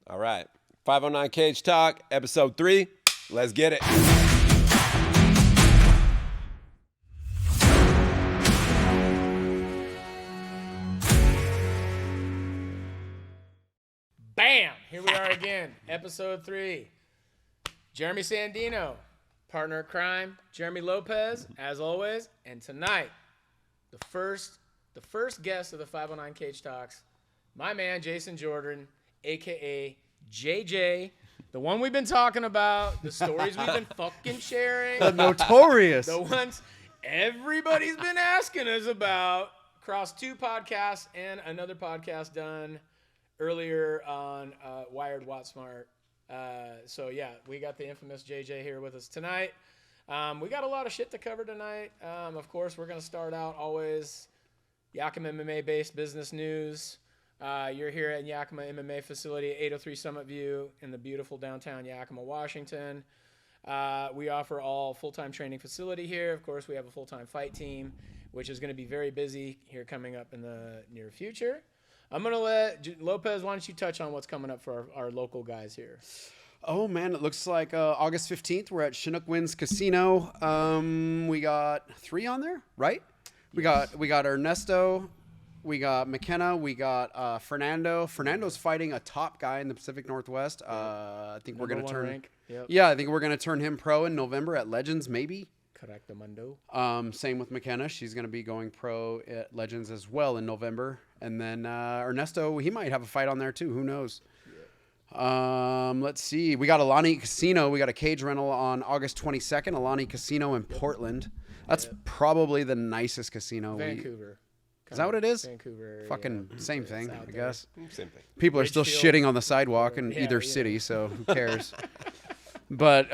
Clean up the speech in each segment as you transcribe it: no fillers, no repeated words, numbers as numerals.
All right. 509 Cage Talk, episode 3. Let's get it. Bam! Here we are again, episode 3. Jeremy Sandino, partner in crime, Jeremy Lopez, as always. And tonight, the first guest of the 509 Cage Talks, my man Jason Jordan, a.k.a. JJ, the one we've been talking about, the stories we've been fucking sharing. The notorious. The ones everybody's been asking us about. Across 2 podcasts and another podcast done earlier on Wired Watt Smart. So, yeah, we got the infamous JJ here with us tonight. We got a lot of shit to cover tonight. Of course, we're going to start out always Yakima MMA-based business news. You're here at Yakima MMA facility at 803 Summit View in the beautiful downtown Yakima, Washington. We offer all full-time training facility here. Of course, we have a full-time fight team, which is going to be very busy here coming up in the near future. I'm going to let Lopez, why don't you touch on what's coming up for our local guys here? Oh, man, it looks like August 15th, we're at Chinook Winds Casino. We got 3 on there, right? We got Ernesto, we got McKenna, we got Fernando. Fernando's fighting a top guy in the Pacific Northwest. I think we're going to turn I think we're going to turn him pro in November at Legends, maybe. Correctamundo. Same with McKenna. She's going to be going pro at Legends as well in November. And then Ernesto, he might have a fight on there too. Who knows? Yeah. Let's see. We got Alani Casino. We got a cage rental on August 22nd. Alani Casino in Portland. That's probably the nicest casino. Vancouver. Is that what it is? Vancouver. Fucking same thing, I guess. Same thing. People are still Ridgefield. shitting on the sidewalk in either city, so who cares? But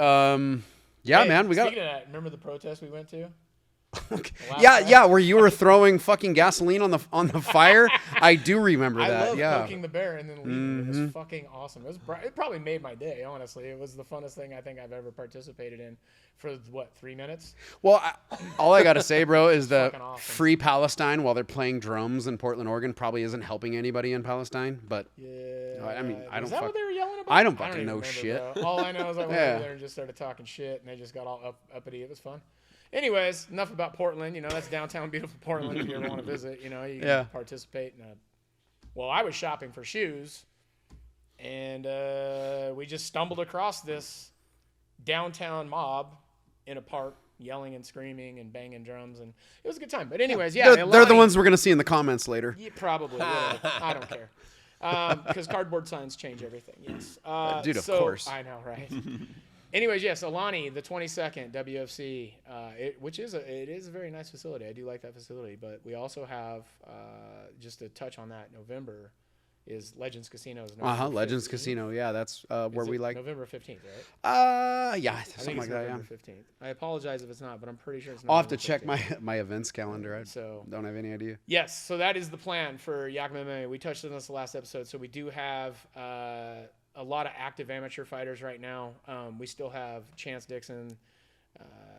Hey, man, we got. Speaking of that, remember the protest we went to? Yeah, where you were throwing fucking gasoline on the fire. I do remember that. I love yeah, poking the bear and then leaving. It was fucking awesome. It probably made my day, honestly. It was the funnest thing I think I've ever participated in for, 3 minutes? Well, all I got to say, bro, is the fucking awesome. Free Palestine while they're playing drums in Portland, Oregon probably isn't helping anybody in Palestine. But Yeah. I mean, I don't Is that what fuck- they were yelling about? I don't fucking even know remember, shit. bro. All I know is I went Yeah. over there and just started talking shit, and they just got all uppity. It was fun. Anyways, enough about Portland. That's downtown beautiful Portland. If you ever want to visit, you can participate in a. Well, I was shopping for shoes, and we just stumbled across this downtown mob in a park, yelling and screaming and banging drums, and it was a good time. But anyways, yeah, they're the ones we're gonna see in the comments later. Yeah, probably. Whatever. I don't care. Because cardboard signs change everything. Yes. Dude, of course. I know, right? Anyways, yes, Alani, the 22nd WFC, it is a very nice facility. I do like that facility, but we also have just to touch on that. November is Legends Casinos. Legends Casino. Yeah, that's where we like. November 15th, right? Yeah, I something think like it's that. Yeah. November 15th. I apologize if it's not, but I'm pretty sure it's. I'll have to November check 15th. my events calendar. I So don't have any idea. yes, so that is the plan for Yakima MMA. We touched on this the last episode, so we do have a lot of active amateur fighters right now. We still have Chance Dixon.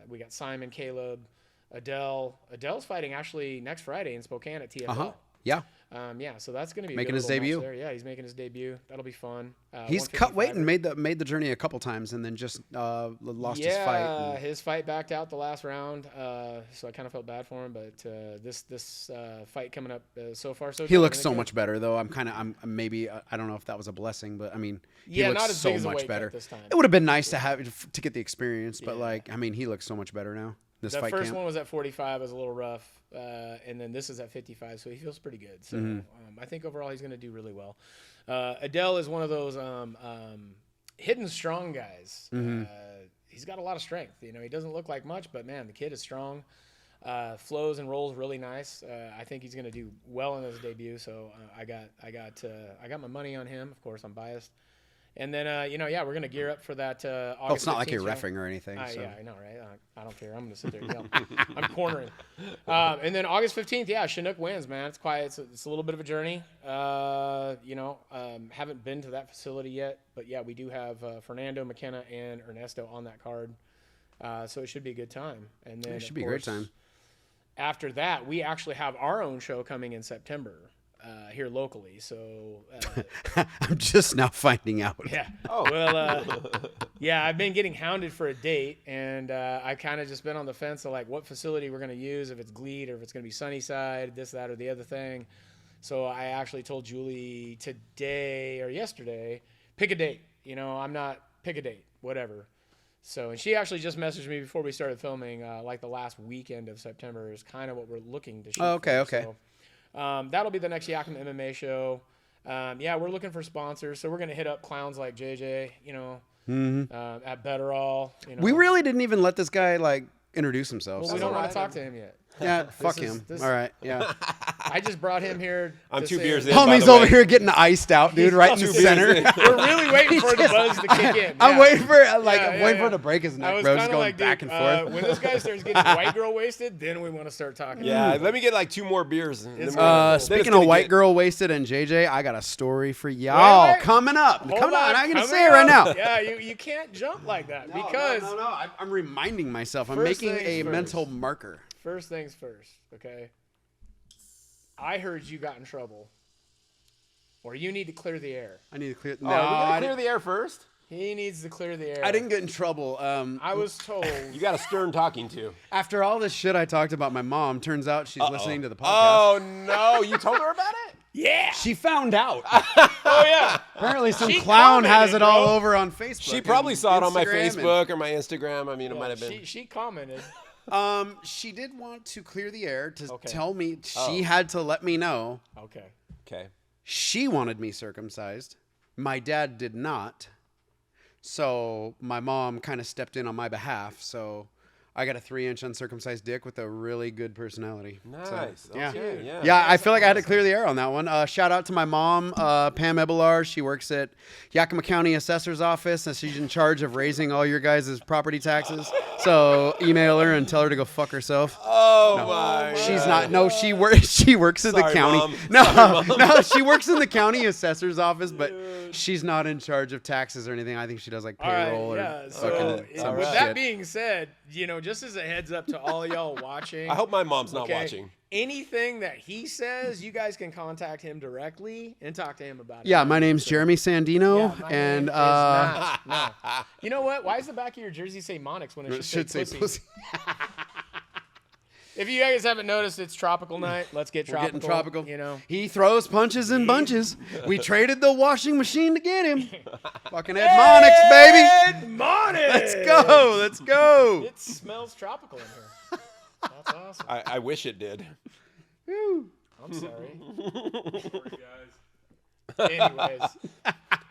We got Simon, Caleb, Adele. Adele's fighting actually next Friday in Spokane at TFL. Yeah. So that's going to be Making a his good little debut. match there. Yeah, he's making his debut. That'll be fun. He's cut weight and made the journey a couple times, and then just lost his fight. Yeah, his fight backed out the last round, so I kind of felt bad for him. But this fight coming up, so far so good. He looks so Everything much better, though. I'm maybe I don't know if that was a blessing, but I mean, he Yeah, looks not as so big as a much weight cut better. this time. It would have been nice to get the experience, but Yeah. he looks so much better now. This The fight first camp. one was at 45, it was a little rough, and then this is at 55, so he feels pretty good. So I think overall he's going to do really well. Adele is one of those hidden strong guys. He's got a lot of strength. He doesn't look like much, but man, the kid is strong. Flows and rolls really nice. I think he's going to do well in his debut. So I got my money on him. Of course, I'm biased. And then, we're going to gear up for that August 15th. Oh, it's not like you're show. reffing or anything. So. Yeah, I know, right? I don't care. I'm going to sit there and yell. I'm cornering. And then August 15th, yeah, Chinook wins, man. It's quiet. It's a little bit of a journey. Haven't been to that facility yet. But, yeah, we do have Fernando, McKenna, and Ernesto on that card. So it should be a good time. And then, It should be a great time. After that, we actually have our own show coming in September. here locally. So I'm just now finding out. yeah. Oh well. Yeah, I've been getting hounded for a date, and I kind of just been on the fence of like what facility we're gonna use, if it's Glede or if it's gonna be Sunnyside, this, that, or the other thing. So I actually told Julie today or yesterday, pick a date. Pick a date, whatever. So, and she actually just messaged me before we started filming, like the last weekend of September is kind of what we're looking to shoot. Oh, okay, for. okay. So, that'll be the next Yakima MMA show. Yeah, we're looking for sponsors, so we're gonna hit up clowns like JJ, at Betterall. We really didn't even let this guy like introduce himself. Well, so- we don't want to talk to him yet. Yeah, fuck him. All right, yeah. I just brought him here. I'm to 2 say- beers in. by Homie's the over way. here getting iced out, dude, right in the Two beers center. in. We're really waiting for the buzz to kick in. I'm Yeah. waiting for I'm Yeah, waiting for yeah. him to break his I neck, was bro. kind Just of going like, back dude, and forth. when this guy starts getting white girl wasted, then we want to start talking. Yeah, let me get like 2 more beers. And It's then we're- then it's Speaking gonna of white get- girl wasted and JJ, I got a story for y'all Wait. coming up. Hold Coming on, I'm gonna coming say it right now. up. Yeah, you can't jump like that because no. I'm reminding myself. I'm First making things a first. mental marker. first things first, okay? I heard you got in trouble, or you need to clear the air. I need to clear. Oh, No, are we I gonna clear didn't, the air first? He needs to clear the air. I didn't get in trouble. I was told. You got a stern talking to. After all this shit I talked about my mom, turns out she's listening to the podcast. Oh no, you told her about it? Yeah. She found out. Oh yeah. Apparently, some She clown has commented, it all bro. over on Facebook. She probably and saw it on my Instagram and- Facebook or my Instagram. I mean, it might have been. She commented. She did want to clear the air to Okay. tell me she had to let me know Okay. Okay. she wanted me circumcised. My dad did not. So my mom kind of stepped in on my behalf. So I got a 3-inch uncircumcised dick with a really good personality. Nice. yeah. Okay, yeah. Yeah, I feel like I had to clear the air on that one. Shout out to my mom, Pam Ebelar. She works at Yakima County Assessor's Office, and she's in charge of raising all your guys' property taxes. So email her and tell her to go fuck herself. Oh my. She's not. No, she works. She works at the Sorry, county. Mom. No, Sorry, Mom. no, she works in the county assessor's office, but she's not in charge of taxes or anything. I think she does like All right. payroll Yeah. or So fucking some with shit. that being said, just as a heads up to all y'all watching. I hope my mom's not okay, watching. Anything that he says, you guys can contact him directly and talk to him about it. Yeah, my name's Jeremy Sandino, Yeah, my and name is not. No. You know what? Why does the back of your jersey say Monix when it should say pussy? If you guys haven't noticed, it's tropical night. Let's get We're tropical. getting tropical. You know. He throws punches in bunches. We traded the washing machine to get him. Fucking Ed Monix, baby. Monix. Let's go. Let's go. It smells tropical in here. That's awesome. I wish it did. I'm sorry. Anyways,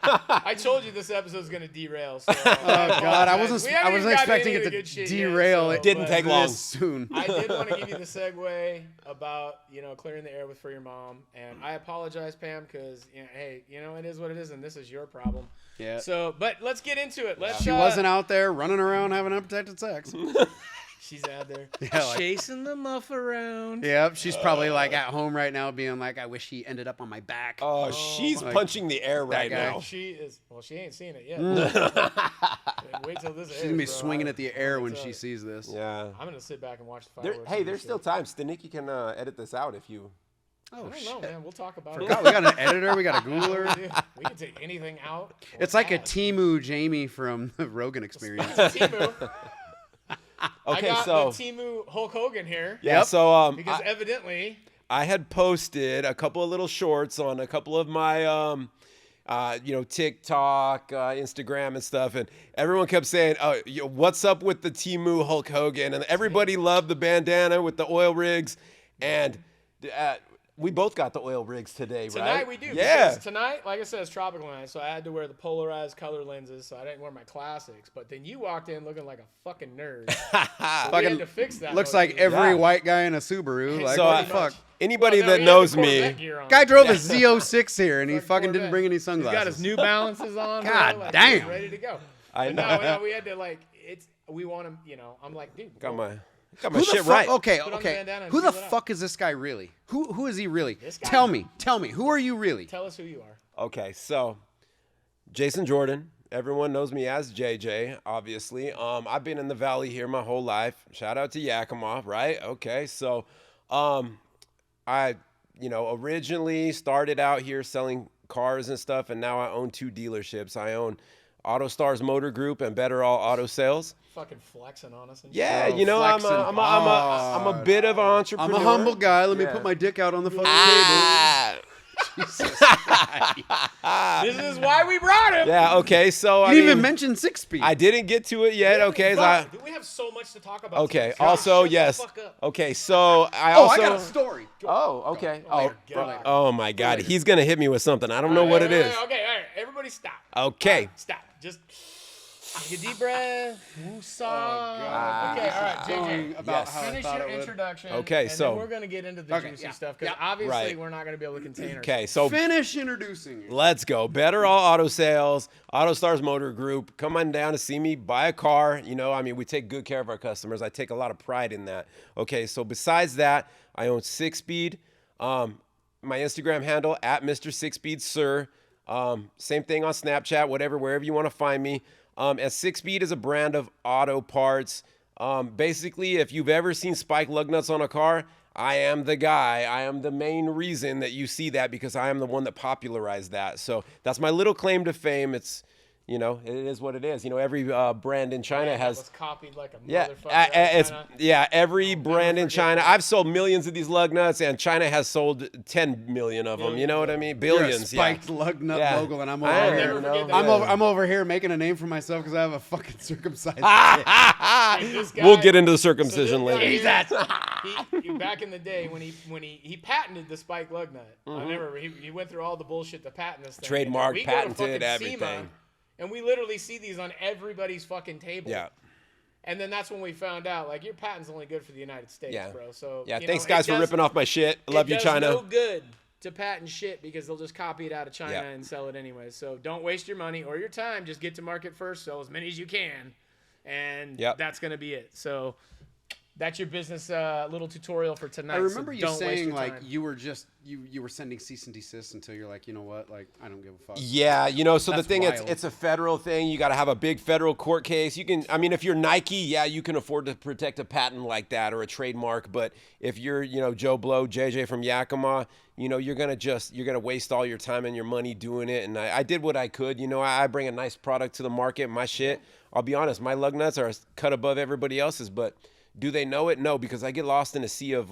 I told you this episode's gonna derail. So Oh God, I wasn't We haven't even gotten expecting into it the to good shit derail. yet, It Didn't but take long. this soon. I did want to give you the segue about clearing the air for your mom, and I apologize, Pam, because hey, it is what it is, and this is your problem. Yeah. So, but let's get into it. Let's. She wasn't out there running around having unprotected sex. She's out there Yeah, like- chasing the muff around. Yep, she's probably like at home right now, being like, "I wish he ended up on my back." Oh, she's Like, punching the air right guy. now. She is. Well, she ain't seen it yet. Wait till this. She's gonna be swinging at the air when she sees. sees this. Yeah. I'm gonna sit back and watch the There, fireworks. hey, and there's shit. still time. Stanicki can edit this out if you. Oh I don't shit! know, man. We'll talk about Forgot we got an editor. We got a it. Googler. Dude, we can take anything out. or It's like a add. Timu Jamie from the Rogan Experience. Timu. Okay, I got so the Timu Hulk Hogan here. yeah, Yep. so Because evidently, I had posted a couple of little shorts on a couple of my TikTok, Instagram and stuff, and everyone kept saying, "Oh, what's up with the Timu Hulk Hogan?" And everybody loved the bandana with the oil rigs, and we both got the oil rigs today, right? tonight we do. Yeah. Because tonight, like I said, it's tropical night, so I had to wear the polarized color lenses, so I didn't wear my classics. But then you walked in looking like a fucking nerd. we had to fix that. Looks whole like thing. every Yeah. white guy in a Subaru. Like, So what I- the fuck? Anybody Well, no, that he had knows the Corvette me, gear on. Guy drove a Z06 here, and he Fucking fucking didn't Corvette. bring any He's sunglasses. got his New Balances on. bro, God like, damn. he's ready to go. I But know. no, we had to we want him. I'm like, dude, got go. my Who the shit fuck? right. Okay, Put on the okay. bandana and Who the feel it out. fuck is this guy really? Who is he really? This guy? Tell me. Who are you really? Tell us who you are. Okay, so Jason Jordan. Everyone knows me as JJ, obviously. I've been in the Valley here my whole life. Shout out to Yakima, right? Okay, so I originally started out here selling cars and stuff, and now I own 2 dealerships. I own AutoStars Motor Group and Better All Auto Sales. Fucking flexing on us. And Yeah, Oh, I'm flexing a bit of an entrepreneur. I'm a humble guy. Let me Yeah. put my dick out on the fucking Ah. table. Jesus Christ. this is why we brought him. Yeah. Okay. So You I didn't even mean, mention 6-speed. I didn't get to it yet. Okay. So I, Dude, we have so much to talk about. okay. today. Also, Shut the yes. fuck up. Okay. So I Oh, also. I got a story. Oh, okay. Go. Oh, Get out. oh my God. He's gonna hit me with something. I don't know what it is. Okay, all right. Everybody stop. Okay. Stop. Just take a deep breath. Woosah. God. Okay, all right, Going JJ. about Yes. how I Finish thought your it would. introduction. Okay, and so- then we're gonna get into the Okay, juicy yeah. stuff because Yeah. obviously Right. we're not gonna be able to contain ourselves. Okay. So Finish introducing you. let's go. Better All Auto Sales, AutoStars Motor Group. Come on down to see me, buy a car. We take good care of our customers. I take a lot of pride in that. Okay, so besides that, I own 6-Speed. My Instagram handle at Mr. 6-Speed Sir. Same thing on Snapchat, wherever you want to find me. And 6-Speed is a brand of auto parts. Basically, if you've ever seen spike lug nuts on a car, I am the guy. I am the main reason that you see that because I am the one that popularized that. So that's my little claim to fame. It's, it is what it is. Every brand in China That has. was copied like a Yeah, motherfucker. out of it's China. every brand in forget China. that. I've sold millions of these lug nuts, and China has sold 10 million of them. You know what I mean? You're a Billions. spiked lug nut Yeah. mogul, and I'm I over am, here. never forget that. I'm over here making a name for myself because I have a fucking circumcised. This guy- We'll get into the so this circumcision guy later. here, he back in the day when he patented the spike lug nut. I remember he went through all the bullshit to patent this thing. Trademark, And we go to patented, fucking SEMA, everything. and we literally see these on everybody's fucking table. Yeah. And then that's when we found out, like, your patent's only good for the United States, Yeah. bro. So Yeah, you thanks know, guys it for does- ripping off my shit. I love it you, does China. no good to patent shit because they'll just copy it out of China Yeah. and sell it anyway. So don't waste your money or your time. Just get to market first, sell as many as you can, and Yep. that's gonna be it. So that's your business little tutorial for tonight. I remember so you don't waste saying your like time. you were just you were sending cease and desist until you're like, you know what, like I don't give a fuck. Yeah, so the That's thing, wild. it's a federal thing. You got to have a big federal court case. If you're Nike, yeah, you can afford to protect a patent like that or a trademark. But if you're, Joe Blow, JJ from Yakima, you're gonna waste all your time and your money doing it. And I did what I could. I bring a nice product to the market. My shit, I'll be honest, my lug nuts are cut above everybody else's, but. Do they know it? No, because I get lost in a sea of,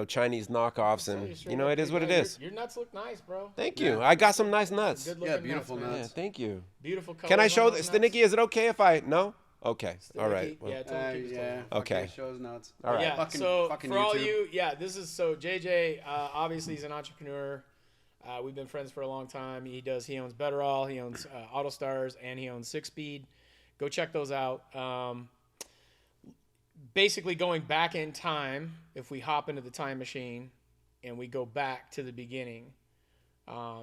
Chinese knockoffs, and it is what it is. Your nuts look nice, bro. Thank you. I got some nice nuts. Good looking Yeah, beautiful nuts. Man. Yeah, nuts. thank you. Beautiful colors. Can I on show those this? nuts. Stanicky, is it okay if I? No? Okay. All right. Stanicky, yeah, totally keep it Yeah. totally. Okay. Fucking shows nuts. All right. Yeah, Fucking- so fucking for all YouTube. you, this is so JJ. Obviously, he's an entrepreneur. We've been friends for a long time. He owns Better All, he owns AutoStars, and he owns 6-Speed. Go check those out. Basically, going back in time, if we hop into the time machine and we go back to the beginning.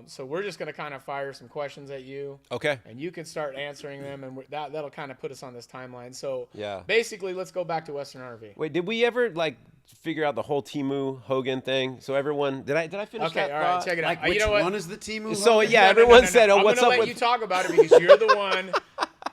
So we're just going to kind of fire some questions at you. Okay. And you can start answering them, and that'll kind of put us on this timeline. So Yeah. basically, let's go back to Western RV. Wait, did we ever figure out the whole Timu Hogan thing? So everyone, did I finish Okay, that? all right, thought? check it out. Like You which know what? one is the Timu? So Hogan? yeah, No, everyone no. said, "Oh, what's I'm up gonna let with?" you talk about it because you're the one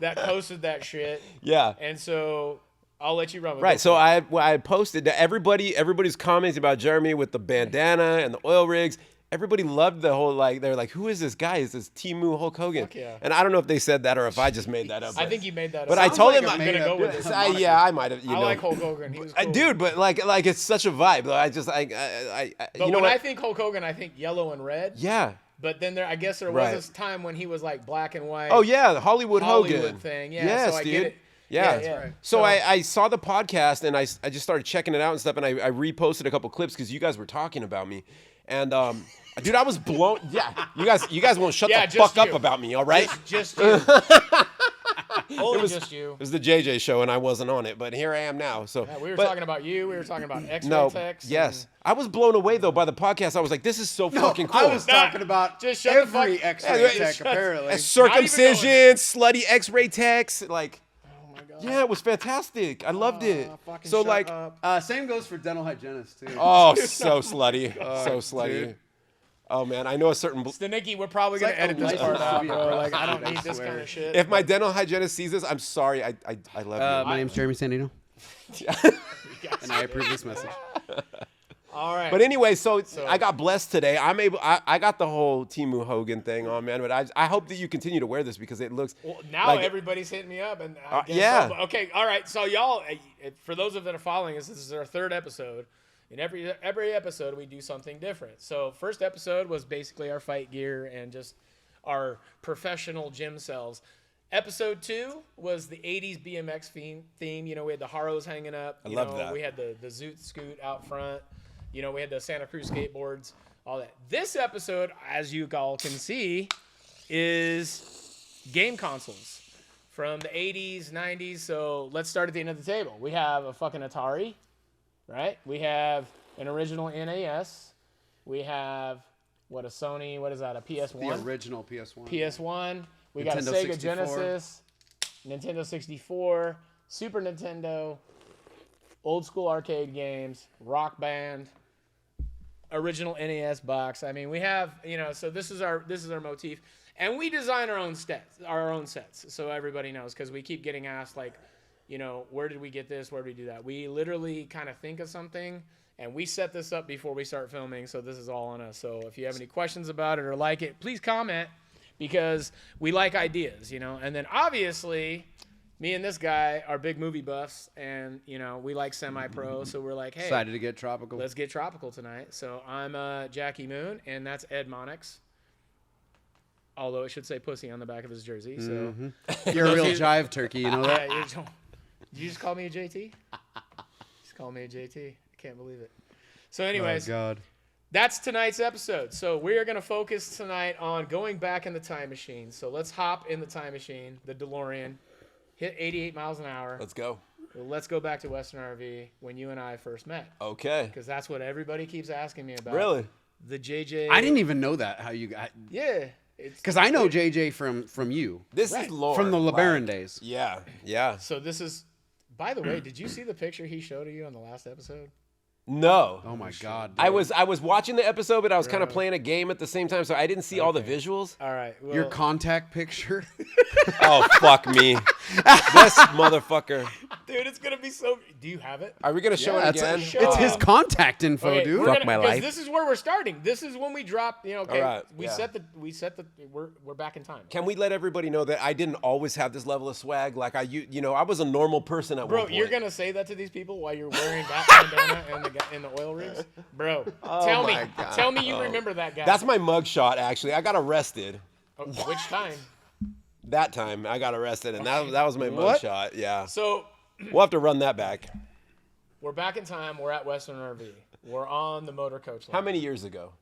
that posted that shit, Yeah. and so I'll let you run with it. Right. So I posted that everybody's comments about Jeremy with the bandana and the oil rigs. Everybody loved the whole they're like, who is this guy? Is this Timu Hulk Hogan? Fuck yeah. And I don't know if they said that or if I just made that up. I think you made that up. But I Sounds told like him a I'm gonna made-up go with it. moniker. Yeah, I might have. I like Hulk Hogan. He was cool. Dude, but like it's such a vibe. I just But you know when what? I think Hulk Hogan, I think yellow and red. Yeah. But then I guess there was Right. this time when he was like black and white. Oh yeah, the Hollywood Hollywood Hogan thing. Yeah. Yes, so I dude. get it. Yeah. Yeah. right. So I saw the podcast and I just started checking it out and stuff, and I reposted a couple clips because you guys were talking about me, and dude, I was blown. Yeah, you guys won't shut Yeah, the just fuck up you. about me, all right? Just you. Only just you. It was the JJ show and I wasn't on it, but here I am now. So Yeah, we were but- talking about you. We were talking about X-ray No, techs. yes, I was blown away though by the podcast. I was like, this is so fucking cool. I was talking about Just shut the every fuck- X-ray Yeah, tech shut- apparently. Circumcision, slutty X-ray techs, like. Oh my god. Yeah, it was fantastic. I loved it. Fucking So shut like, up. Same goes for dental hygienists too. oh, so slutty, so slutty. dude. Oh man, I know a certain. Nikki, we're probably gonna like edit a this part license out, to be a bro. Like, I don't prostitute, need I this swear. kind of shit. If my dental hygienist sees this, I'm sorry. I love you. My name's Jeremy Sandino, and I approve this message. All right. But anyway, so I got blessed today. I got the whole Temu Hogan thing on, man. But I hope that you continue to wear this because it looks. Well, now like, everybody's hitting me up, and I guess yeah. so. Okay, all right. So y'all, for those of that are following us, this is our third episode. In every episode, we do something different. So first episode was basically our fight gear and just our professional gym selves. Episode 2 was the 80s BMX theme. You know, we had the Haros hanging up. I love that. We had the Zoot Scoot out front. You know, we had the Santa Cruz skateboards, all that. This episode, as you all can see, is game consoles from the 80s, 90s. So let's start at the end of the table. We have a fucking Atari, right? We have an original NAS. We have, a Sony, what is that, a PS1? The original PS1. PS1. We got a Nintendo Sega 64. Genesis, Nintendo 64, Super Nintendo, old school arcade games, Rock Band, original NES box. I mean, we have, so this is our motif, and we design our own sets, so everybody knows, because we keep getting asked, like, where did we get this? Where did we do that? We literally kind of think of something, and we set this up before we start filming, so this is all on us. So if you have any questions about it or like it, please comment, because we like ideas, and then obviously me and this guy are big movie buffs, and we like semi-pro, so we're like, hey, Excited to get tropical. let's get tropical tonight. So I'm Jackie Moon, and that's Ed Monix, although it should say pussy on the back of his jersey. So You're a real jive turkey, you know that? yeah, did you just call me a JT? Just call me a JT. I can't believe it. So anyways, Oh, God. that's tonight's episode. So we are going to focus tonight on going back in the time machine. So let's hop in the time machine, the DeLorean, hit 88 miles an hour. Let's go. Let's go back to Western RV when you and I first met, Okay. because that's what everybody keeps asking me about. Really? The JJ. I didn't even know that, how you got... Yeah. Because I know JJ from you. This Right. is Lord. From the LeBaron like, days. Yeah. Yeah. So this is, by the way, did you see the picture he showed of you on the last episode? No. Oh, my God. I was watching the episode, but I was kind of Bro. playing a game at the same time, so I didn't see all the visuals. All right. Well, Your contact picture? Oh, fuck me. This motherfucker. dude, it's going to be so. Do you have it? Are we going to show Yeah, it again? It's his contact info, Okay, dude. we're Fuck my because life. this is where we're starting. This is when we drop. Okay, All right, we yeah. set the. We're back in time. Can we let everybody know that I didn't always have this level of swag? Like I was a normal person at one Bro, point. you're gonna say that to these people while you're wearing that bandana and the oil rigs, bro. tell me, my God. tell me you remember that guy. That's my mug shot, actually. I got arrested. Oh, which time? That time I got arrested, and that was my mug What? shot. Yeah. So We'll have to run that back. we're back in time. We're at Western RV. We're on the motor coach line. How many years ago?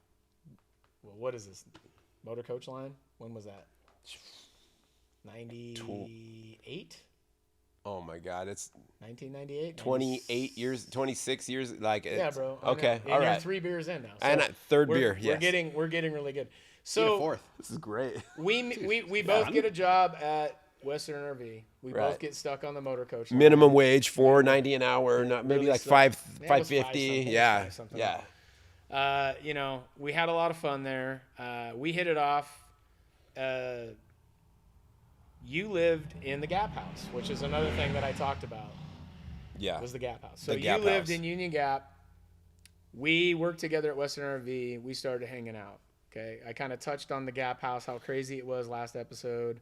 Well, what is this? Motor coach line? When was that? 98? Oh my God, it's 1998? 28 years, 26 years. Like Yeah, it's, bro. Okay, And all you're right. 3 beers in now. So And third we're- beer. Yes. We're getting really good. Need a So fourth. This is great. we both get a job at Western RV. We Right. both get stuck on the motor coach line. Minimum wage $4.90 an hour, not maybe Really like suck. five Yeah, it was $5.50. $5 Yeah, something. yeah. We had a lot of fun there. We hit it off. You lived in the Gap House, which is another thing that I talked about. Yeah. Was the Gap House. So The you Gap lived House. in Union Gap. We worked together at Western RV. We started hanging out. Okay. I kind of touched on the Gap House, how crazy it was last episode.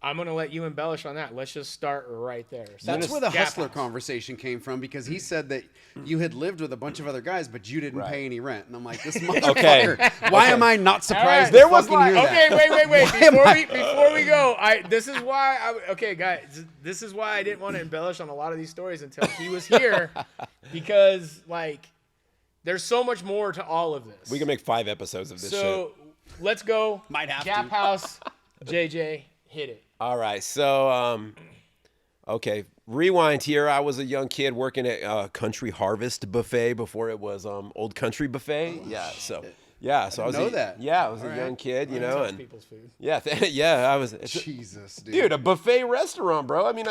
I'm going to let you embellish on that. Let's just start right there. So That's where the Gap hustler House. conversation came from, because he said that you had lived with a bunch of other guys, but you didn't Right. pay any rent. And I'm like, this motherfucker. Why am I not surprised right. to There was fucking like- hear Okay, that? wait. Why am Before we go, this is why. Okay, guys, this is why I didn't want to embellish on a lot of these stories until he was here, because there's so much more to all of this. We can make 5 episodes of this shit. So let's go. Might have Gap to. House, JJ, hit it. All right. So, okay. Rewind here. I was a young kid working at Country Harvest Buffet before it was Old Country Buffet. Yeah. So, yeah. So I was know that. Yeah, I was a All young right. kid, you Touch know, and people's food. yeah, yeah. I was. Jesus, dude. Dude, a buffet restaurant, bro. I mean,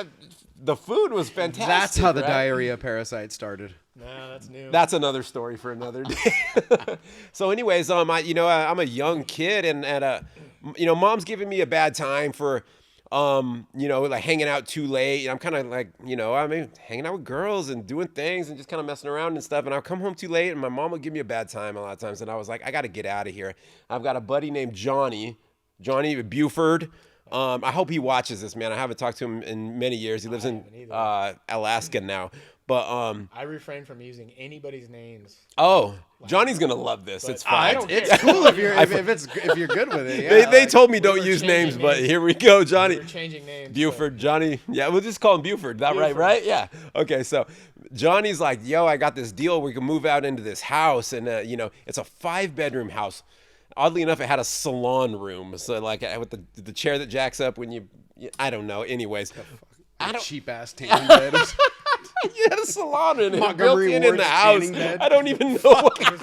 the food was fantastic. That's how the right? diarrhea parasite started. No, that's new. That's another story for another day. So, anyways, I'm a young kid, and mom's giving me a bad time for you know, like hanging out too late. I'm kind of like, you know, I mean, hanging out with girls and doing things and just kind of messing around and stuff. And I'll come home too late and my mom would give me a bad time a lot of times. And I was like, I got to get out of here. I've got a buddy named Johnny Buford. I hope he watches this, man. I haven't talked to him in many years. He lives in Alaska now. But I refrain from using anybody's names. oh, Johnny's gonna love this. It's fine. It's Cool if you're if you're good with it. Yeah, they told me we don't were use names, changing but names. here we go, Johnny. We're changing names. Buford, Johnny. Yeah, we'll just call him Buford. That Buford. right? Yeah. Okay, so Johnny's like, yo, I got this deal. We can move out into this house, and you know, it's a 5-bedroom house. Oddly enough, it had a salon room, so like with the chair that jacks up when you I don't know. Anyways, cheap ass tan bed. you had a salon in it, Montgomery built in the Ward's house. tanning bed. I don't even know. It was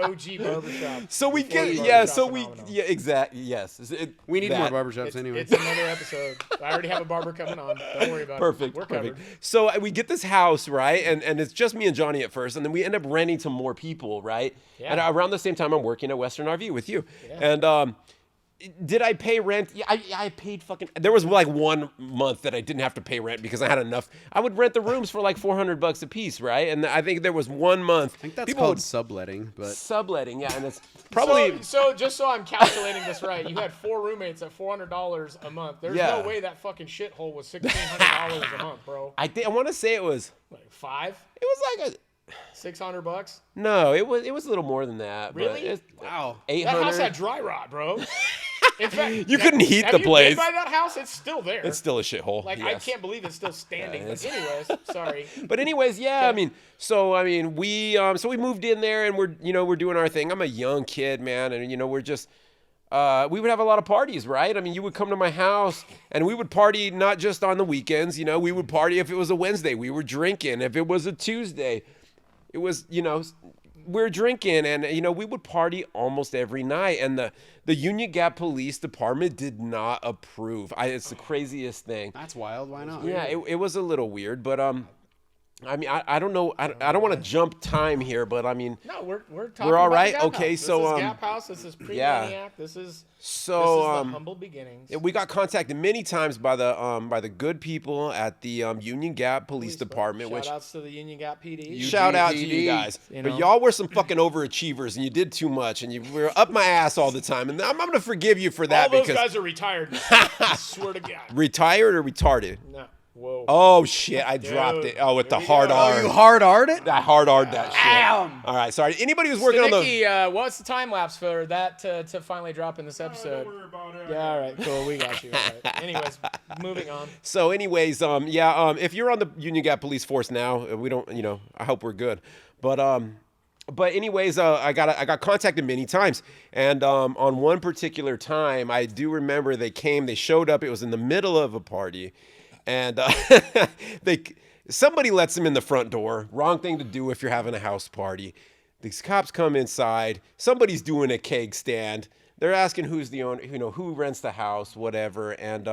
OG barbershop. So we Before get the yeah. barbershop So we phenomenon. yeah exactly yes. We need that. more barbershops anyway. It's another episode. I already have a barber coming on. Don't worry about Perfect. it. We're Perfect. covered. So we get this house, right? And it's just me and Johnny at first. And then we end up renting to more people, right? Yeah. And around the same time, I'm working at Western RV with you. Yeah. And did I pay rent? Yeah, I paid fucking. There was like 1 month that I didn't have to pay rent because I had enough. I would rent the rooms for like $400 a piece, right? And I think there was 1 month. I think that's people called would- subletting, but subletting, yeah, and it's probably So just so I'm calculating this right, you had 4 roommates at $400 a month. There's Yeah. no way that fucking shithole was $1,600 a month, bro. I want to say it was. Like 5, It was like a. $600. No, it was a little more than that. But Really? it's wow. 800. That house had dry rot, bro. In fact, You couldn't heat have the you place. been by that house? It's still there. It's still a shithole. like yes. I can't believe it's still standing. Yeah, But anyways, sorry. But anyways, yeah, I mean, we so we moved in there and we're doing our thing. I'm a young kid, man, and we're just we would have a lot of parties, right? I mean, you would come to my house and we would party not just on the weekends, we would party if it was a Wednesday, we were drinking. If it was a Tuesday, it was, we're drinking and, we would party almost every night. And the Union Gap Police Department did not approve. It's the craziest thing. That's wild. Why not? Yeah, it was a little weird, but I mean, I don't know. I don't want to jump time here, but I mean, No, we're talking all about right? the Gap Okay, House. so, this is Gap House. This is yeah. pre-Maniac. This is so the humble beginnings. we got contacted many times by the good people at the Union Gap Police Department, which Shout outs to the Union Gap PD. shout out to you UGPD, guys. you But know. y'all were some fucking overachievers, and you did too much, and you were up my ass all the time. And I'm gonna forgive you for that All those because guys are retired now. I swear to God. retired or retarded. No. Whoa. Oh shit! I dropped it. Oh, with the Here we hard go. R. Oh, you hard R'd it? I hard R'd that shit. Damn. All right, sorry. Anybody who's working on the Nikki, what's the time lapse for that to finally drop in this episode? Don't worry about it. Yeah, all right, cool, we got you. All right. Anyways, moving on. So, anyways, if you're on the Union Gap Police Force now, we don't, I hope we're good. But anyways, I got contacted many times, and on one particular time, I do remember they showed up. It was in the middle of a party, and somebody lets them in the front door. Wrong thing to do if you're having a house party. These cops come inside. Somebody's doing a keg stand. They're asking who's the owner, who rents the house, whatever. And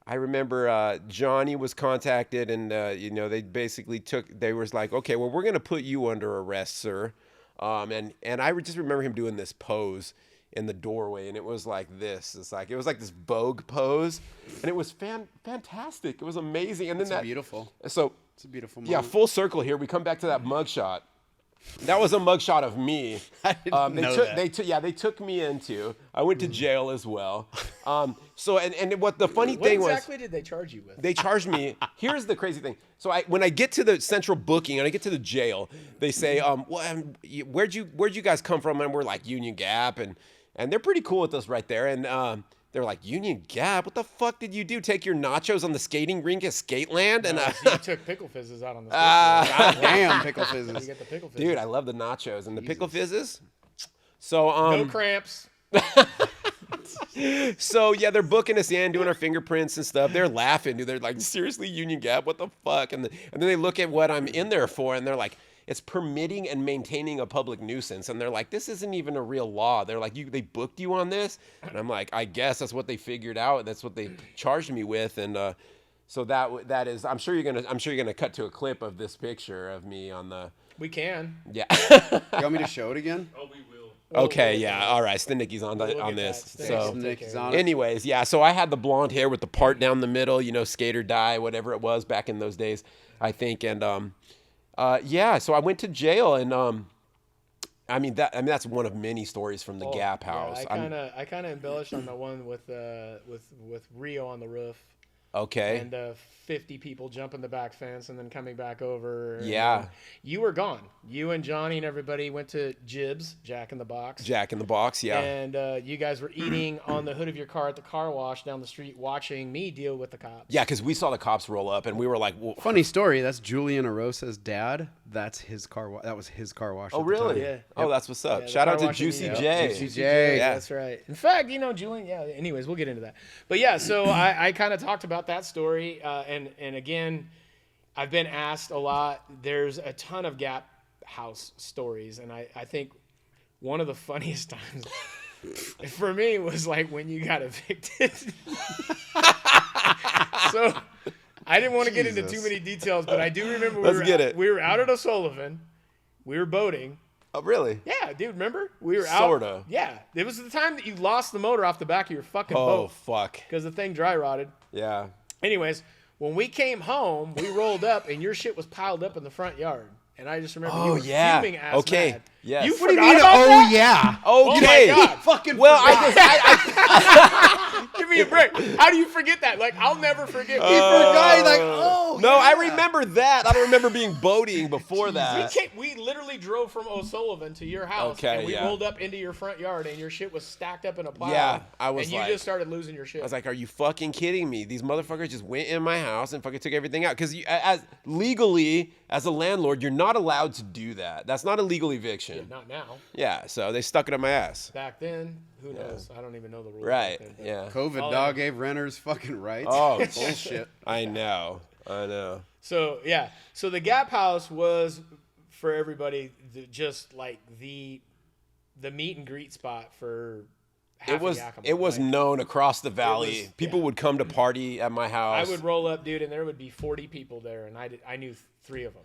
I remember Johnny was contacted, and they basically they was like, okay, well, we're gonna put you under arrest, sir. And I just remember him doing this pose in the doorway, and it was like this. It was like this Vogue pose, and it was fantastic. It was amazing. And then It's beautiful. So It's a beautiful yeah, moment. full circle here. We come back to that mugshot. That was a mugshot of me. I didn't know that. They took me into. I went to jail as well. So what the funny What thing exactly did they charge you with? they charged me. Here's the crazy thing. So when I get to the central booking and I get to the jail, they say, where'd you guys come from? And we're like Union Gap, and they're pretty cool with us right there. And they're like, Union Gap? What the fuck did you do? Take your nachos on the skating rink at Skateland? And So you took pickle fizzes out on the God damn, pickle You fizzes. get the pickle fizzes. dude, I love the nachos and the pickle fizzes. So No cramps. So yeah, they're booking us in, doing our fingerprints and stuff. They're laughing, dude. They're like, seriously, Union Gap? What the fuck? And then they look at what I'm in there for, and they're like, it's permitting and maintaining a public nuisance. And they're like, this isn't even a real law. They're like, they booked you on this? And I'm like, I guess that's what they figured out. That's what they charged me with. And so that is, I'm sure you're gonna cut to a clip of this picture of me on the. We can. Yeah. You want me to show it again? Oh, we will. Okay, look yeah, at all right. Stinnicky's on Look on at this. that. Stinnicky So, will take care Stinnicky's of on it. it. anyways, yeah. So I had the blonde hair with the part down the middle. Skate or die, whatever it was back in those days, I think. And yeah. So I went to jail, and that's one of many stories from the Gap House. Yeah, I kind of embellished on the one with Rio on the roof. Okay. And 50 people jumping the back fence and then coming back over. And Yeah. you were gone. You and Johnny and everybody went to Jibs, Jack in the Box. Jack in the Box, yeah. And you guys were eating on the hood of your car at the car wash down the street, watching me deal with the cops. Yeah, because we saw the cops roll up, and we were like, well, Funny story. That's Julian Arosa's dad. That's his car. That was his car wash. oh, at the really? time. Yeah. Oh, that's what's up. Yeah, the Shout out car to washing, Juicy yeah. J. Juicy J. Yeah. That's right. In fact, Julian, yeah. Anyways, we'll get into that. But yeah, so I kind of talked about that story. And again, I've been asked a lot. There's a ton of Gap House stories. And I think one of the funniest times for me was like when you got evicted. So I didn't want to get into too many details, but I do remember we were out at O'Sullivan. We were boating. Oh, really? Yeah, dude, remember? We were out. Sorta. Yeah. It was the time that you lost the motor off the back of your fucking Oh, boat fuck. because the thing dry rotted. Yeah. Anyways, when we came home, we rolled up and your shit was piled up in the front yard. And I just remember you were fuming ass Okay. mad. Yes. You What do you forgot mean? about Oh that? yeah. Okay. Oh my God. Fucking. Well, Give me a break. How do you forget that? Like, I'll never forget. forgot. Like, oh. No, I yeah. remember that. I don't remember being boating before that. We literally drove from O'Sullivan to your house, Okay, and we yeah. rolled up into your front yard, and your shit was stacked up in a pile. Yeah, I was and you like- just started losing your shit. I was like, are you fucking kidding me? These motherfuckers just went in my house and fucking took everything out. Because as legally, as a landlord, you're not allowed to do that. That's not a legal eviction. Not now. Yeah, so they stuck it in my ass. Back then, who knows? I don't even know the rules. Right, back then, but- yeah. COVID All dog I- gave renters fucking rights. Oh, bullshit. I know. So yeah, so the Gap House was for everybody just like the meet and greet spot for. Half of Yakima. It was Like, known across the valley. was- People yeah. would come to party at my house. I would roll up, dude, and there would be 40 people there, and I knew 3 of them.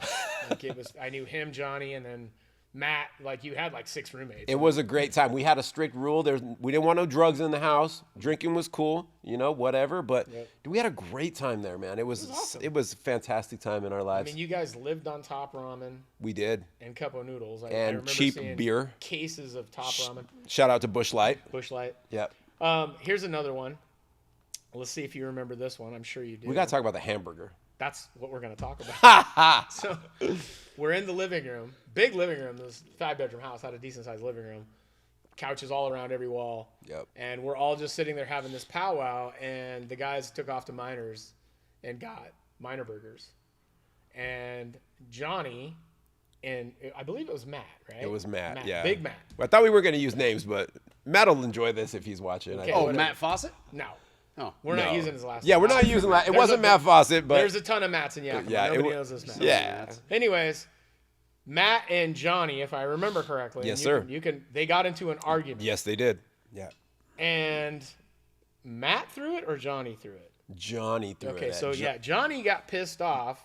Like I knew him, Johnny, and then Matt. Like you had like 6 roommates. It was a great time. We had a strict rule. We didn't want no drugs in the house. Drinking was cool, whatever. But we had a great time there, man. It was awesome. It was a fantastic time in our I lives. mean, you guys lived on top ramen We did. and cup of noodles. I And remember cheap seeing beer. cases of top ramen, Shout out to Bush Light. Bush Light. Yep. Here's another one. Let's see if you remember this one. I'm sure you do. We got to talk about the hamburger. That's what we're going to talk about. So we're in the living room, big living room. This 5-bedroom house had a decent sized living room, couches all around every wall. Yep. And we're all just sitting there having this powwow. And the guys took off to Miners and got Miner burgers. And Johnny, and I believe it was Matt, right? It was Matt, yeah. Big Matt. I thought we were going to use names, but Matt will enjoy this if he's watching. I Okay. think. Oh, whatever. Matt Fawcett? No. Oh. We're not No. using his last Yeah, name. we're not using that. It There's wasn't a- Matt Fawcett, but There's a ton of Matts in Yakima. yeah, Nobody knows this Matt. Yeah. Anyways, Matt and Johnny, if I remember correctly. Yes, and sir. They got into an argument. Yes, they did. Yeah. And Matt threw it or Johnny threw it? Johnny threw it. Okay, at so yeah, Johnny got pissed off,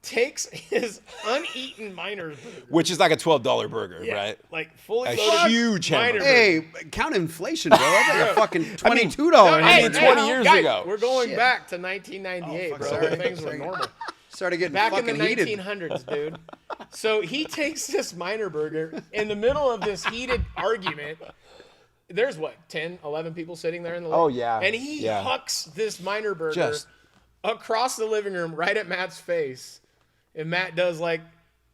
takes his uneaten Miners burger. Which is like a $12 burger, Yeah, right? like fully A loaded huge Miner hamburger. burger. Hey, count inflation, bro. That's like a fucking $22. I mean, 20 years guys, ago. We're going Shit. back to 1998, Oh, fuck, bro. sorry. Things were normal. Started getting Back in fucking the heated. 1900s, dude. So he takes this Miner burger in the middle of this heated argument. There's what, 10, 11 people sitting there in the living Oh, room? yeah. And he Yeah. hucks this Miner burger Just- across the living room right at Matt's face. And Matt does like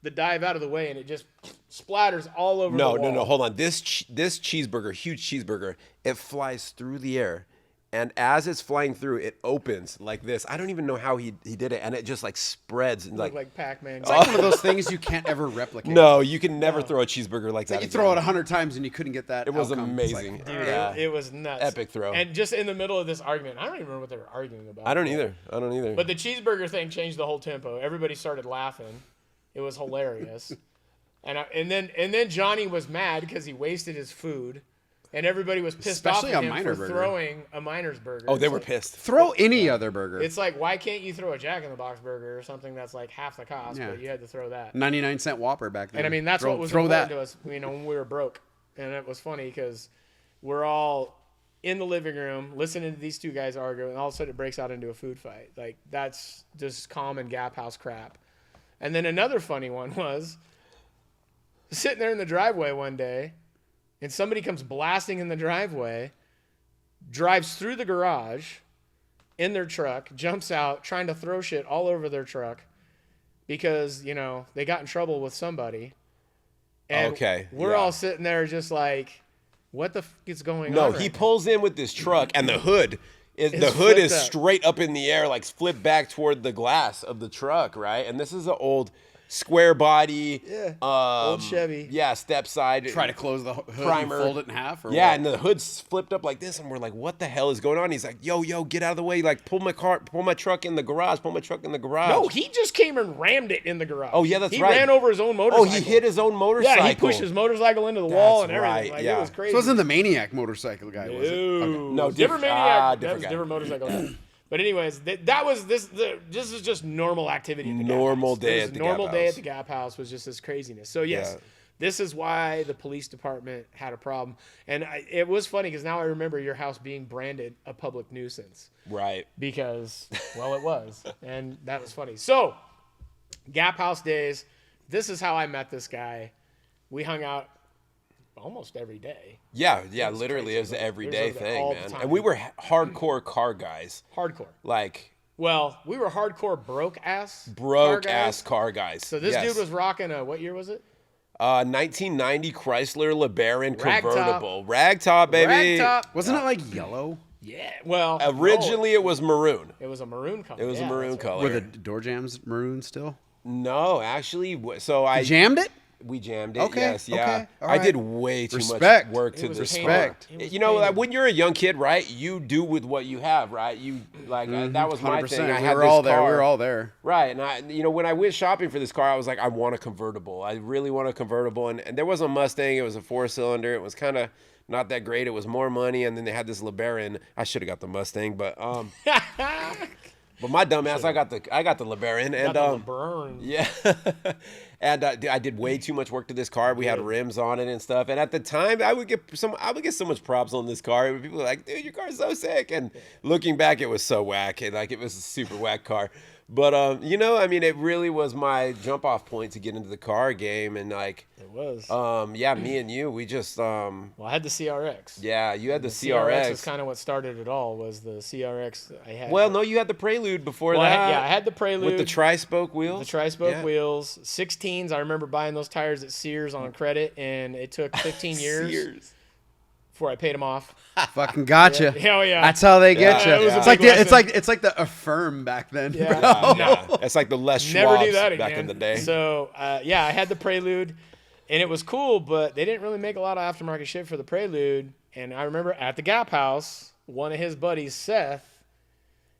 the dive out of the way and it just splatters all over the wall. No. Hold on. This cheeseburger, huge cheeseburger, it flies through the air. And as it's flying through, it opens like this. I don't even know how he did it. And it just like spreads. And Look like like Pac-Man. It's like one of those things you can't ever replicate. no, you can never throw a cheeseburger like that. You throw it again. 100 times and you couldn't get that. It was outcome. It's like, amazing. Dude, Yeah. it was nuts. Epic throw. And just in the middle of this argument, I don't even remember what they were arguing about. I don't either. But the cheeseburger thing changed the whole tempo. Everybody started laughing. It was hilarious. and then Johnny was mad because he wasted his food, and everybody was pissed Especially off a at him Miner for burger. throwing a Miner's burger. Oh, they It's were like- pissed. Throw any other burger. It's like, why can't you throw a Jack in the Box burger or something that's like half the cost, Yeah. but you had to throw that. 99-cent Whopper back then. And I mean, that's throw, what was throw important that. to us, when we were broke. And it was funny because we're all in the living room listening to these two guys argue, and all of a sudden it breaks out into a food fight. Like, that's just common Gap House crap. And then another funny one was sitting there in the driveway one day, and somebody comes blasting in the driveway, drives through the garage in their truck, jumps out, trying to throw shit all over their truck because, you know, they got in trouble with somebody. And we're all sitting there just like, what the f is going on? No, right he now? pulls in with this truck, and the hood is flipped up. straight up in the air, like flipped back toward the glass of the truck, right? And this is an old square body, old Chevy. Yeah, step side. Try to close the hood Primer. and fold it in half? Or Yeah, what? and the hood's flipped up like this, and we're like, what the hell is going on? He's like, yo, get out of the way. Like, pull my truck in the garage. No, he just came and rammed it in the garage. Oh, yeah, that's he right. He ran over his own motorcycle. Oh, he hit his own motorcycle. Yeah, he pushed his motorcycle into the wall and That's everything. right, Like, yeah. it was crazy. So it wasn't the Maniac motorcycle guy, was it? Okay. No, different different- maniac. different That's guy. different motorcycle guy. But anyways, that was this. This is just normal activity. At the Normal Gap House. day This at the normal Gap day House. at the Gap House was just this craziness. So yes, Yeah. this is why the police department had a problem. And it was funny because now I remember your house being branded a public nuisance Right. because, well, it was, and that was funny. So, Gap House days. This is how I met this guy. We hung out almost every day. Yeah, was literally, crazy, it was an but everyday it was thing, all the man. time. And we were hardcore car guys. Hardcore. Like, Well, we were hardcore broke ass car guys. So this Yes. dude was rocking a, what year was it? 1990 Chrysler LeBaron Ragtop. convertible. Ragtop, baby. Ragtop. Wasn't it like yellow? Yeah. Well, Originally, it was maroon. it was a maroon color. It was a Yeah, maroon that's right. color. Were the door jams maroon still? No, actually, so I Jammed it? we jammed it. Okay, Yes, yeah. okay, all I did right. way too Respect. much work It to was this painful. car. Respect. It was You know, like, painful. when you're a young kid, right? You do with what you have, right? You like that was my 100%. thing. I We had were this all there. car. We were all there. Right, and when I went shopping for this car, I was like, I want a convertible. I really want a convertible, and there was a Mustang. It was a 4-cylinder. It was kind of not that great. It was more money, and then they had this LeBaron. I should have got the Mustang, but but my dumb ass, I got the LeBaron, and Got the burn. yeah, and I did way too much work to this car. We had rims on it and stuff, and at the time, I would get so much props on this car. People were like, "Dude, your car's so sick." And looking back, it was so whack. It was a super whack car. But I mean, it really was my jump off point to get into the car game, and like, It was. yeah, me and you, we just, well, I had the CRX. yeah, you had the CRX is CRX. kind of what started it all. Was the CRX I had? Well, no, you had the Prelude before Well, that. I had the Prelude with the tri-spoke wheels. The tri-spoke Yeah. wheels, 16s. I remember buying those tires at Sears on credit, and it took 15 years Sears. before I paid them off. Fucking gotcha. Hell yeah. That's how they get Yeah, you. it was a It's like big it's like the Affirm back then. Yeah. bro. Yeah, it's like the Les Schwabs Never do that again. back in the day. So yeah, I had the Prelude, and it was cool, but they didn't really make a lot of aftermarket shit for the Prelude. And I remember at the Gap House, one of his buddies, Seth,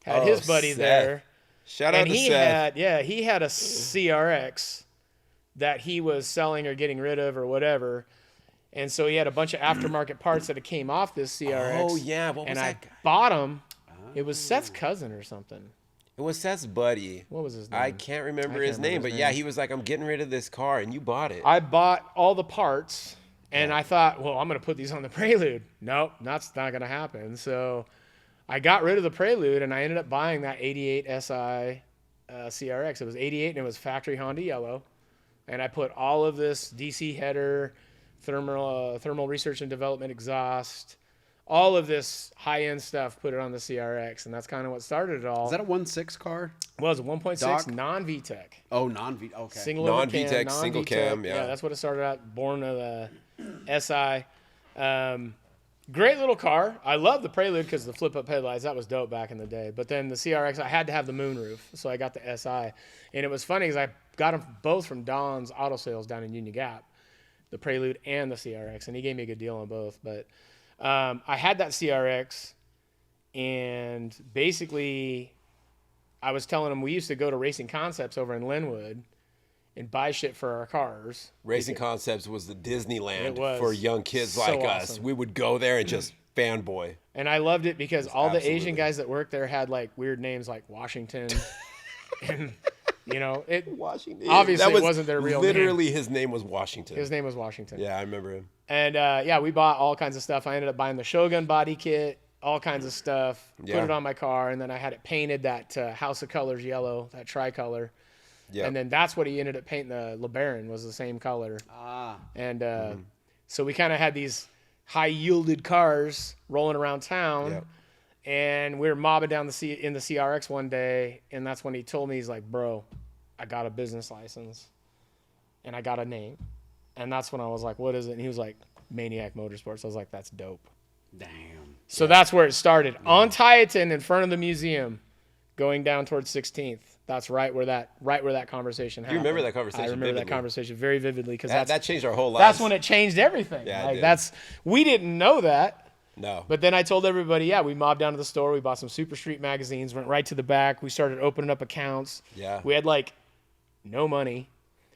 had his buddy Seth. there. Shout out And to he Seth. he had a CRX that he was selling or getting rid of or whatever. And so he had a bunch of aftermarket parts that came off this CRX. Oh, yeah. What was and that I guy? bought them. It was Seth's cousin or something. It was Seth's buddy. What was his name? I can't remember I his can't name, remember but his yeah, name. he was like, I'm getting rid of this car, and you bought it. I bought all the parts, and I thought, well, I'm going to put these on the Prelude. Nope, that's not going to happen. So I got rid of the Prelude, and I ended up buying that 88 SI CRX. It was 88, and it was factory Honda yellow. And I put all of this DC header, thermal research and development exhaust, all of this high-end stuff, put it on the CRX, and that's kind of what started it all. Is that a 1.6 car? Well, it was a 1.6 Doc? non-VTEC. Oh, non-V. Okay. Single Non-VTEC, overcam, single non-VTEC. cam, yeah. That's what it started out. Born of the SI. Great little car. I love the Prelude because the flip-up headlights. That was dope back in the day. But then the CRX, I had to have the moonroof, so I got the SI. And it was funny because I got them both from Don's Auto Sales down in Union Gap, the Prelude and the CRX, and he gave me a good deal on both. But I had that CRX, and basically I was telling him we used to go to Racing Concepts over in Linwood and buy shit for our cars. Racing Concepts was the Disneyland It was for young kids so like us. awesome. We would go there and just fanboy. And I loved it because all the absolutely. Asian guys that worked there had like weird names like Washington. And, you know, it Washington. Obviously, it wasn't their real name. Literally, his name was Washington. His name was Washington. Yeah, I remember him. And yeah, we bought all kinds of stuff. I ended up buying the Shogun body kit, all kinds of stuff, Yeah. put it on my car, and then I had it painted that House of Colors yellow, that tricolor. Yeah. And then that's what he ended up painting. The LeBaron was the same color. And so we kind of had these high yielded cars rolling around town. Yep. And we were mobbing down in the CRX one day, and that's when he told me, he's like, bro, I got a business license, and I got a name. And that's when I was like, what is it? And he was like, Maniac Motorsports. I was like, that's dope. Damn. So that's where it started. On Tieton, in front of the museum, going down towards 16th. That's right where that conversation happened. You remember that conversation I remember vividly. that conversation very vividly, because That changed our whole lives. that's when it changed everything. Yeah, it Like, did. we didn't know that. No. But then I told everybody, yeah, we mobbed down to the store. We bought some Super Street magazines, went right to the back. We started opening up accounts. Yeah. We had like no money,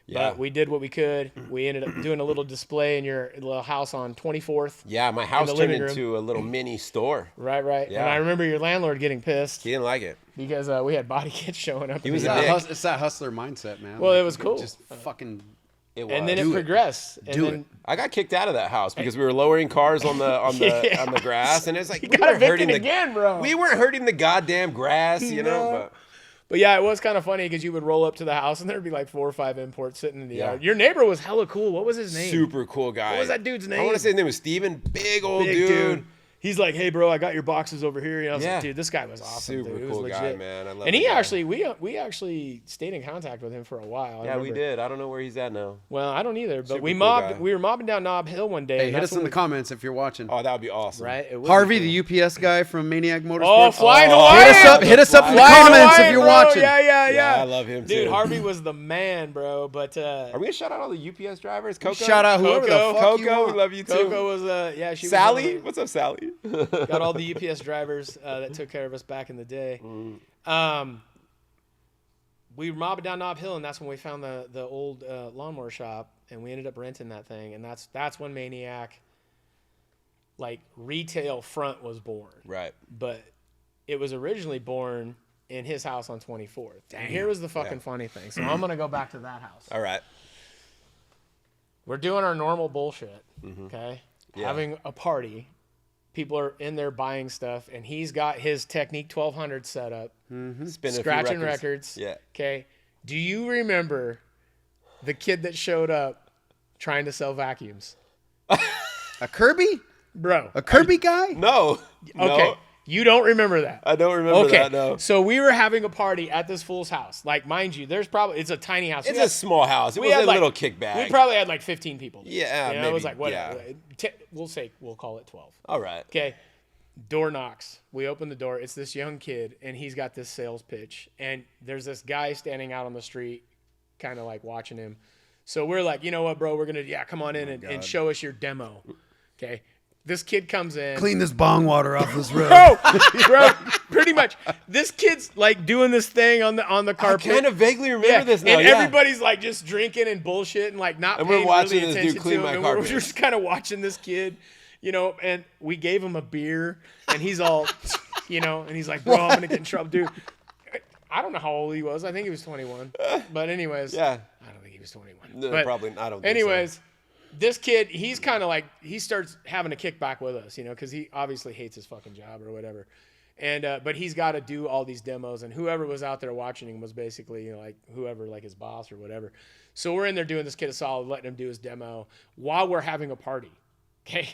Yeah. but we did what we could. We ended up doing a little display in your little house on 24th. Yeah, my house the turned living room. into a little mini store. Right. Yeah. And I remember your landlord getting pissed He didn't like it. because we had body kits showing up. He was It's a that, dick. it's that hustler mindset, man. Well, it Like, was you cool. Just fucking. It was. and then it Do it. progressed. And Do then, it. I got kicked out of that house because we were lowering cars on the Yeah. on the grass, and it's like You we got weren't hurting evicted again, bro. We weren't hurting the goddamn grass, you know. No. But yeah, it was kind of funny because you would roll up to the house and there'd be like 4 or 5 imports sitting in the Yeah. yard. Your neighbor was hella cool. What was his But name? super cool guy. What was that dude's I name? want to say his name was Steven. Big old Big dude. He's like, hey, bro, I got your boxes over here. And I was Yeah. like, dude, this guy was awesome. Super dude. It was cool legit. guy, man. I love And the he guy. actually, we actually stayed in contact with him for a while. I Yeah, we remember. did. I don't know where he's at now. Well, I don't either, but Super we cool mobbed. guy. We were mobbing down Knob Hill one day. Hey, and hit that's us in when the comments if you're watching. Oh, that would be awesome. Right? It would Harvey, be the UPS guy from Maniac Motorsports. Oh, flying Oh, Hawaiian. Hit us up in the Flying comments if Hawaiian, you're bro. watching. Yeah. Yeah, I love him Dude, too. Harvey was the man, bro. But Are we gonna shout out all the UPS drivers? Coco. Shout out whoever Coco. the fuck you Coco. want. We love you too. Coco was, yeah, she was Sally. one of the- What's up, Sally? got all the UPS drivers that took care of us back in the day. We were mobbing down Knob Hill, and that's when we found the old lawnmower shop, and we ended up renting that thing. And that's when Maniac, like, retail front was born. Right. But it was originally born in his house on 24th. And here was the fucking funny thing. So I'm going to go back to that house. All right. We're doing our normal bullshit, okay? Yeah. Having a party. People are in there buying stuff, and he's got his Technique 1200 set up, Spinning a few scratching records. Yeah. Okay. Do you remember the kid that showed up trying to sell vacuums? A Kirby? Bro. A Kirby guy? No. Okay. No. You don't remember that. I don't remember Okay. that. No. So we were having a party at this fool's house. Like, mind you, it's a tiny house. It's a small house. It was had, a like- little kickback. We probably had like 15 people. Yeah, You know, it was maybe, like, whatever. We'll call it 12. All right. Okay. Door knocks. We open the door. It's this young kid, and he's got this sales pitch. And there's this guy standing out on the street, kind of like watching him. So we're like, you know what, bro? We're going to, come on in and show us your demo. Okay. This kid comes in. Clean this bong water off this road. Bro, pretty much. This kid's like doing this thing on the I carpet. kind of vaguely remember this now. And Yeah. everybody's like just drinking and bullshit and like not And we're paying watching really this dude attention clean to my him. And carpet. we're just kind of watching this kid, and we gave him a beer and he's all, and he's like, bro, I'm gonna get in trouble, dude. I don't know how old he was. I think he was 21. But anyways, Yeah. I don't think he was 21. No, but probably. I don't. Think anyways, this kid, he's kind of like, he starts having a kickback with us, because he obviously hates his fucking job or whatever. And, but he's got to do all these demos, and whoever was out there watching him was basically, like whoever, like his boss or whatever. So we're in there doing this kid a solid, letting him do his demo while we're having a party. Okay.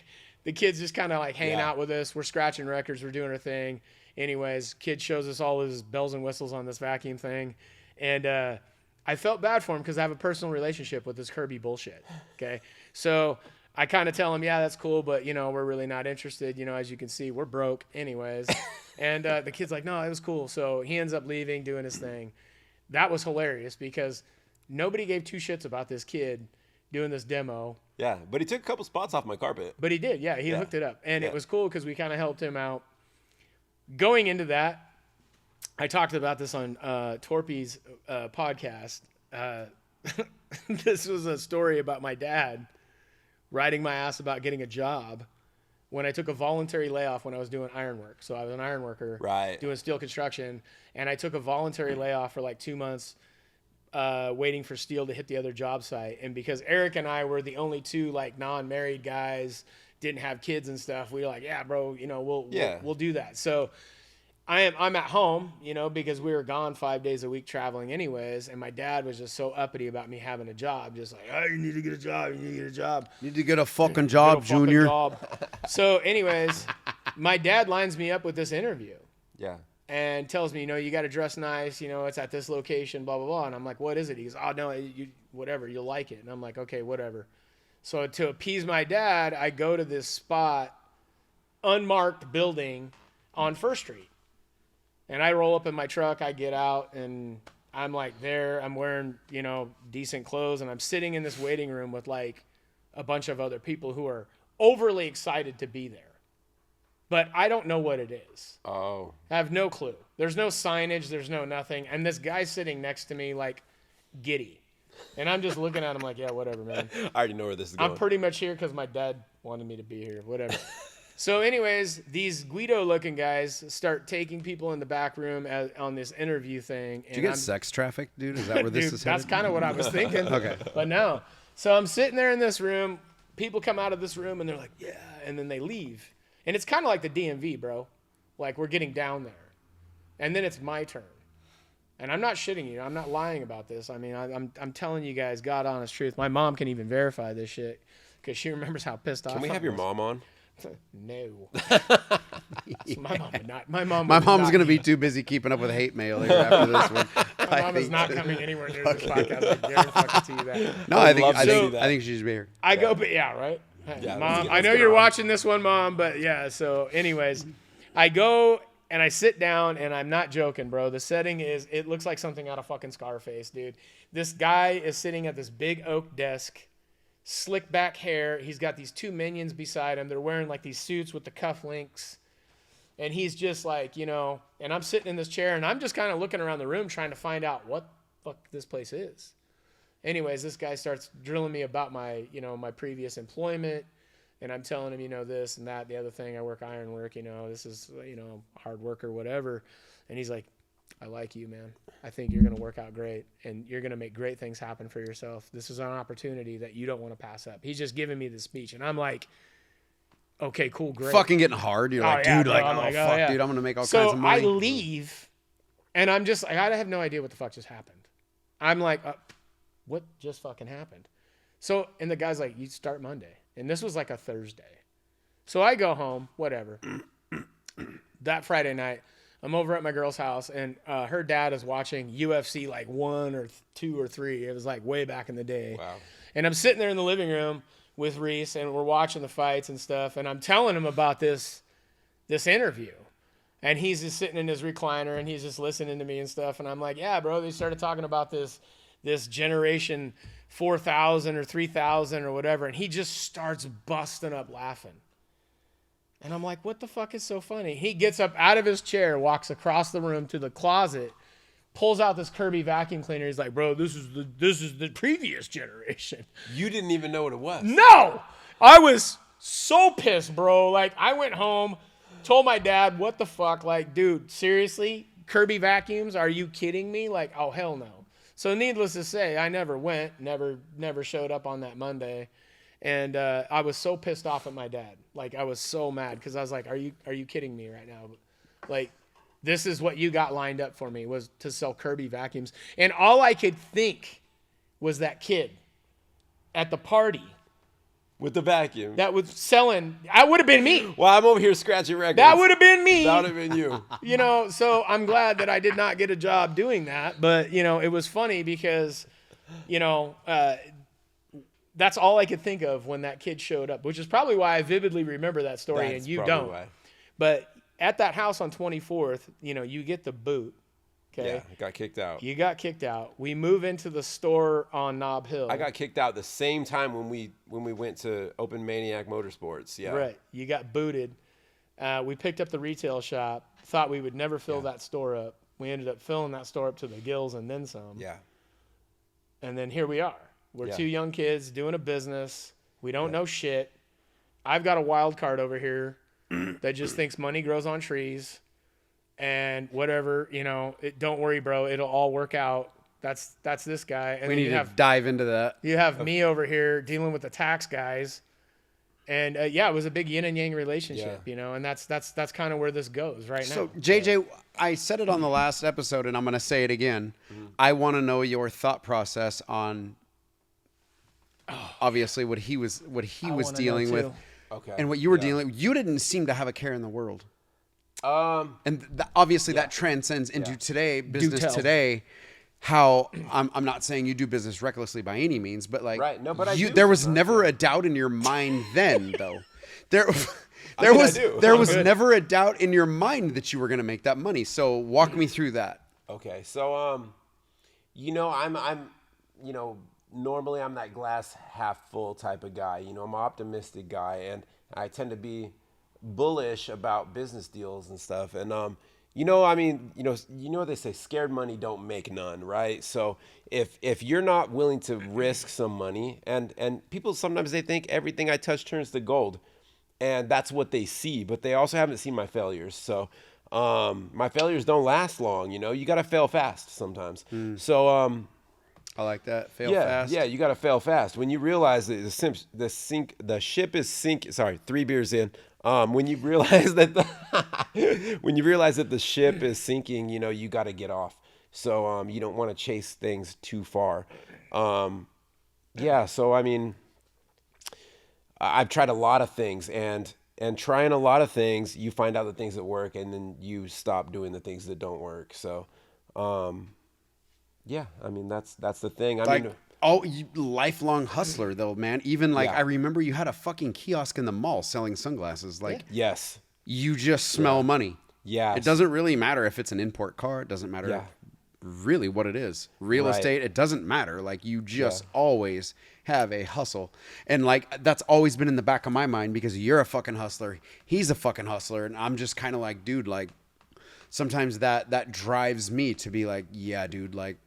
The kid's just kind of like hanging Yeah. out with us. We're scratching records. We're doing our thing. Anyways, kid shows us all his bells and whistles on this vacuum thing. And, I felt bad for him because I have a personal relationship with this Kirby bullshit. Okay. So I kind of tell him, yeah, that's cool, but we're really not interested. As you can see, we're broke anyways. And the kid's like, no, it was cool. So he ends up leaving, doing his thing. That was hilarious because nobody gave two shits about this kid doing this demo. Yeah, but he took a couple spots off my carpet. But he did. Yeah. He Yeah. hooked it up. And Yeah. it was cool because we kind of helped him out. Going into that, I talked about this on Torpy's podcast. This was a story about my dad riding my ass about getting a job when I took a voluntary layoff when I was doing iron work. So I was an iron worker Right. doing steel construction, and I took a voluntary layoff for like 2 months waiting for steel to hit the other job site. And because Eric and I were the only two like non-married guys, didn't have kids and stuff, we were like, yeah, bro, you know, we'll do that. So I'm at home, you know, because we were gone 5 days a week traveling anyways. And my dad was just so uppity about me having a job. Just like, oh, you need to get a job. You need to get a job. You need to get a fucking job, Junior. So anyways, my dad lines me up with this interview. Yeah. And tells me, you know, you got to dress nice. You know, it's at this location, blah, blah, blah. And I'm like, what is it? He goes, oh, no, whatever. You'll like it. And I'm like, okay, whatever. So to appease my dad, I go to this spot, unmarked building on First Street. And I roll up in my truck. I get out, and I'm like there. I'm wearing, you know, decent clothes. And I'm sitting in this waiting room with, like, a bunch of other people who are overly excited to be there. But I don't know what it is. Oh. I have no clue. There's no signage. There's no nothing. And this guy's sitting next to me like giddy. And I'm just looking at him like, yeah, whatever, man. I already know where this is going. I'm pretty much here because my dad wanted me to be here. Whatever. So anyways, these Guido-looking guys start taking people in the back room on this interview thing. Did you get sex trafficked, dude? Is that where this is headed? That's kind of what I was thinking. Okay. But no. So I'm sitting there in this room. People come out of this room, and they're like, yeah. And then they leave. And it's kind of like the DMV, bro. Like, we're getting down there. And then it's my turn. And I'm not shitting you. I'm not lying about this. I mean, I'm telling you guys God honest truth. My mom can even verify this shit because she remembers how pissed off I was. Can we have your mom on? No. So my mom would not. My mom's going to be too busy keeping up with hate mail here after this one. My mom is not coming anywhere near this podcast. I dare fucking tell you that. No, I think she should be here. I go, but yeah, right? Yeah, Mom, I know you're watching this one, Mom, but yeah, so anyways, I go and I sit down, and I'm not joking, bro. The setting is, it looks like something out of fucking Scarface, dude. This guy is sitting at this big oak desk, slick back hair. He's got these two minions beside him. They're wearing like these suits with the cufflinks. And he's just like, you know, and I'm sitting in this chair, and I'm just kind of looking around the room trying to find out what the fuck this place is. Anyways, this guy starts drilling me about my, you know, my previous employment, and I'm telling him, you know, this and that, the other thing. I work ironwork, you know, this is, you know, hard work or whatever. And he's like, I like you, man. I think you're going to work out great, and you're going to make great things happen for yourself. This is an opportunity that you don't want to pass up. He's just giving me the speech, and I'm like, okay, cool, great. Fucking getting hard. You're like, dude, like, oh, fuck, dude, I'm going to make all kinds of money. So I leave, and I'm just like, I have no idea what the fuck just happened. I'm like, what just fucking happened? So, and the guy's like, you start Monday. And this was like a Thursday. So I go home, whatever. That Friday night, I'm over at my girl's house, and her dad is watching UFC like 1 or 2 or 3. It was like way back in the day. Wow. And I'm sitting there in the living room with Reese, and we're watching the fights and stuff. And I'm telling him about this interview. And he's just sitting in his recliner, and he's just listening to me and stuff. And I'm like, yeah, bro, they started talking about this generation 4,000 or 3,000 or whatever. And he just starts busting up laughing. And I'm like, what the fuck is so funny? He gets up out of his chair, walks across the room to the closet, pulls out this Kirby vacuum cleaner. He's like, bro, this is the previous generation. You didn't even know what it was. No! I was so pissed, bro. Like, I went home, told my dad, what the fuck? Like, dude, seriously? Kirby vacuums? Are you kidding me? Like, oh, hell no. So needless to say, I never went, never showed up on that Monday. And I was so pissed off at my dad. Like, I was so mad because I was like, are you kidding me right now? Like, this is what you got lined up for me, was to sell Kirby vacuums. And all I could think was that kid at the party With the vacuum. that was selling. That would have been me. Well, I'm over here scratching records. That would have been me. That would have been you. You know, so I'm glad that I did not get a job doing that. But, you know, it was funny because, you know, that's all I could think of when that kid showed up, which is probably why I vividly remember that story. That's and you probably don't. why. But at that house on 24th, you know, you get the boot. Okay. Yeah, I got kicked out. You got kicked out. We move into the store on Nob Hill. I got kicked out the same time when we went to Open Maniac Motorsports. Yeah. Right. You got booted. We picked up the retail shop. Thought we would never fill that store up. We ended up filling that store up to the gills and then some. Yeah. And then here we are. We're two young kids doing a business. We don't know shit. I've got a wild card over here that just thinks money grows on trees and whatever, you know, don't worry, bro. It'll all work out. that's this guy. And We then need you to have dive into that. you have me over here dealing with the tax guys. And yeah, it was a big yin and yang relationship, Yeah. you know, and that's kind of where this goes right So, now. JJ, I said it on the last episode, and I'm going to say it again. I want to know your thought process on obviously what he was wanna dealing know with, too. Okay. and what you were dealing with. You didn't seem to have a care in the world, Um, and obviously that transcends into business tell. today. How I'm not saying you do business recklessly by any means, but like Right. No, but I you, do there was sometimes, never a doubt in your mind then, though. There mean, I was do. there I'm was good. never a doubt in your mind that you were going to make that money. So walk me through that. Okay, so you know, I'm you know, normally I'm that glass half full type of guy. You know, I'm an optimistic guy, and I tend to be bullish about business deals and stuff. And you know, I mean, you know what they say, scared money don't make none, right? So if you're not willing to risk some money, and people sometimes they think everything I touch turns to gold, and that's what they see, but they also haven't seen my failures. So my failures don't last long. You know, you got to fail fast sometimes. So I like that. Fail yeah, fast. yeah, you got to fail fast. When you realize that the ship is sinking. Sorry, 3 beers in. When you realize that the ship is sinking, you know, you got to get off. So you don't want to chase things too far. Yeah. So I mean, I've tried a lot of things, and trying a lot of things, you find out the things that work, and then you stop doing the things that don't work. So, yeah, I mean, that's the thing. I mean, You lifelong hustler though, man. Even like Yeah. I remember you had a fucking kiosk in the mall selling sunglasses. Like yes, you just smell money. yes. It doesn't really matter if it's an import car. It doesn't matter Yeah. really what it is. Real Right. estate, it doesn't matter. Like you just always have a hustle. And like that's always been in the back of my mind because you're a fucking hustler. He's a fucking hustler. And I'm just kind of like, dude, like sometimes that drives me to be like, yeah, dude, like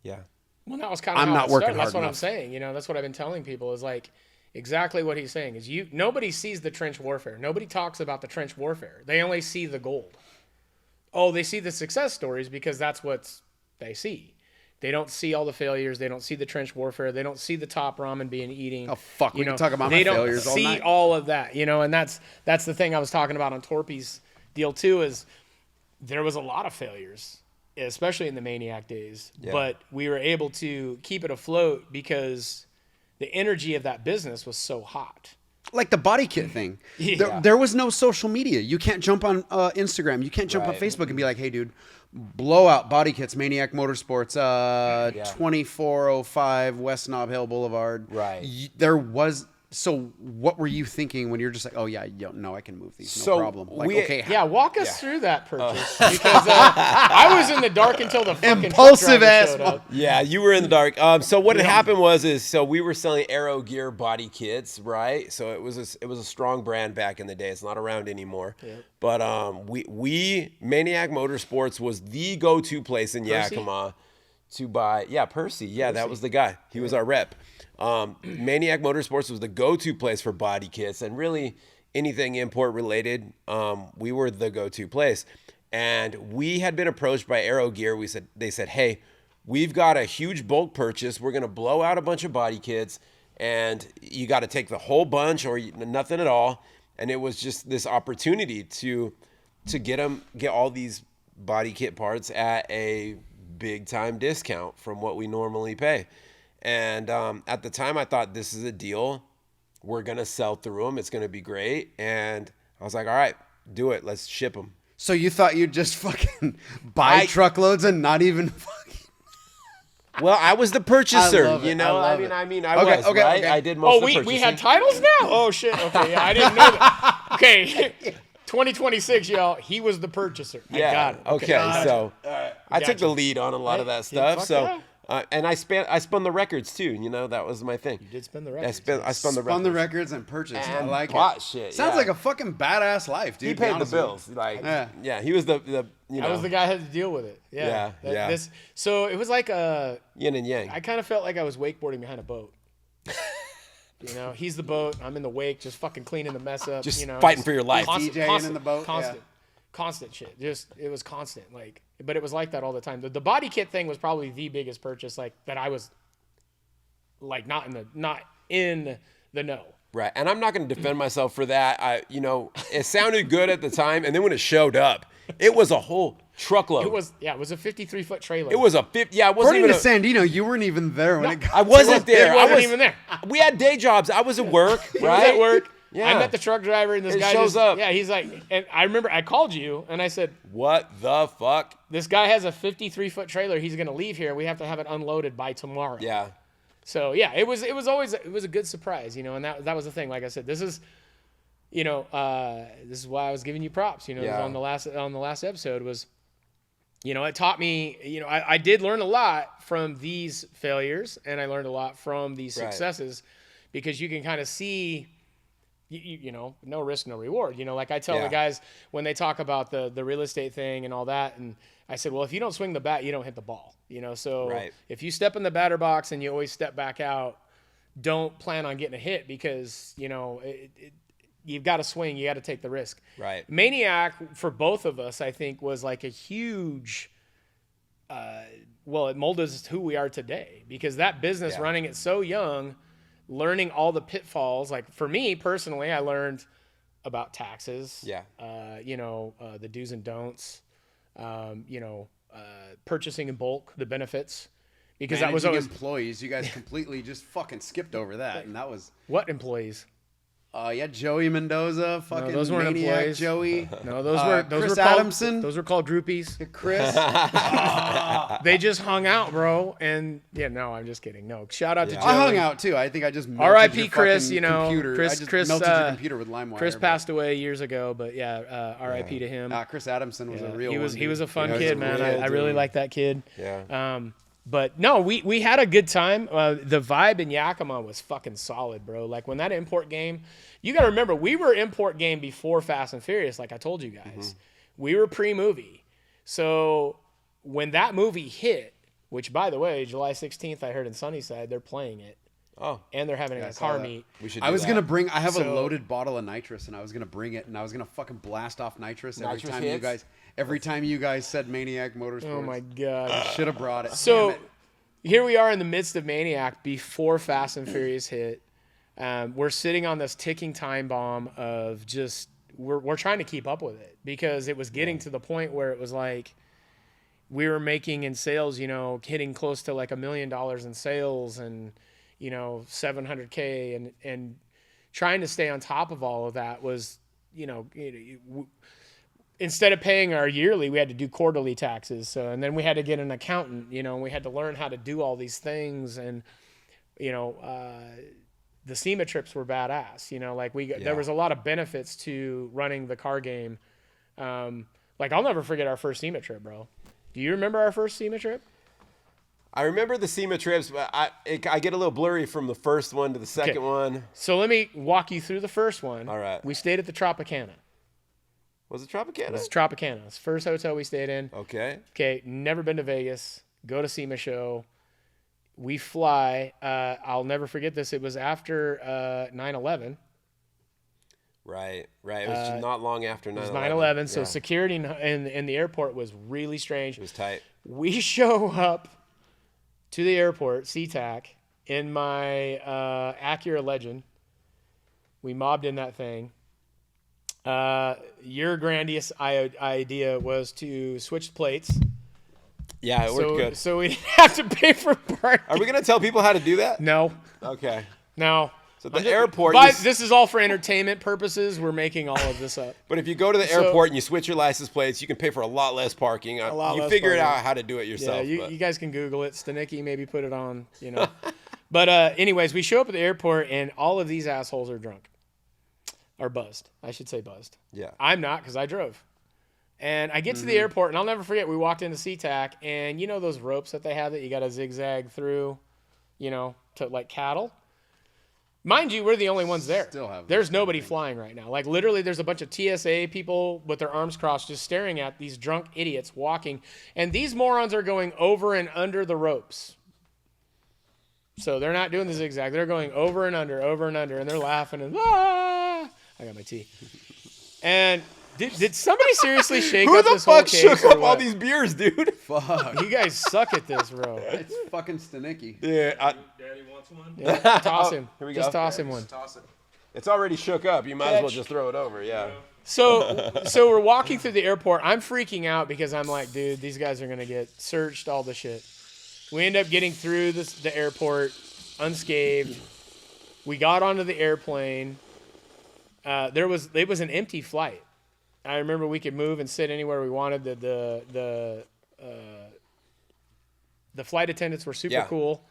yeah. Well, that was kind of I'm how not it working started. That's hard what I'm enough. saying. You know, that's what I've been telling people is like exactly what he's saying is nobody sees the trench warfare. Nobody talks about the trench warfare. They only see the gold. Oh, they see the success stories because that's what they see. They don't see all the failures. They don't see the trench warfare. They don't see the top ramen being eating. Oh, fuck, we can talk about my they don't failures all see night. all of that, you know, and that's the thing I was talking about on Torpy's deal too is there was a lot of failures, especially in the Maniac days, but we were able to keep it afloat because the energy of that business was so hot. like the body kit thing. Yeah. There was no social media. You can't jump on Instagram. You can't jump on Right. Facebook and be like, hey, dude, blowout body kits, Maniac Motorsports, 2405 West Nob Hill Boulevard. Right. There was. So what were you thinking when you're just like, oh yeah, no, I can move these, no So problem. Like, we- okay, Yeah, walk us through that purchase because I was in the dark until the fucking Impulsive truck driver ass showed up. Yeah, you were in the dark. So what had happened was we were selling Aero Gear body kits, right? So it was a strong brand back in the day. It's not around anymore. But we Maniac Motorsports was the go-to place in Yakima to buy. Yeah, Percy. Yeah, that was the guy. He was our rep. Maniac Motorsports was the go-to place for body kits and really anything import related. We were the go-to place. And we had been approached by Aero Gear. They said, hey, we've got a huge bulk purchase. We're going to blow out a bunch of body kits and you got to take the whole bunch or nothing at all. And it was just this opportunity to get all these body kit parts at a big time discount from what we normally pay. And at the time I thought this is a deal. We're going to sell through them. It's going to be great. And I was like, all right, do it. Let's ship them. So you thought you'd just fucking buy truckloads and not even fucking. Well, I was the purchaser, love it. you know. I I love mean, it. I Okay, was okay, right. okay. I did most of the We purchasing. had titles now? Oh shit. Okay, yeah, I didn't know that. Okay. 2026, y'all. He was the purchaser. I got it. Okay. So I took Gotcha. the lead on a lot of that Yeah, stuff. fuck So yeah. and I spun the records too. You know, that was my thing. You did spin the I records. spun the Spun records. the records and purchased. I And like bought it. shit, Sounds yeah. like a fucking badass life, dude. He to be paid the honest with you. bills. Like, Yeah. yeah, he was the you know, I was the guy who had to deal with it. Yeah. Yeah. So it was like yin and yang. I kind of felt like I was wakeboarding behind a boat. You know, he's the boat. I'm in the wake, just fucking cleaning the mess up. Just you know, fighting for your life. DJing in the boat, Constant. constant shit. It was constant. Like, but it was like that all the time. The body kit thing was probably the biggest purchase, like, that I was like not in the know. Right. And I'm not going to defend myself for that. It sounded good at the time. And then when it showed up, it was a whole truckload. It was a 53-foot trailer. It was a 50. Yeah, it wasn't According even to Sandino, you weren't even there when it got I wasn't there. It wasn't I was even there. We had day jobs. I was at work, I right? was at work. Yeah. I met the truck driver, and this It guy shows up. Yeah, he's like, and I remember I called you, and I said, What the fuck? this guy has a 53-foot trailer. He's going to leave here. We have to have it unloaded by tomorrow. Yeah. So yeah, it was a good surprise, and that was the thing. Like I said, this is, this is why I was giving you props. Yeah. On the last episode was, it taught me. I did learn a lot from these failures, and I learned a lot from these Right. successes, because you can kind of see. No risk, no reward. Like I tell Yeah. the guys when they talk about the real estate thing and all that, and I said, well, if you don't swing the bat, you don't hit the ball. So Right. if you step in the batter box and you always step back out, don't plan on getting a hit, because you've got to swing, you got to take the risk. Right. Maniac for both of us, I think, was like a huge. It molded us who we are today, because that business, Yeah. running it so young, learning all the pitfalls. Like for me personally, I learned about taxes. Yeah. The do's and don'ts. Purchasing in bulk, the benefits, because that was Managing always employees. You guys completely just fucking skipped over that, and that was what employees. Joey Mendoza, fucking those weren't Maniac employees. Joey. No, those were Chris called, Adamson. Those were called groupies. Chris. They just hung out, bro. And no, I'm just kidding. No, shout out to Yeah. Joey. I hung out too. I think I just melted R.I.P. your Chris. fucking computer. Chris. I just Chris. melted your computer with LimeWire. Chris but- passed away years ago, but yeah, R.I.P. to him. Chris Adamson was a real. He was one, he was a dude. fun He was kid, a man. real I really dude. like that kid. Yeah. But no, we had a good time. The vibe in Yakima was fucking solid, bro. Like when that import game, you got to remember, we were import game before Fast and Furious, like I told you guys. We were pre-movie. So when that movie hit, which by the way, July 16th, I heard in Sunnyside, they're playing it. Oh. And they're having a saw car that. meet. We should. I was gonna bring. I have a So- loaded bottle of nitrous, and I was gonna bring it, and I was gonna fucking blast off nitrous every Nitrous time hits? Every time you guys said Maniac Motorsports. Oh my God. Should have brought it. So Damn it. here we are in the midst of Maniac before Fast and Furious hit. We're sitting on this ticking time bomb of just we're trying to keep up with it, because it was getting to the point where it was like we were making in sales, hitting close to like $1 million in sales, and $700K, and trying to stay on top of all of that was, instead of paying our yearly, we had to do quarterly taxes. So, and then we had to get an accountant, and we had to learn how to do all these things. And, the SEMA trips were badass, there was a lot of benefits to running the car game. Like I'll never forget our first SEMA trip, bro. Do you remember our first SEMA trip? I remember the SEMA trips, but I get a little blurry from the first one to the second one. So let me walk you through the first one. All right. We stayed at the Tropicana. Was it Tropicana? It's Tropicana. It's the first hotel we stayed in. Okay. Okay, never been to Vegas. Go to SEMA show. We fly. I'll never forget this. It was after 9/11. Right. It was just not long after 9/11. It was 9/11. So Yeah. security in the airport was really strange. It was tight. We show up to the airport, SeaTac, in my Acura Legend. We mobbed in that thing. Your grandiose idea was to switch plates. Yeah, it worked good. So we didn't have to pay for parking. Are we gonna tell people how to do that? No. Okay. No. So at the airport, But this is all for entertainment purposes. We're making all of this up. but if you go to the airport and you switch your license plates, you can pay for a lot less parking. A lot you less figure it parking. out how to do it yourself. Yeah, but- you guys can Google it. Stanicki, maybe put it on, But anyways, we show up at the airport, and all of these assholes are drunk. Or buzzed. I should say buzzed. Yeah. I'm not, because I drove. And I get to the airport, and I'll never forget, we walked into SeaTac, and those ropes that they have that you got to zigzag through, to like cattle? Mind you, we're the only ones there. Still have There's those nobody flying right now. Like literally, there's a bunch of TSA people with their arms crossed, just staring at these drunk idiots walking, and these morons are going over and under the ropes. So they're not doing the zigzag; they're going over and under, and they're laughing and I got my tea. And Did somebody seriously shake Who up the this whole fuck case shook or up all what? these beers, dude? Fuck. You guys suck at this, bro. It's fucking Stanicky. Yeah, Daddy wants one. Yeah, toss him. here we Just go. toss him one. Toss it. it's already shook up. You might as well Catch. just throw it over. Yeah. So we're walking through the airport. I'm freaking out because I'm like, dude, these guys are gonna get searched, all the shit. We end up getting through the airport unscathed. We got onto the airplane. It was an empty flight. I remember we could move and sit anywhere we wanted. The flight attendants were super Yeah. cool.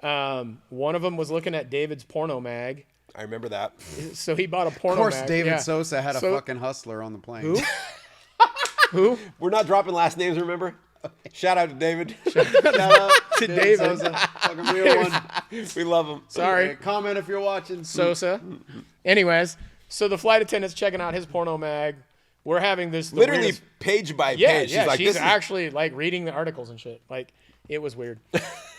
One of them was looking at David's porno mag, I remember that. so he bought a porno Of course, mag. David Yeah. Sosa had a So- fucking hustler on the plane. Who? Who? We're not dropping last names, remember? Shout out to David. Shout out To David. Sosa, fucking real one. we love him. Sorry. Hey, comment if you're watching. Sosa. Anyways, so the flight attendant's checking out his porno mag. We're having this the Literally weirdest- page by yeah, page. yeah. She's like, She's this is actually like reading the articles and shit. Like it was weird.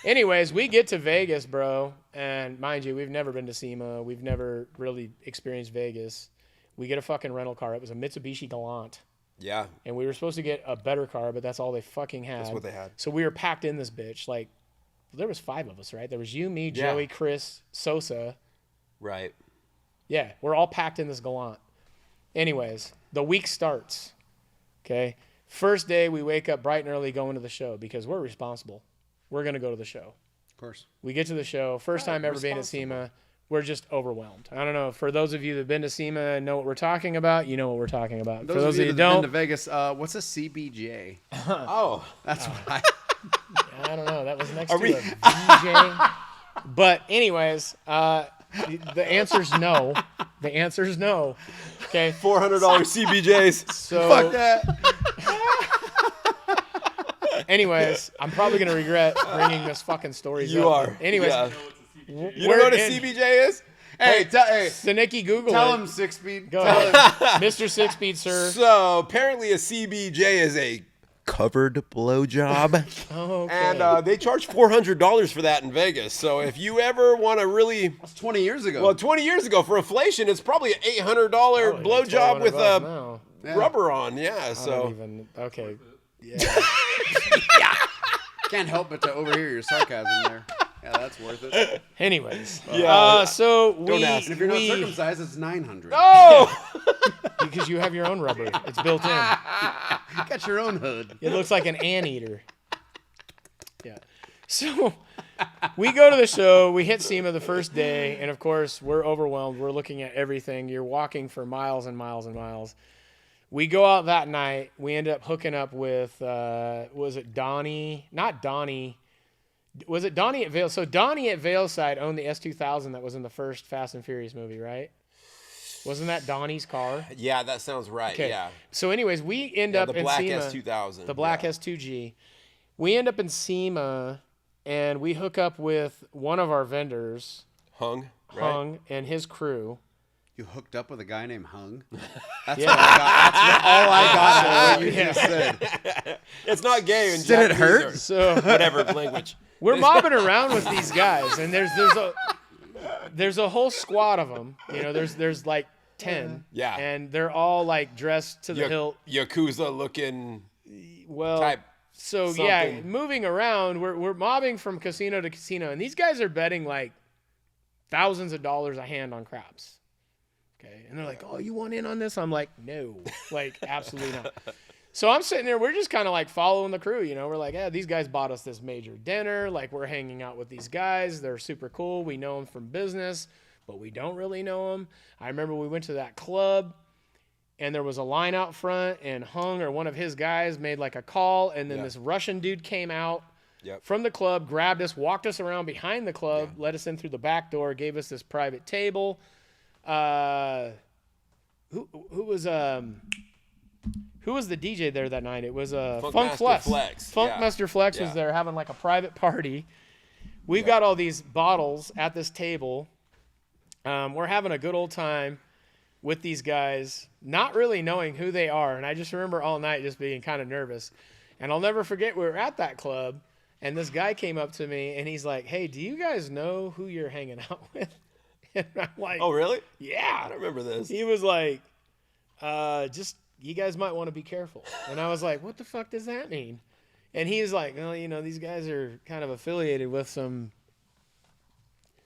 Anyways, we get to Vegas, bro, and mind you, we've never been to SEMA. We've never really experienced Vegas. We get a fucking rental car. It was a Mitsubishi Galant. yeah. And we were supposed to get a better car, but that's all they fucking had. That's what they had. So we were packed in this bitch. Like, there was 5 of us, right? There was you, me, Yeah. Joey, Chris, Sosa. Right. Yeah, we're all packed in this Galant. Anyways, the week starts. Okay. First day, we wake up bright and early going to the show because we're responsible. We're going to go to the show. Of course. We get to the show. First time ever being at SEMA. We're just overwhelmed. I don't know. For those of you that have been to SEMA and know what we're talking about, you know what we're talking about. For those of you that that have don't, been to Vegas, what's a CBJ? Oh. That's what I don't know. That was next Are to we- a VJ. But anyways, the answer's no. The answer's no. Okay. $400 CBJs. So Fuck that. anyways, I'm probably gonna regret bringing this fucking story. You are. Anyways, Yeah. we're You don't know what a in- CBJ is? Hey, Stanicky Google tell it. him 6-speed. Go Tell ahead. him. Mr. Six Speed, sir. So apparently a CBJ is a covered blowjob. Oh, okay. And they charge $400 for that in Vegas. So if you ever want to really, That's 20 years ago. well, 20 years ago for inflation, it's probably an $800 Probably blowjob with $1,200 a now. Yeah. rubber on. Yeah. I don't So even. Okay. Can't help but to overhear your sarcasm there. Yeah, that's worth it. Anyways. Yeah. So we. ask. And if you're not we- circumcised, it's 900. oh, because you have your own rubber. It's built in. You got your own hood. It looks like an anteater. Yeah. So we go to the show. We hit SEMA the first day, and of course we're overwhelmed. We're looking at everything. You're walking for miles and miles and miles. We go out that night. We end up hooking up with was it Donnie? Not Donnie. Was it Donnie at Vale? So Donnie at Valeside owned the S2000 that was in the first Fast and Furious movie, right? Wasn't that Donnie's car? yeah, that sounds right. Okay. Yeah. So, anyways, we end Yeah, up the in black SEMA. S2000. The black yeah. S2G. We end up in SEMA, and we hook up with one of our vendors, Hung. Right? Hung, and his crew. You hooked up with a guy named Hung? That's Yeah. all I got out of what you Yeah. just said. It's not gay. In Did it Japanese hurt? or So whatever language. we're mobbing around with these guys, and there's a whole squad of them. You know, there's like 10. Yeah. And they're all like dressed to the hilt. Yakuza looking Well, type. so yeah, something. moving around, we're mobbing from casino to casino, and these guys are betting like thousands of dollars a hand on craps. Okay, and they're like, "Oh, you want in on this?" I'm like, "No, like absolutely not." So I'm sitting there, we're just kind of like following the crew, you know. We're like, "Yeah, these guys bought us this major dinner. Like, we're hanging out with these guys. They're super cool. We know them from business, but we don't really know them." I remember we went to that club, and there was a line out front, and Hung or one of his guys made like a call, and then Yeah. this Russian dude came out Yep. from the club, grabbed us, walked us around behind the club, let us in through the back door, gave us this private table. Who was the DJ there that night? It was Funkmaster Flex, yeah. Funkmaster Flex was Yeah. there having like a private party. We've got all these bottles at this table. We're having a good old time with these guys, not really knowing who they are. And I just remember all night just being kind of nervous. And I'll never forget, we were at that club, and this guy came up to me, and he's like, "Hey, do you guys know who you're hanging out with?" And I'm like, Oh, really? yeah. I don't remember this. He was like, you guys might want to be careful. And I was like, what the fuck does that mean? And he was like, well, you know, these guys are kind of affiliated with some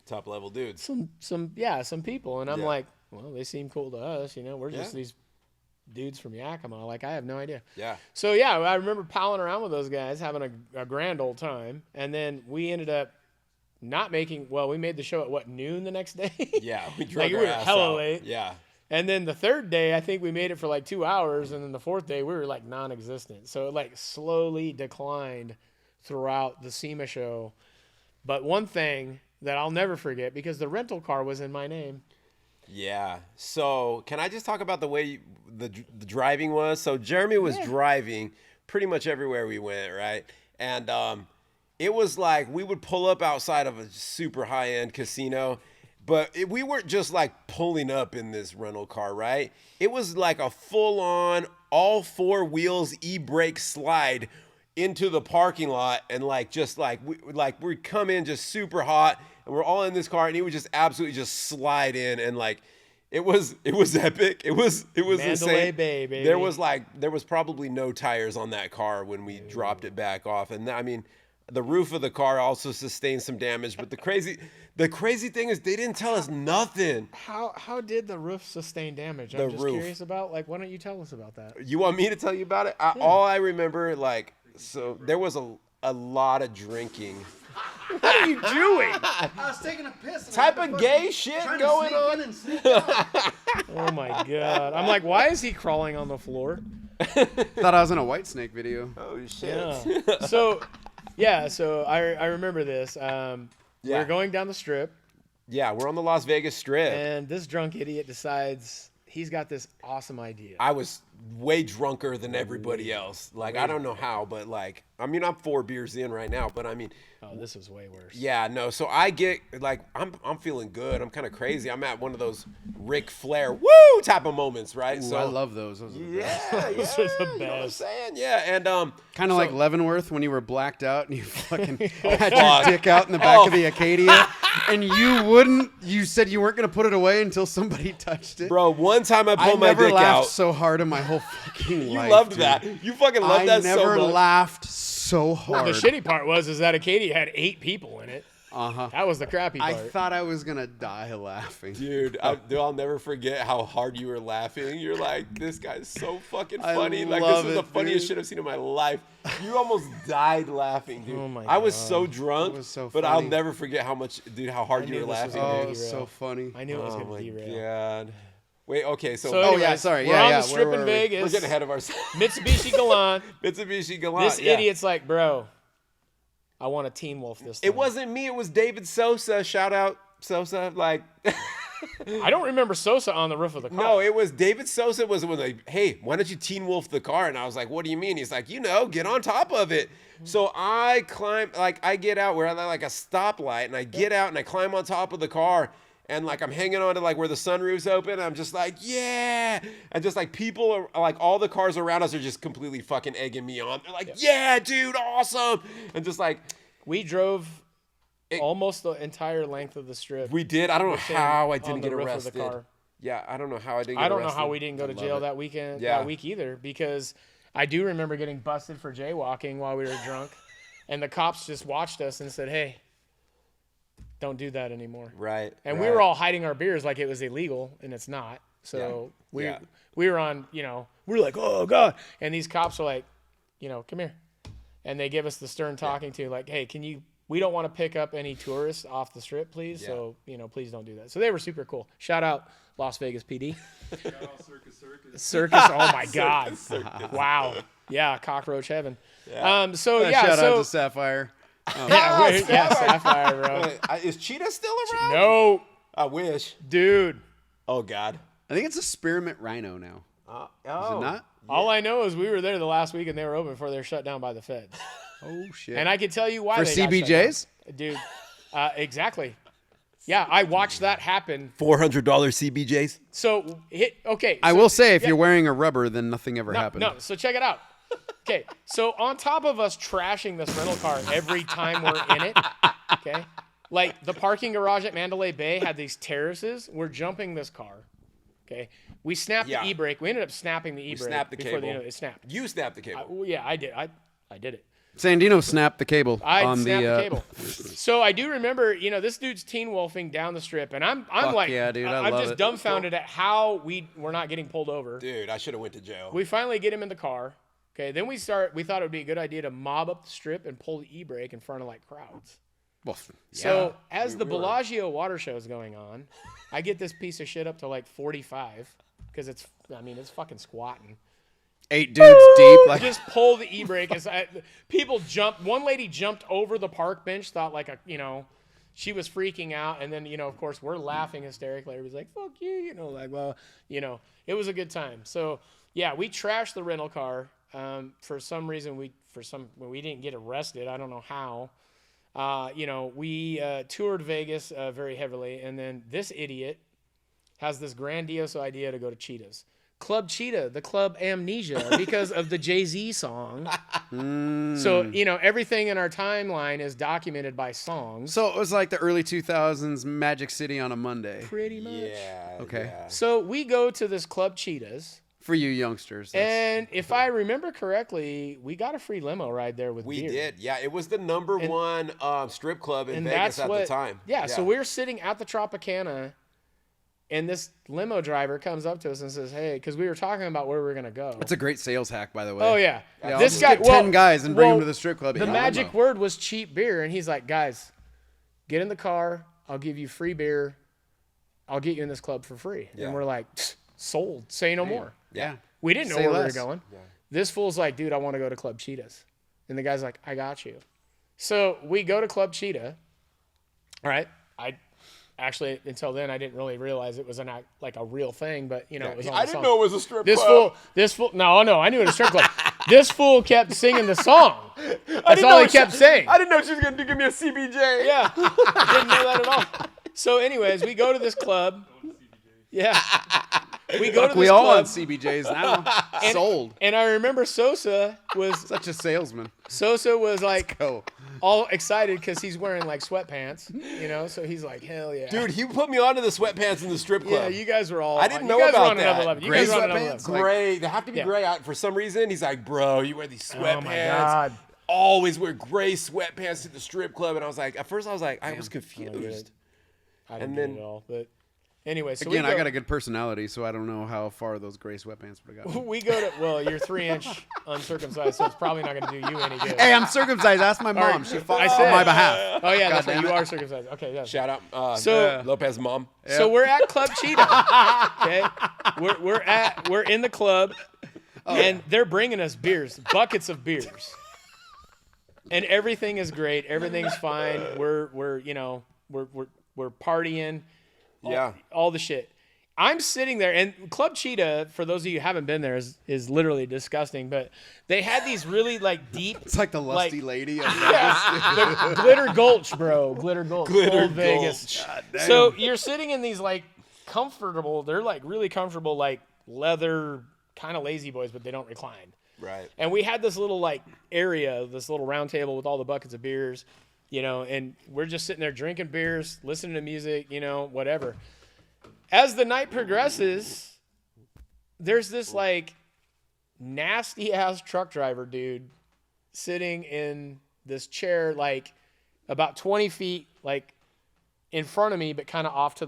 Top level dudes. some people. And I'm Yeah. like, well, they seem cool to us. You know, we're just these dudes from Yakima. Like, I have no idea. Yeah. So, yeah, I remember palling around with those guys, having a grand old time. And then we ended up not making, well, we made the show at, noon the next day? Yeah. We Like, drove we our were ass hella out. late. Yeah. And then the third day, I think we made it for like 2 hours. And then the fourth day, we were like non-existent. So it like slowly declined throughout the SEMA show. But one thing that I'll never forget, because the rental car was in my name. Yeah. So can I just talk about the way the driving was? So Jeremy was driving pretty much everywhere we went, right? And it was like we would pull up outside of a super high-end casino, but we weren't just like pulling up in this rental car, right? It was like a full-on, all four wheels e-brake slide into the parking lot, and like just like we'd come in just super hot, and we're all in this car, and he would just absolutely just slide in, and like it was epic. It was Mandalay insane. Bay, baby. There was probably no tires on that car when we dropped it back off, and I mean, the roof of the car also sustained some damage. But the crazy thing is they didn't tell us nothing. How did the roof sustain damage? I'm The just roof. curious about. Like, why don't you tell us about that? You want me to tell you about it? All I remember, like, so there was a lot of drinking. What are you doing? I was taking a piss. Type of gay shit going on. Oh my god! I'm like, why is he crawling on the floor? Thought I was in a White Snake video. Oh shit. Yeah. So I remember this. We Yeah. were going down the strip, Yeah, we're on the Las Vegas Strip. and this drunk idiot decides he's got this awesome idea. I was way drunker than everybody else. Like, I don't know how, but like, I mean, I'm 4 beers in right now, but I mean, Oh, this was way worse. yeah, no. So I get like, I'm feeling good. I'm kind of crazy. I'm at one of those Ric Flair woo type of moments, right? Ooh, So I love those. Those are the best. yeah, Those yeah, are the you know what I'm best. saying? Yeah, and Kind of so- like Leavenworth when you were blacked out and you fucking had fuck. your dick out in the back Oh. of the Acadia, and you said you weren't gonna put it away until somebody touched it. bro. One time I I pulled my never dick laughed out. so hard in my whole fucking You life. loved dude. that. You fucking loved I that so never much. laughed so hard. The shitty part was that Acadia had 8 people in it. Uh-huh. That was the crappy part. I thought I was gonna die laughing. Dude, I'll never forget how hard you were laughing. You're like, this guy's so fucking I funny. Like, love this is the it, funniest dude. shit I've seen in my life. You almost died laughing, dude. Oh my I was God. so drunk, It was so but I'll funny. never forget how hard I you knew were this was laughing. gonna Oh, be it was so derail. funny. I knew it was Oh going my to derail. god. Wait, okay, so So Oh, yeah, anyways, sorry. We're Yeah, on yeah, the strip where in were we? Vegas. we're getting ahead of ourselves. Mitsubishi Galant. Mitsubishi Galant. This yeah. idiot's like, bro, I want a Teen Wolf this time. It wasn't me. It was David Sosa. Shout out Sosa. Like, I don't remember Sosa on the roof of the car. no, it was David Sosa was like, hey, why don't you Teen Wolf the car? And I was like, what do you mean? He's like, get on top of it. So I climb, like, I get out. We're at like a stoplight, and I get out and I climb on top of the car. And like I'm hanging on to like where the sunroof's open. And I'm just like, yeah. And just like people are like, all the cars around us are just completely fucking egging me on. They're like, yeah, dude, awesome. And just like, We drove almost the entire length of the strip. we did. I don't know within- how I on didn't the get roof of arrested. the car. Yeah, I don't know how I didn't get I don't arrested. know how we didn't go to jail that weekend, Yeah. that week either, because I do remember getting busted for jaywalking while we were drunk, and the cops just watched us and said, "Hey, don't do that anymore." Right. And we right. were all hiding our beers like it was illegal, and it's not. So Yeah. we were on, we were like, "Oh God!" And these cops are like, "Come here," and they give us the stern talking to, like, "Hey, we don't want to pick up any tourists off the strip, please. Yeah. So, please don't do that." So they were super cool. Shout out Las Vegas PD. Circus. Oh my God. Wow. Yeah. Cockroach heaven. Yeah. So Shout out to Sapphire. Sapphire, bro. Wait, is Cheetah still around? No, I wish. dude. Oh God. I think it's a spearmint rhino now. Oh. Is it not? All I know is we were there the last week and they were open before they were shut down by the feds. Oh shit. And I can tell you why For they got shut CBJs? down. Dude. Exactly. Yeah, I watched that happen. $400 CBJs. So I will say, if you're wearing a rubber, then nothing ever happened. No, so check it out. Okay, so on top of us trashing this rental car every time we're in it, okay, like the parking garage at Mandalay Bay had these terraces. We're jumping this car, okay. We snapped Yeah. the e-brake. We ended up snapping the e-brake. snapped the before cable. It snapped. You snapped the cable. Yeah, I did. I did it. Sandino snapped the cable I on snapped the the cable. So I do remember, this dude's teen wolfing down the strip, and I'm Fuck like, yeah, dude, I I'm love just it. dumbfounded at how we're not getting pulled over. Dude, I should have went to jail. We finally get him in the car. Okay, then we thought it would be a good idea to mob up the strip and pull the e-brake in front of like crowds. Well, So as the Bellagio water show is going on, I get this piece of shit up to like 45 because it's fucking squatting. 8 dudes deep. Like, Just pull the e-brake. People jumped. One lady jumped over the park bench, thought like she was freaking out. And then, of course, we're laughing hysterically. Everybody's like, fuck you, it was a good time. So, yeah, we trashed the rental car. For some reason, we didn't get arrested. I don't know how. We toured Vegas very heavily. And then this idiot has this grandiose idea to go to Cheetah's. Club Cheetah, the club Amnesia, because of the Jay-Z song. So, everything in our timeline is documented by songs. so it was like the early 2000s Magic City on a Monday. Pretty much. Yeah. Okay. yeah. So we go to this Club Cheetah's. For you youngsters. that's- And if I remember correctly, we got a free limo ride there with We beer. did. Yeah, it was the number one strip club in And Vegas that's at what, the time. Yeah, so we're sitting at the Tropicana, and this limo driver comes up to us and says, hey, because we were talking about where we were going to go. It's a great sales hack, by the way. Oh, yeah. Yeah, This I'll guy, just get 10 guys and bring them to the strip club. The in a magic limo. word was cheap beer, and he's like, guys, get in the car. I'll give you free beer. I'll get you in this club for free. Yeah. And we're like, sold. Say no more. Yeah. We didn't know Say where less. we were going. Yeah. This fool's like, dude, I want to go to Club Cheetah's. And the guy's like, I got you. So we go to Club Cheetah. All right. Actually, until then, I didn't really realize it was a real thing, but it was on the I didn't song. know it was a strip This club. fool, no, I knew it was a strip club. This fool kept singing the song. That's all he kept saying. I didn't know she was going to give me a CBJ. Yeah, didn't know that at all. So, anyways, we go to this club. Yeah, we go to this We all on club, CBJs now. Sold. and I remember Sosa was Such a salesman. like Go. all excited because he's wearing like sweatpants, so he's like, hell yeah, Dude, he put me onto the sweatpants in the strip club. Yeah, you guys were all. I didn't you know guys were about on another that. level. You Gray guys were on another sweatpants? level. Gray. They have to be Yeah. gray. For some reason, he's like, bro, you wear these sweatpants. Oh my God. Always wear gray sweatpants to the strip club. And I was like, at first I was confused. I didn't And get then- it all, but anyway, so Again, we go, I got a good personality, so I don't know how far those gray sweatpants would have gotten. we go to you're 3-inch uncircumcised, so it's probably not going to do you any good. Hey, I'm circumcised. Ask my mom. She fought I on said- my behalf. Oh yeah, that's God right. damn You it. are circumcised. Okay, yeah. Shout out So- Lopez's mom. So we're at Club Cheetah. Okay, we're in the club, and they're bringing us beers, buckets of beers, and everything is great. Everything's fine. We're partying. Yeah. All the shit. I'm sitting there, and Club Cheetah, for those of you who haven't been there, is literally disgusting. But they had these really deep. It's like the lusty lady. Of The Glitter Gulch, bro. Glitter Gulch. Glitter Old Vegas. Gulch. So you're sitting in these comfortable. They're really comfortable leather kind of lazy boys, but they don't recline. Right. And we had this little area, this little round table with all the buckets of beers, and we're just sitting there drinking beers, listening to music, whatever. As the night progresses, there's this nasty ass truck driver dude sitting in this chair about 20 feet in front of me, but kind of off to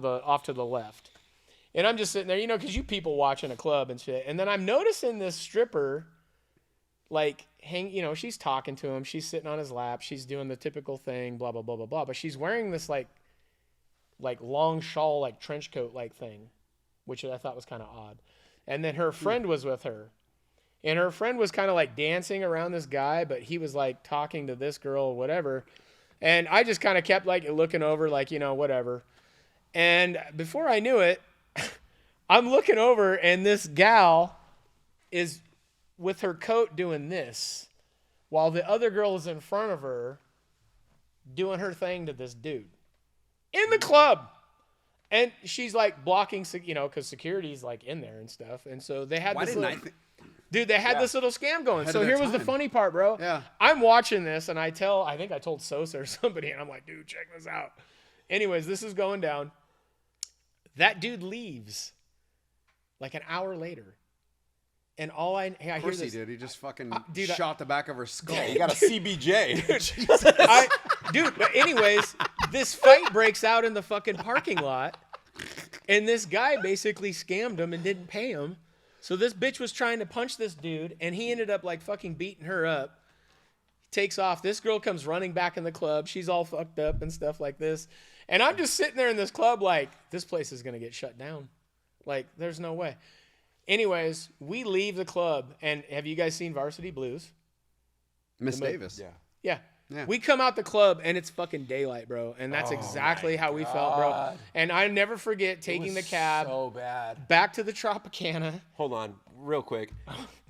the left. And I'm just sitting there, because you people watching a club and shit. And then I'm noticing this stripper she's talking to him, she's sitting on his lap, she's doing the typical thing, blah blah blah blah blah, but she's wearing this long shawl, trench coat thing, which I thought was kind of odd. And then her friend was with her, and her friend was kind of dancing around this guy, but he was talking to this girl or whatever. And I just kind of kept looking over, whatever. And before I knew it, I'm looking over, and this gal is with her coat doing this, while the other girl is in front of her doing her thing to this dude in the club. And she's blocking, because security's in there and stuff. And so they had this little, dude, they had this little scam going. Ahead So of their here was the time. funny part, bro. Yeah. I'm watching this, and I think I told Sosa or somebody, and I'm like, dude, check this out. Anyways, this is going down. That dude leaves. like an hour later. And all I hear Of course this. he did. He just fucking dude, shot the back of her skull. Yeah, you got a CBJ. Dude, but anyways, this fight breaks out in the fucking parking lot. And this guy basically scammed him and didn't pay him. So this bitch was trying to punch this dude, and he ended up like fucking beating her up. He takes off. This girl comes running back in the club. She's all fucked up and stuff like this. And I'm just sitting there in this club like, this place is going to get shut down. Like, there's no way. Anyways, we leave the club, and have you guys seen Varsity Blues? Miss Davis. Yeah. Yeah. We come out the club, and it's fucking daylight, bro. And that's exactly how we felt, bro. And I never forget taking the cab So bad. back to the Tropicana. Hold on, real quick.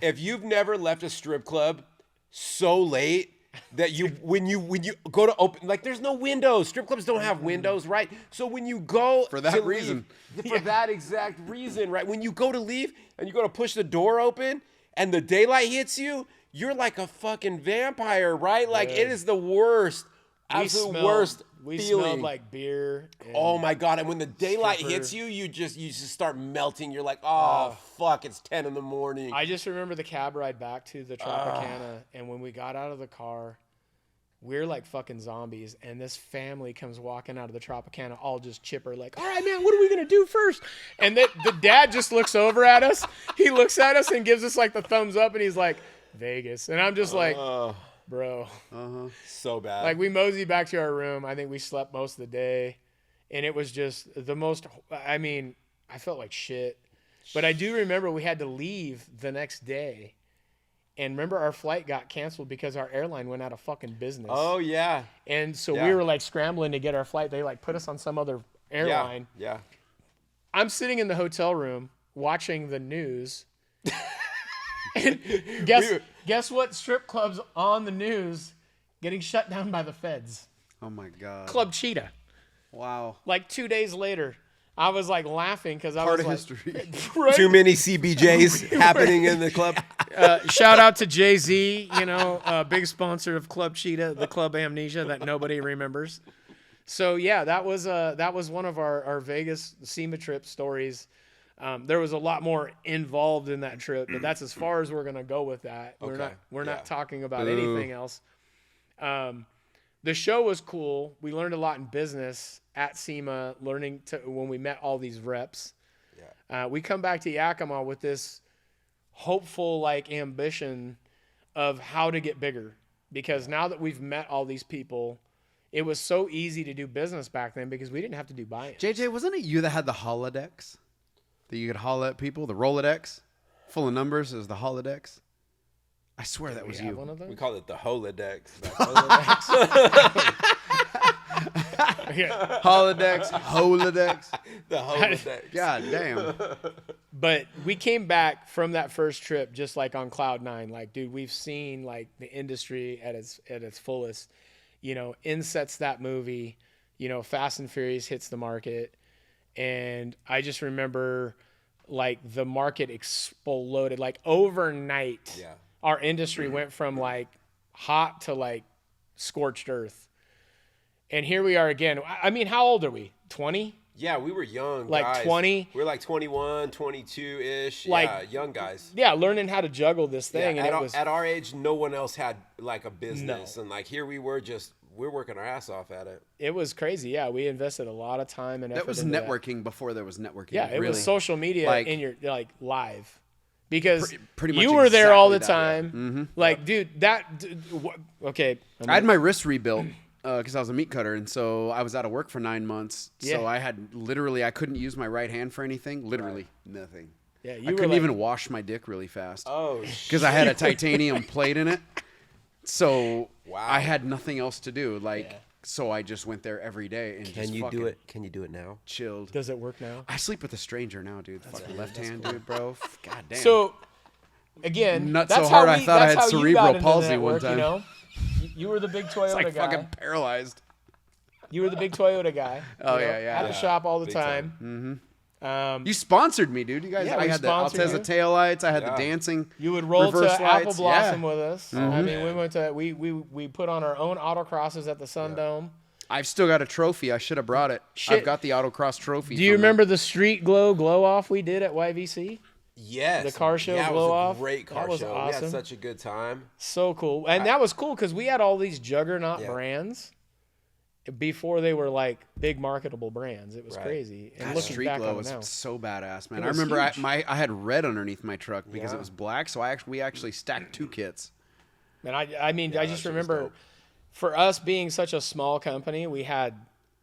If you've never left a strip club so late that when you go to open, like, there's no windows. Strip clubs don't have windows, right? So when you go For that to reason. leave, for that exact reason, right? When you go to leave and you go to push the door open and the daylight hits you, you're like a fucking vampire, right? Like, it is the worst, absolute worst We feeling. smelled like beer. And Oh my God. And when the daylight stripper. hits you, you just start melting. You're like, oh, fuck, it's 10 in the morning. I just remember the cab ride back to the Tropicana, and when we got out of the car, we're like fucking zombies, and this family comes walking out of the Tropicana all just chipper, like, all right, man, what are we going to do first? And the dad just looks over at us. He looks at us and gives us like the thumbs up, and he's like, Vegas. And I'm just like, bro. So bad. Like, we moseyed back to our room. I think we slept most of the day, and it was just the most, I mean, I felt like shit. But I do remember we had to leave the next day. And remember, our flight got canceled because our airline went out of fucking business. Oh, yeah. And so Yeah. we were like scrambling to get our flight. They like put us on some other airline. Yeah. I'm sitting in the hotel room watching the news. And guess what strip club's on the news getting shut down by the feds? Oh my God. Club Cheetah. Wow. Like 2 days later, I was like laughing because I Part was of like, history. Right? Too many CBJs happening in the club. Shout out to Jay-Z, big sponsor of Club Cheetah, the Club Amnesia that nobody remembers. So yeah, that was one of our Vegas SEMA trip stories. There was a lot more involved in that trip, but that's as far as we're gonna go with that. We're not talking about anything else. The show was cool. We learned a lot in business at SEMA, when we met all these reps. Yeah. We come back to Yakima with this hopeful like ambition of how to get bigger, because now that we've met all these people, it was so easy to do business back then because we didn't have to do buy-ins. JJ, wasn't it you that had the holodeck? That you could holla at people? The Rolodex? Full of numbers is the holodeck? I swear that was you. One of those? We call it the Holodex. Yeah. Holodex, Holodex. The Holodex. God damn. But we came back from that first trip just like on cloud nine. Like, dude, we've seen like the industry at its fullest. In sets that movie. Fast and Furious hits the market, and I just remember like the market exploded like overnight. Yeah. Our industry went from like hot to like scorched earth. And here we are again. I mean, how old are we? 20? Yeah, we were young Like guys. 20? We were like 21, 22-ish. Like- yeah, young guys. Yeah, learning how to juggle this thing. Yeah, and at our age, no one else had like a business. And like here we were we're working our ass off at it. it was crazy. Yeah, we invested a lot of time and effort That was into networking before there was networking. Yeah, it really. was social media Like- in your like live. Because Pretty much you were there all the exactly that, time. Like, dude, okay. I had my wrist rebuilt because I was a meat cutter, and so I was out of work for 9 months. Yeah. So I couldn't use my right hand for anything. Literally nothing. Yeah, you I were couldn't like- even wash my dick really fast Oh, because I had a titanium plate in it. So Wow. I had nothing else to do. So I just went there every day and Can just you fucking do it? Can you do it now? chilled. Does it work now? I sleep with a stranger now, dude. Fucking left hand, dude, bro. God damn. So, again, Not that's so hard how I thought I that's had how you cerebral got into palsy network, one time. You know? You were the big Toyota it's like guy. fucking paralyzed. You were the big Toyota guy. Oh, you know? yeah, yeah. At the shop all the Big time. You sponsored me, dude. You guys, Yeah, I we had the sponsored Alteza you. taillights. I had Yeah. the dancing. You would roll Reverse to Apple lights, Blossom yeah. with us. I mean, we went to we put on our own autocrosses at the Sun Dome. I've still got a trophy. I should have brought it. Shit. I've got the autocross trophy. Do you remember the street glow off we did at YVC? Yes. The car show yeah, blow it was off? a great car That was show. We awesome. had such a good time. So cool. And that was cool because we had all these juggernaut brands before they were like big marketable brands. It was crazy. And God, looking Street back Glow on it was now. so badass, man. It I was remember huge. I had red underneath my truck because Yeah. it was black, so we actually stacked 2 kits. And I mean, I just shit was remember dope. for us being such a small company, we had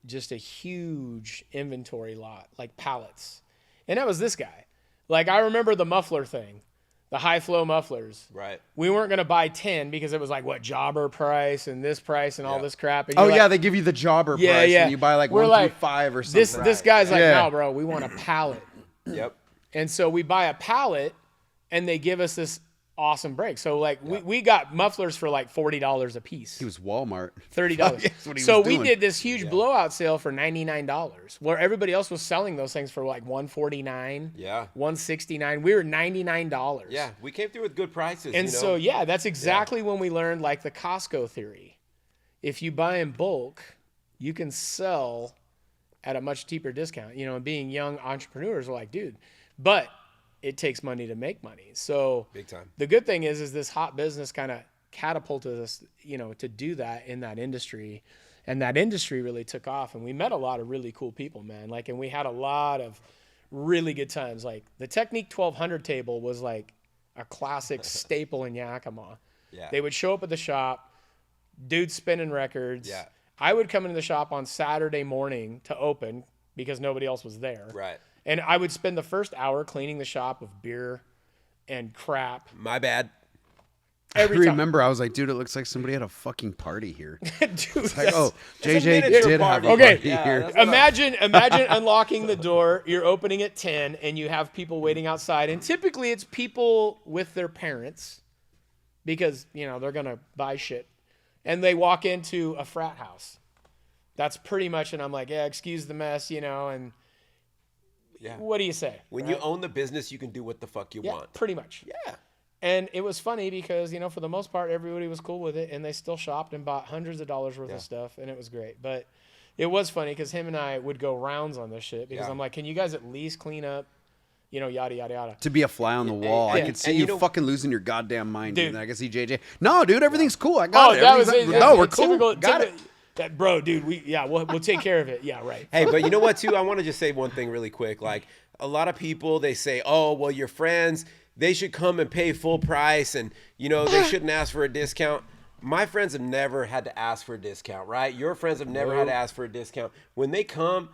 just a huge inventory lot, like pallets. And that was this guy. Like, I remember the muffler thing, the high flow mufflers. Right. We weren't going to buy 10 because it was like, what, jobber price and this price and all Yeah. this crap. And Oh you're yeah, like, they give you the jobber Yeah, price yeah. when you buy like We're 1 like, through 5 or something. this guy's like, Yeah. no, bro, we want a pallet. Yep. And so we buy a pallet and they give us this awesome break. So like we got mufflers for like $40 a piece. He was Walmart. $30. That's what he So was we doing. did this huge blowout sale for $99, where everybody else was selling those things for like $149, Yeah. $169. We were $99. Yeah. We came through with good prices. And you know? so yeah, that's exactly when we learned like the Costco theory. If you buy in bulk, you can sell at a much cheaper discount. You know, and being young entrepreneurs are like, dude, but it takes money to make money. So Big time. the good thing is this hot business kind of catapulted us, you know, to do that in that industry. And that industry really took off. And we met a lot of really cool people, man. Like, and we had a lot of really good times. Like the Technique 1200 table was like a classic staple in Yakima. Yeah. They would show up at the shop, dudes spinning records. Yeah. I would come into the shop on Saturday morning to open because nobody else was there. Right. And I would spend the first hour cleaning the shop of beer and crap. My bad. Every I time. remember I was like, dude, it looks like somebody had a fucking party here. Dude, Like, oh, It's a JJ miniature did have party. a Okay. party Yeah, here. that's what imagine unlocking the door. You're opening at 10 and you have people waiting outside. And typically it's people with their parents because, you know, they're going to buy shit. And they walk into a frat house. That's pretty much, and I'm like, yeah, excuse the mess, you know, and Yeah. what do you say? When right? you own the business, you can do what the fuck you Yeah, want. pretty much. Yeah. And it was funny because, you know, for the most part, everybody was cool with it, and they still shopped and bought hundreds of dollars worth of stuff, and it was great. But it was funny because him and I would go rounds on this shit because Yeah. I'm like, can you guys at least clean up, you know, yada, yada, yada. To be a fly on the wall. I yeah. could see And you you know- fucking losing your goddamn mind, dude. Dude. I can see JJ. No, dude, everything's cool. I got it. that was Everything's- it. No, we're It's cool. typical- Got it. That, bro, dude, we'll take care of it. Yeah, right. Hey, but you know what, too? I want to just say one thing really quick. Like, a lot of people, they say, oh, well, your friends, they should come and pay full price and, you know, they shouldn't ask for a discount. My friends have never had to ask for a discount, right? Your friends have never had to ask for a discount. When they come,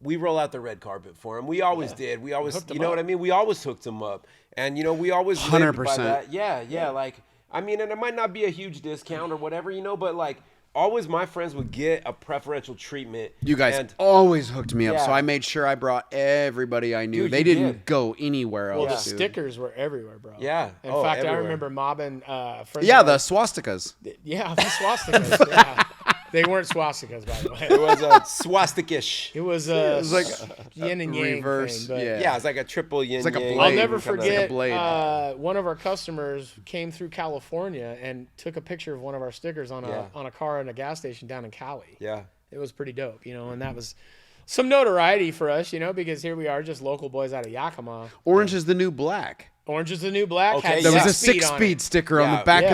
we roll out the red carpet for them. We always did. We always, Hooked you 'em know up. what I mean? We always hooked them up. And, you know, we always lived by 100%. that. Yeah, like, I mean, and it might not be a huge discount or whatever, you know, but, like, always my friends would get a preferential treatment. You guys And always hooked me up, so Yeah. I made sure I brought everybody I knew. Dude, they you didn't did. go anywhere else. Well, the dude. stickers were everywhere, bro. Yeah. In Oh, fact, I everywhere. remember mobbing friends. Yeah, of the ours- swastikas. Yeah, the swastikas. Yeah. They weren't swastikas, by the way. it was a swastikish. It was like yin and yang reverse, thing. But yeah. Yeah, it's like a triple yin. like a yang blade. I'll never kinda- forget. blade. One of our customers came through California and took a picture of one of our stickers on Yeah. a car in a gas station down in Cali. Yeah. It was pretty dope, you know, and that was some notoriety for us, you know, because here we are, just local boys out of Yakima. Orange is the new black. Orange is the new black. Okay, had There was Yeah. a speed on it. 6-speed sticker on Yeah. the back Yeah.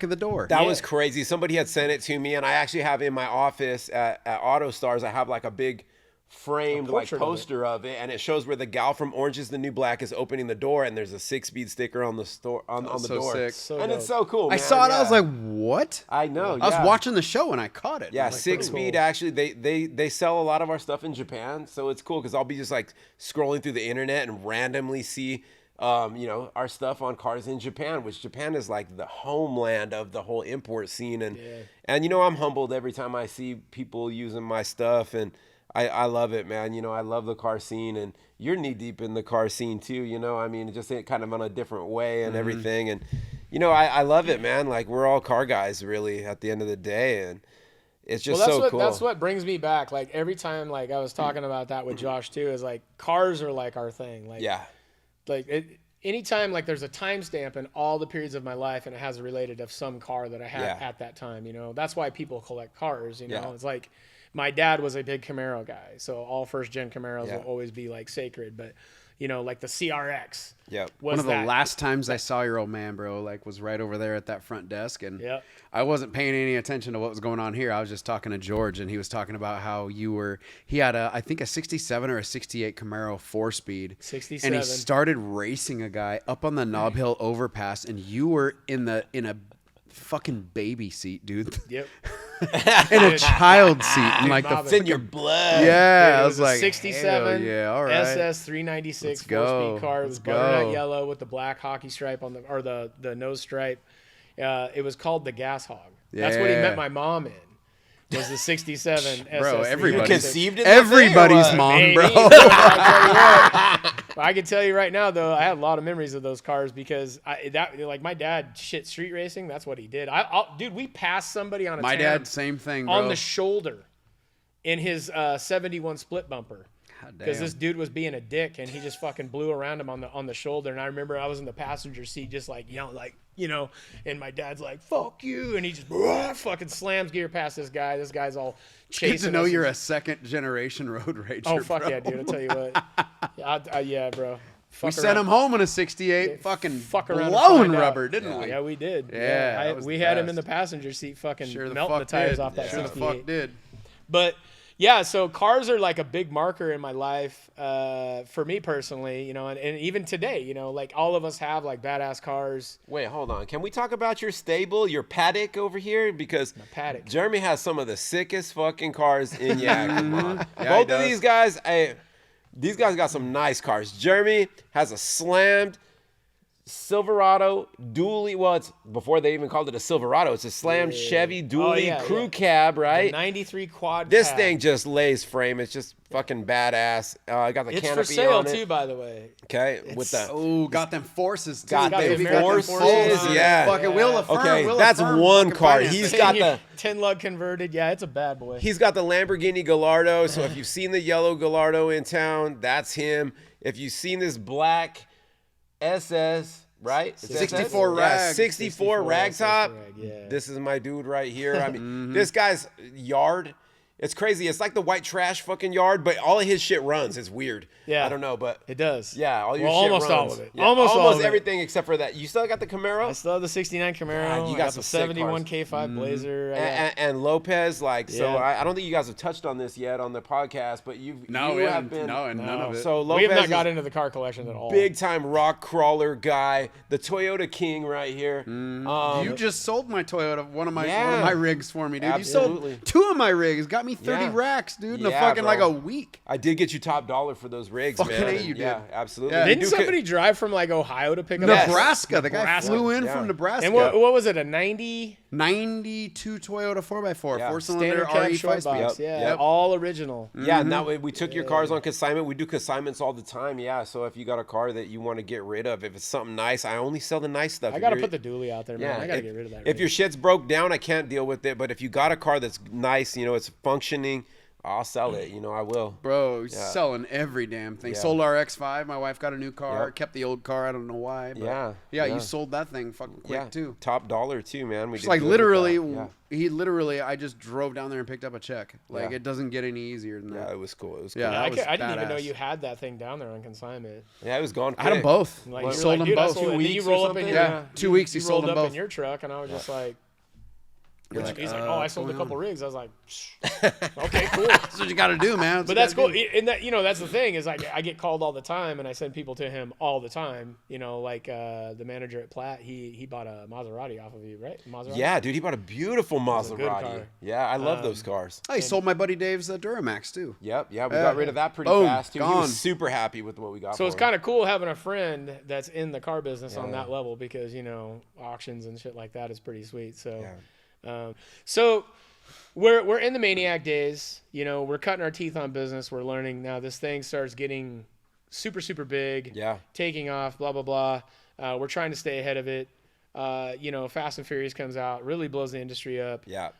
of the door. That Yeah. was crazy. Somebody had sent it to me, and I actually have in my office at AutoStars, I have like a big framed like portrait of it. poster of it, and it shows where the gal from Orange is the New Black is opening the door, and there's a 6-speed sticker on the store on the so door. sick. So and dope. it's so cool. I man. saw it. I was Yeah. like, what? I know. I was yeah. watching the show and I caught it. Yeah, I'm like, pretty 6-speed cool. actually they sell a lot of our stuff in Japan, so it's cool because I'll be just like scrolling through the internet and randomly see you know, our stuff on cars in Japan, which Japan is like the homeland of the whole import scene, and you know, I'm humbled every time I see people using my stuff, and I love it, man. You know, I love the car scene, and you're knee deep in the car scene too. You know, I mean, just kind of on a different way and everything, and you know, I love it, man. Like, we're all car guys, really, at the end of the day, and it's just Well, so cool. that's what brings me back. Like every time, like I was talking about that with Josh too, is like cars are like our thing. Like Yeah. like anytime like there's a timestamp in all the periods of my life and it has related of some car that I had Yeah. at that time, you know, that's why people collect cars, you know, Yeah. it's like my dad was a big Camaro guy. So all first gen Camaros Yeah. will always be like sacred, but you know, like the CRX Yep. was One of the that. last times I saw your old man, bro, like was right over there at that front desk, and Yep. I wasn't paying any attention to what was going on here. I was just talking to George, and he was talking about how he had I think a 67 or a 68 Camaro 4-speed. 67. And he started racing a guy up on the Knob Hill overpass, and you were in a fucking baby seat, dude. Yep. In a child seat, and like Bob, the It's in your blood. yeah, Dude, I it was was a like, 67 hell yeah, all right. SS 396 Let's go. 4-speed car. It was Let's butternut go. yellow with the black hockey stripe on the nose stripe. It was called the Gas Hog. That's what he Yeah. met my mom in. Was the 67 Bro, SS everybody- 396. Conceived in that thing, or Everybody's what? mom, Maybe. bro. I tell you what. I can tell you right now, though, I had a lot of memories of those cars because my dad shit street racing. That's what he did. Dude, we passed somebody on a My tam dad, same thing, bro. on the shoulder in his 71 split bumper. God Because damn. this dude was being a dick and he just fucking blew around him on the shoulder. And I remember I was in the passenger seat just like yelling, like, you know, and my dad's like, fuck you. And he just fucking slams gear past this guy. This guy's all chasing Good to know us. you're a second generation road rager. Oh, fuck bro. yeah, dude. I'll tell you what. Yeah, bro. We Fuck sent around. him home in a 68, fucking fuck around and blowing find out. rubber, didn't we? Yeah, we did. Yeah, that was we the had him best. in the passenger seat fucking Sure the melting the fuck tires did. off that Sure the 68. fuck did. But yeah, so cars are like a big marker in my life for me personally, you know, and even today, you know, like all of us have like badass cars. Wait, hold on. Can we talk about your stable, your paddock over here? Because paddock. Jeremy has some of the sickest fucking cars in Yakima. Yeah, he Both of does. these guys, these guys got some nice cars. Jeremy has a slammed Silverado dually. Well, it's before they even called it a Silverado. It's a slammed Chevy dually yeah, crew yeah. cab, right? 93 quad This cab. thing just lays frame. It's just fucking badass. I got the It's canopy for sale on it. too, by the way. Okay, with the Oh, got them forces too, Got the baby. American Got them forces, full-on yeah. Fucking wheel of firm. Okay, wheel of that's firm one fucking car. financing. He's got the 10 lug converted. Yeah, it's a bad boy. He's got the Lamborghini Gallardo. So if you've seen the yellow Gallardo in town, that's him. If you've seen this black SS, right? It's 64 SS? rag. Yeah, 64 rag SS top. rag, yeah. This is my dude right here. I mean, this guy's yard. It's crazy. It's like the white trash fucking yard, but all of his shit runs. It's weird. Yeah. I don't know, but It does. yeah, all your Well, shit almost runs. all of it. Yeah, Almost all of it. everything except for that. You still got the I Camaro? still have the 69 Camaro. God, you I got got some the sick 71 cars. K5 Blazer. I got- And Lopez, like, so Yeah. I don't think you guys have touched on this yet on the podcast, but you No, you we have haven't. been No, and none of it. so we Lopez have not is got into the car collection at all. big time rock crawler guy, the Toyota King right here. You just sold my Toyota, one of my Yeah. rigs for me, dude. Absolutely. You sold 2 of my rigs, got me 30 Yeah. racks, dude, in a Yeah, fucking like bro. a week. I did get you top dollar for those rigs, Fucking man. A, and you did. Yeah, absolutely. Yeah. We Didn't do somebody drive from like Ohio to pick up Yes. Nebraska. The guy Nebraska. flew in Yeah. from Nebraska. And what was it? A 90 92 Toyota 4x4, Yeah. 4-cylinder standard cab RE short 5-speed. box? Yep. Yeah, Yep. all original. Yeah, and that way we took your cars on consignment. We do consignments all the time. Yeah, so if you got a car that you want to get rid of, if it's something nice, I only sell the nice stuff. I If got to you're- put the dually out there, man. I got to get rid of that. If your shit's broke down, I can't deal with it. But if you got a car that's nice, you know, it's functioning, I'll sell it. You know, I will. Bro, he's selling every damn thing. Yeah. Sold our X5. My wife got a new car. Yep. Kept the old car. I don't know why. But Yeah, yeah, yeah. you sold that thing fucking quick Yeah, too. top dollar too, man. We It's did like good with literally, that. I just drove down there and picked up a check. Like Yeah. it doesn't get any easier than Yeah, that. it was cool. It was cool. Yeah. Yeah, that was I didn't even know badass. you had that thing down there on consignment. it was gone. I had them quick. both. Like, We you're sold like, them dude, I both. sold it. 2 And then you weeks or roll up in something? your, Yeah, 2 weeks You he sold rolled them up both. in your truck, and I was just like, You're like, he's like, oh, I sold a what's couple going rigs. I was like, okay, cool. That's what you got to do, man. But that's cool. And that, you know, that's the thing is like I get called all the time, and I send people to him all the time. You know, like the manager at Platt, he bought a Maserati off of you, right? Maserati. Yeah, dude, he bought a beautiful a Maserati. good car. Yeah, I love those cars. Oh, he sold my buddy Dave's Duramax too. Yep, yeah, we got rid of that pretty Boom, fast too. He gone. was super happy with what we got. So it's for him. kind of cool having a friend that's in the car business on Yeah. that level because you know auctions and shit like that is pretty sweet. So, Yeah. so we're in the Maniac days. You know, we're cutting our teeth on business. We're learning now. This thing starts getting super big. Yeah. Taking off. Blah blah blah. We're trying to stay ahead of it. You know, Fast and Furious comes out, really blows the industry up. Yeah.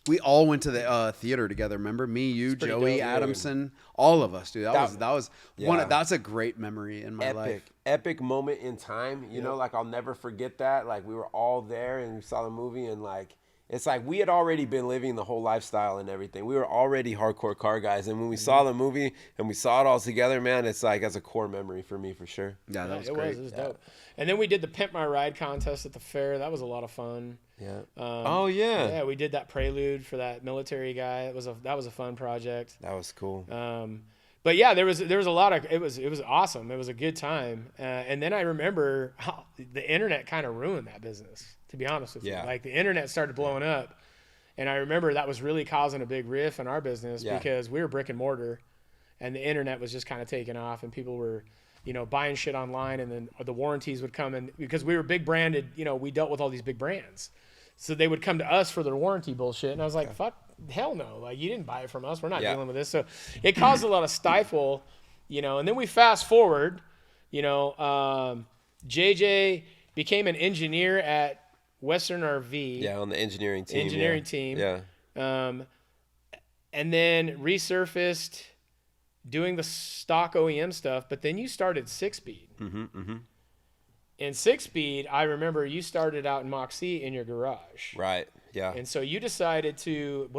We all went to the theater together. Remember me, you, pretty Joey, dope, Adamson, all of us, dude. That was yeah. That's a great memory in my life. Epic moment in time. You know, like I'll never forget that. Like we were all there and we saw the movie, and like it's like we had already been living the whole lifestyle and everything. We were already hardcore car guys, and when we saw the movie and we saw it all together, man, it's like that's a core memory for me for sure. Yeah, that was it great. was dope. And then we did the Pimp My Ride contest at the fair. That was a lot of fun. Yeah. Yeah, we did that prelude for that military guy. That was a fun project. That was cool. But yeah, there was a lot of it was awesome. It was a good time. And then I remember how the internet kind of ruined that business. To be honest with you, like the internet started blowing up, and I remember that was really causing a big riff in our business because we were brick and mortar, and the internet was just kind of taking off, and people were, buying shit online, and then the warranties would come in because we were big branded. We dealt with all these big brands, so they would come to us for their warranty bullshit, and I was like, fuck, hell no, like you didn't buy it from us, we're not dealing with this. So it caused a lot of stifle, and then we fast forward, JJ became an engineer at Western RV. Yeah, on the engineering team. Yeah. And then resurfaced doing the stock OEM stuff, but then you started Six Speed. In Six Speed, I remember you started out in Mach C in your garage. Right. Yeah. And so you decided to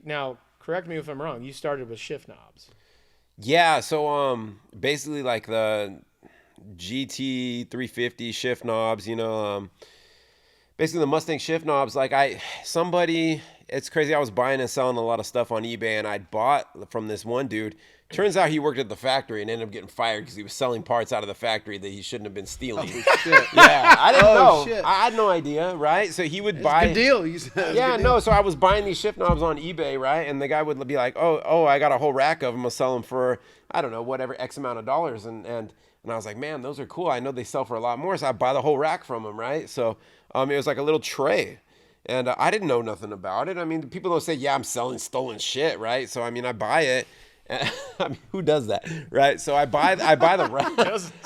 now correct me if I'm wrong, you started with shift knobs. Yeah, so basically like the GT 350 shift knobs, basically the Mustang shift knobs, like it's crazy. I was buying and selling a lot of stuff on eBay, and I'd bought from this one dude. Turns out he worked at the factory and ended up getting fired because he was selling parts out of the factory that he shouldn't have been stealing. Oh, shit. Yeah, I didn't know. Shit. I had no idea, right? So he would buy. Good deal. You said Yeah, no. So I was buying these shift knobs on eBay, right? And the guy would be like, "Oh, I got a whole rack of them. I'll sell them for I don't know, whatever X amount of dollars." And I was like, "Man, those are cool. I know they sell for a lot more." So I buy the whole rack from him, right? So it was like a little tray. And I didn't know nothing about it. I mean, people don't say, "Yeah, I'm selling stolen shit," right? So I mean, I buy it. I mean, who does that, right? So I buy the rack.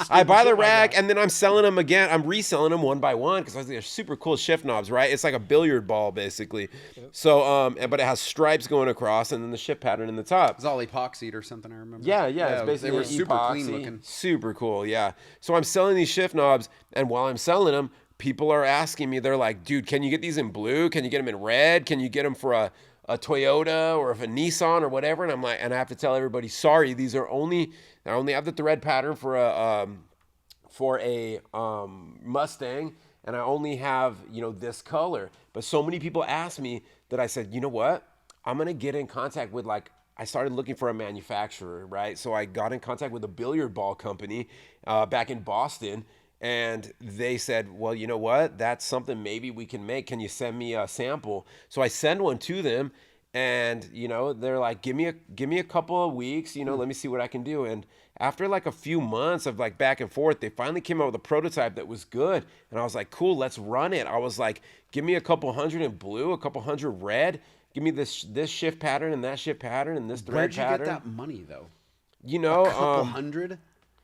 I buy the rack, and then I'm selling them again. I'm reselling them one by one because they're super cool shift knobs, right? It's like a billiard ball, basically. So, but it has stripes going across, and then the shift pattern in the top. It's all epoxied or something. I remember. Yeah. It's basically they were super epoxy, clean looking. super cool. Yeah. So I'm selling these shift knobs, and while I'm selling them, people are asking me. They're like, "Dude, can you get these in blue? Can you get them in red? Can you get them for a Toyota or if a Nissan or whatever?" And I'm like, and I have to tell everybody, sorry, I only have the thread pattern for a Mustang, and I only have, this color. But so many people ask me that I said, you know what? I'm going to get in contact with I started looking for a manufacturer, right? So I got in contact with a billiard ball company back in Boston. And they said, well, you know what? That's something maybe we can make. Can you send me a sample? So I send one to them, and they're like, give me a couple of weeks. Let me see what I can do. And after like a few months of like back and forth, they finally came out with a prototype that was good. And I was like, cool, let's run it. I was like, give me a couple hundred in blue, a couple hundred red. Give me this shift pattern and that shift pattern and this thread pattern. Where'd you get that money though? A couple hundred.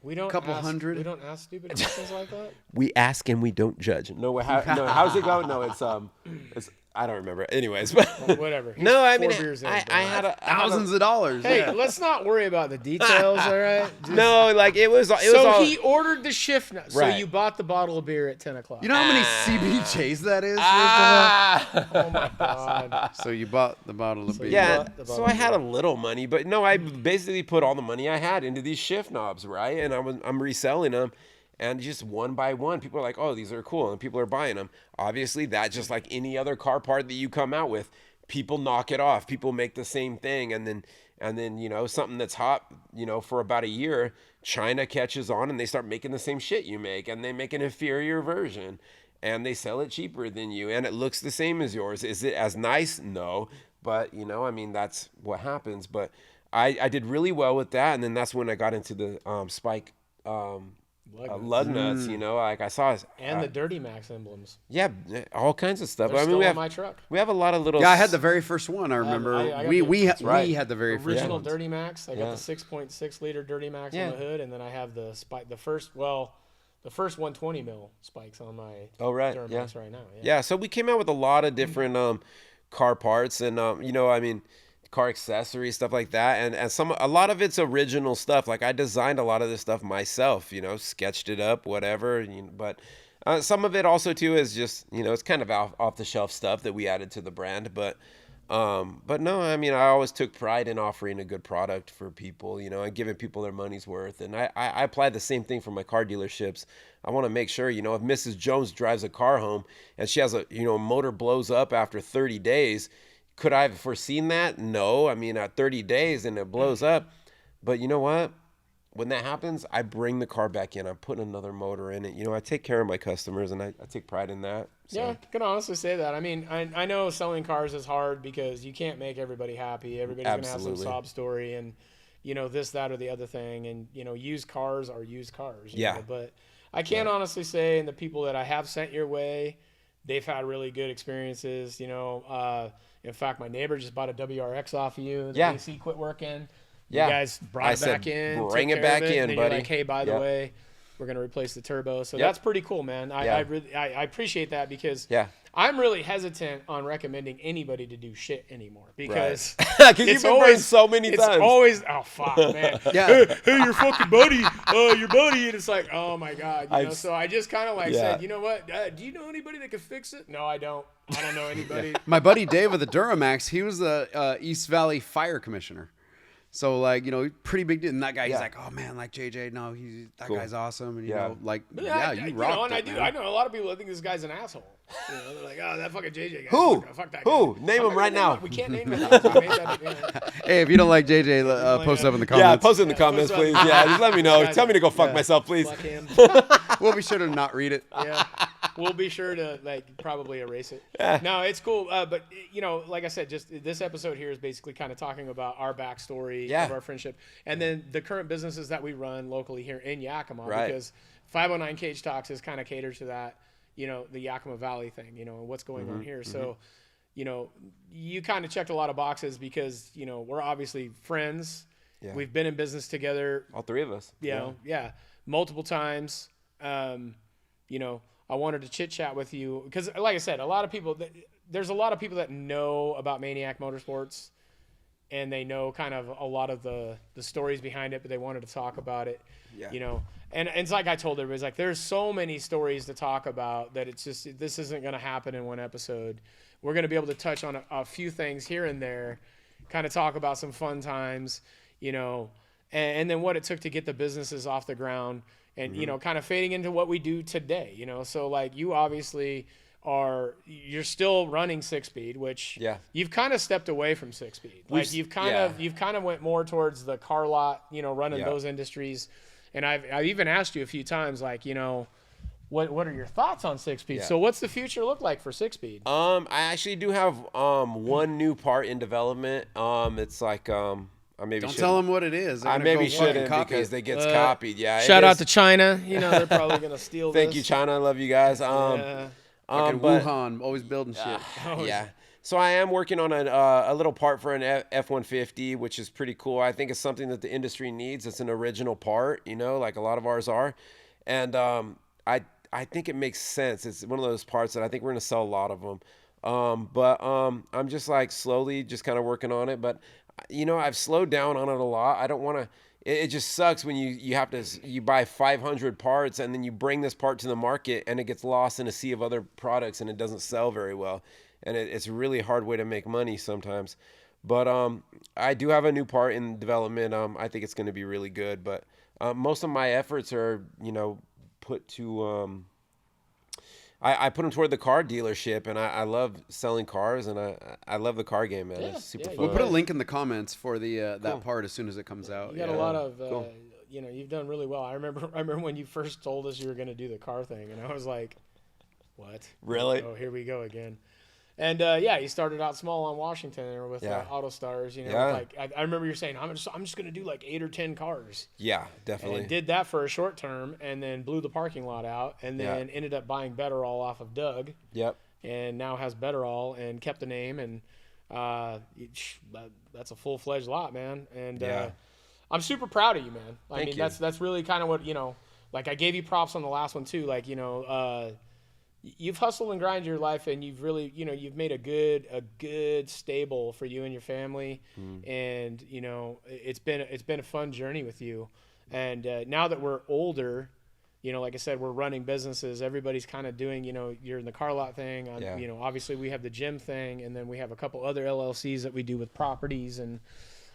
We don't couple ask, hundred. We don't ask stupid questions like that. We ask and we don't judge. No, how's it go? No, it's I don't remember. Anyways, but whatever. No, I mean, I had thousands of dollars. Hey, let's not worry about the details, all right? No, like it was So all, he ordered the shift. Right. So you bought the bottle of beer at 10 o'clock. You know how many CBJs that is? Oh my god. So you bought the bottle of beer. Yeah, so I had a little money, but no, I basically put all the money I had into these shift knobs, right? And I'm reselling them. And just one by one, people are like, oh, these are cool. And people are buying them. Obviously, that's just like any other car part that you come out with. People knock it off. People make the same thing. And then something that's hot, for about a year, China catches on and they start making the same shit you make. And they make an inferior version. And they sell it cheaper than you. And it looks the same as yours. Is it as nice? No. But, that's what happens. But I did really well with that. And then that's when I got into the Spike lug nuts, like I saw and the Dirty Max emblems. Yeah, all kinds of stuff. They're I mean, still we in have my truck. We have a lot of little. Yeah, I had the very first one. I remember. We had the very first original ones. Dirty Max. I got the 6.6 liter Dirty Max on the hood, and then I have the Spike. The first 120 mil spikes on my Duramax right now. Yeah, so we came out with a lot of different car parts and I mean, car accessories, stuff like that, and a lot of it's original stuff. Like I designed a lot of this stuff myself, sketched it up, whatever. But some of it also too is just it's kind of off the shelf stuff that we added to the brand. But no, I mean, I always took pride in offering a good product for people, and giving people their money's worth. And I apply the same thing for my car dealerships. I want to make sure, if Mrs. Jones drives a car home and she has a motor blows up after 30 days. Could I have foreseen that? No. I mean, at 30 days and it blows up. But you know what? When that happens, I bring the car back in. I'm putting another motor in it. I take care of my customers, and I take pride in that. So. Yeah, I can honestly say that. I mean, I know selling cars is hard because you can't make everybody happy. Everybody's going to have some sob story and, this, that, or the other thing. And, used cars are used cars. Yeah. But I can honestly say, and the people that I have sent your way, they've had really good experiences, In fact, my neighbor just bought a WRX off of you. The AC quit working. You guys brought it back in. Bring it back in, and buddy. You're like, hey, by the way, we're going to replace the turbo. So that's pretty cool, man. I appreciate that because I'm really hesitant on recommending anybody to do shit anymore because you've been burned so many times. It's always, oh, fuck, man. Hey, your fucking buddy, your buddy. And it's like, oh, my God. So I just kind of said, you know what? Do you know anybody that could fix it? No, I don't. I don't know anybody. My buddy Dave of the Duramax, he was the East Valley Fire Commissioner. So, pretty big dude. And that guy, he's like, oh, man, JJ, no, that guy's awesome. And, you rocked it. I know a lot of people that think this guy's an asshole. They're like, oh, that fucking JJ guy. Who? Fuck that Who? guy. Name him right now. We can't name him. Hey, if you don't like JJ, post up in the comments. Yeah, post it in the comments, please. Yeah, just let me know. Tell me to go fuck myself, please. Fuck him. We'll be sure to not read it. Yeah. We'll be sure to probably erase it. No, it's cool. But like I said, just this episode here is basically kind of talking about our backstory of our friendship, and then the current businesses that we run locally here in Yakima. Right. Because 509 Cage Talks is kind of caters to that, the Yakima Valley thing, and what's going on here. So, you kind of checked a lot of boxes because we're obviously friends. Yeah. We've been in business together. All three of us. Multiple times. I wanted to chit chat with you because, like I said, there's a lot of people that know about Maniac Motorsports, and they know kind of a lot of the stories behind it, but they wanted to talk about it. Yeah. And it's like I told everybody, there's so many stories to talk about that it's just this isn't going to happen in one episode. We're going to be able to touch on a few things here and there, kind of talk about some fun times, and then what it took to get the businesses off the ground. And, kind of fading into what we do today, So, you obviously you're still running 6-speed, which you've kind of stepped away from 6-speed. You've kind of went more towards the car lot, running those industries. And I've even asked you a few times, what are your thoughts on 6-speed? So what's the future look like for 6-speed? I actually do have one new part in development. It's Don't tell them what it is. I maybe shouldn't because they get copied. Yeah. Shout out to China. They're probably gonna steal. Thank you, China. I love you guys. Wuhan, always building shit. Yeah. So I am working on a little part for an F-150, which is pretty cool. I think it's something that the industry needs. It's an original part, like a lot of ours are, and I think it makes sense. It's one of those parts that I think we're gonna sell a lot of them. But I'm just slowly just kind of working on it, but. I've slowed down on it a lot. I don't want to. It just sucks when you buy 500 parts and then you bring this part to the market and it gets lost in a sea of other products and it doesn't sell very well. And it's a really hard way to make money sometimes. But I do have a new part in development. I think it's going to be really good. But most of my efforts are put to. I put them toward the car dealership, and I love selling cars, and I love the car game, man. It's super fun. We'll put a link in the comments for the that part as soon as it comes out. You got a lot of, you've done really well. I remember when you first told us you were going to do the car thing, and I was like, what? Really? Oh, here we go again. And you started out small on Washington or with AutoStars. I remember you saying, I'm just going to do 8 or 10 cars. Yeah, definitely. And did that for a short term, and then blew the parking lot out, and then ended up buying Betterall off of Doug. Yep. And now has Betterall and kept the name, and that's a full-fledged lot, man. And I'm super proud of you, man. Thank you. That's really kind of what I gave you props on the last one too. you've hustled and grinded your life, and you've really, you've made a good stable for you and your family. And, it's been a fun journey with you. And now that we're older, like I said, we're running businesses. Everybody's kind of doing, you're in the car lot thing. Obviously we have the gym thing, and then we have a couple other LLCs that we do with properties and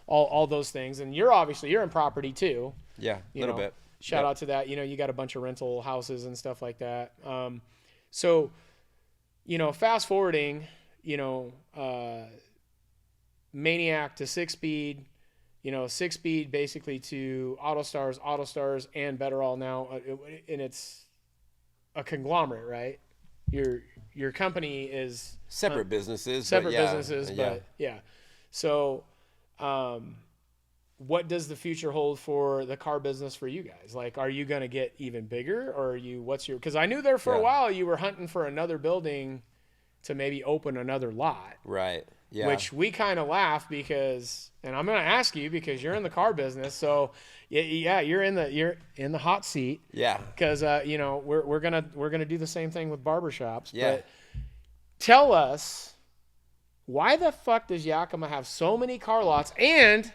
all those things. And you're in property too. Yeah, a little bit. Shout out to that. You got a bunch of rental houses and stuff like that. So, fast forwarding, Maniac to 6-speed, 6-speed basically to AutoStars, and Better All now. And it's a conglomerate, right? Your company is separate businesses. But yeah. So, what does the future hold for the car business for you guys? Like, are you going to get even bigger, or because I knew there for a while you were hunting for another building to maybe open another lot. Right. Yeah. Which we kind of laugh because, and I'm going to ask you because you're in the car business. So yeah, you're in the hot seat. Yeah. Because, we're going to do the same thing with barbershops. Yeah. But tell us, why the fuck does Yakima have so many car lots, and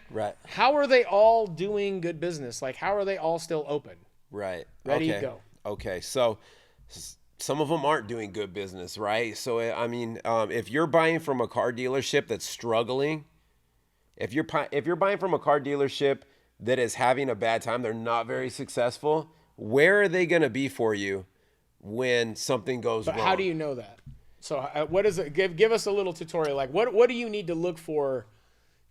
how are they all doing good business? Like, how are they all still open? Right. Ready to go. Okay. So some of them aren't doing good business, right? So, I mean, if you're buying from a car dealership that's struggling, if you're buying from a car dealership that is having a bad time, they're not very successful, where are they going to be for you when something goes wrong? How do you know that? So what is it? Give us a little tutorial. Like, what do you need to look for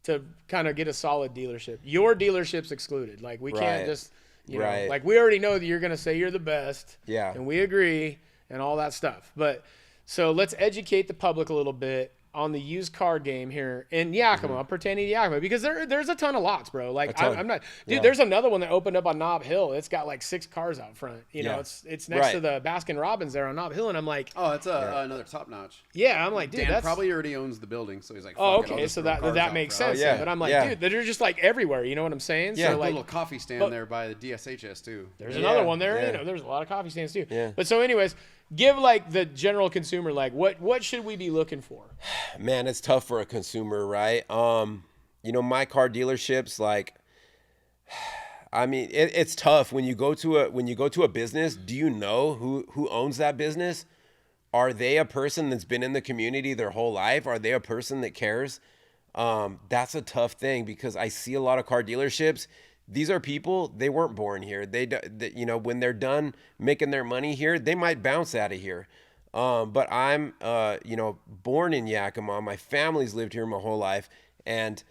to kind of get a solid dealership? Your dealership's excluded. Like, we can't just, like, we already know that you're going to say you're the best. Yeah. And we agree and all that stuff. But so let's educate the public a little bit on the used car game here in Yakima, pertaining to Yakima, because there's a ton of lots, bro. Like, I'm not, dude. There's another one that opened up on Knob Hill. It's got like 6 cars out front. It's next to the Baskin Robbins there on Knob Hill, and I'm like, oh, it's another top notch. Yeah, I'm like, dude, Dan probably already owns the building, so he's like, oh, okay, so that makes sense. Yeah. But I'm like, dude, they're just like everywhere. You know what I'm saying? Yeah, so, like, a little coffee stand there by the DSHS too. There's another one there. Yeah. There's a lot of coffee stands too. Yeah. But so, anyways, give like the general consumer, like, what should we be looking for? Man, it's tough for a consumer, right? My car dealerships, like, I mean, it's tough when you go to a business. Do you know who owns that business? Are they a person that's been in the community their whole life? Are they a person that cares? That's a tough thing, because I see a lot of car dealerships. These are people, they weren't born here. They when they're done making their money here, they might bounce out of here. But I'm, born in Yakima. My family's lived here my whole life. And,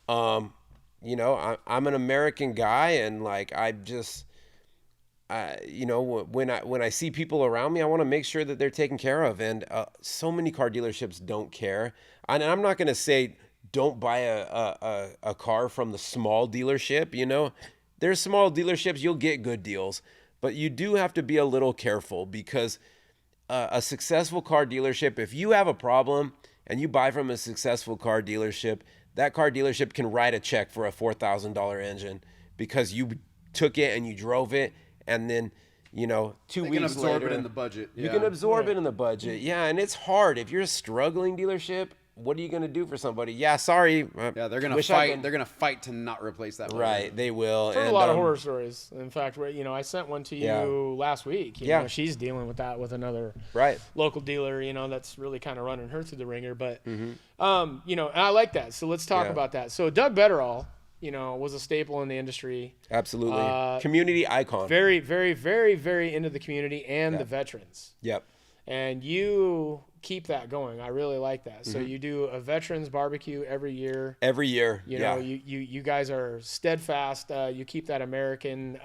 I'm an American guy, and like, when I see people around me, I want to make sure that they're taken care of. And so many car dealerships don't care. And I'm not going to say don't buy a car from the small dealership. There's small dealerships, you'll get good deals, but you do have to be a little careful, because a successful car dealership, if you have a problem and you buy from a successful car dealership, that car dealership can write a check for a $4,000 engine because you took it and you drove it, and then 2 weeks later, you can absorb it in the budget. You can absorb it in the budget. Yeah, and it's hard. If you're a struggling dealership, what are you going to do for somebody? Yeah, sorry. Yeah, they're going to fight. They're going to fight to not replace that. Right, they will. I've heard a lot of horror stories. In fact, I sent one to you last week. You know, she's dealing with that with another local dealer, that's really kind of running her through the ringer. But, and I like that. So let's talk about that. So Doug Betterall, was a staple in the industry. Absolutely. Community icon. Very, very, very, very into the community and the veterans. Yep. And you keep that going. I really like that. So you do a veterans barbecue every year. Every year. You guys are steadfast. You keep that American,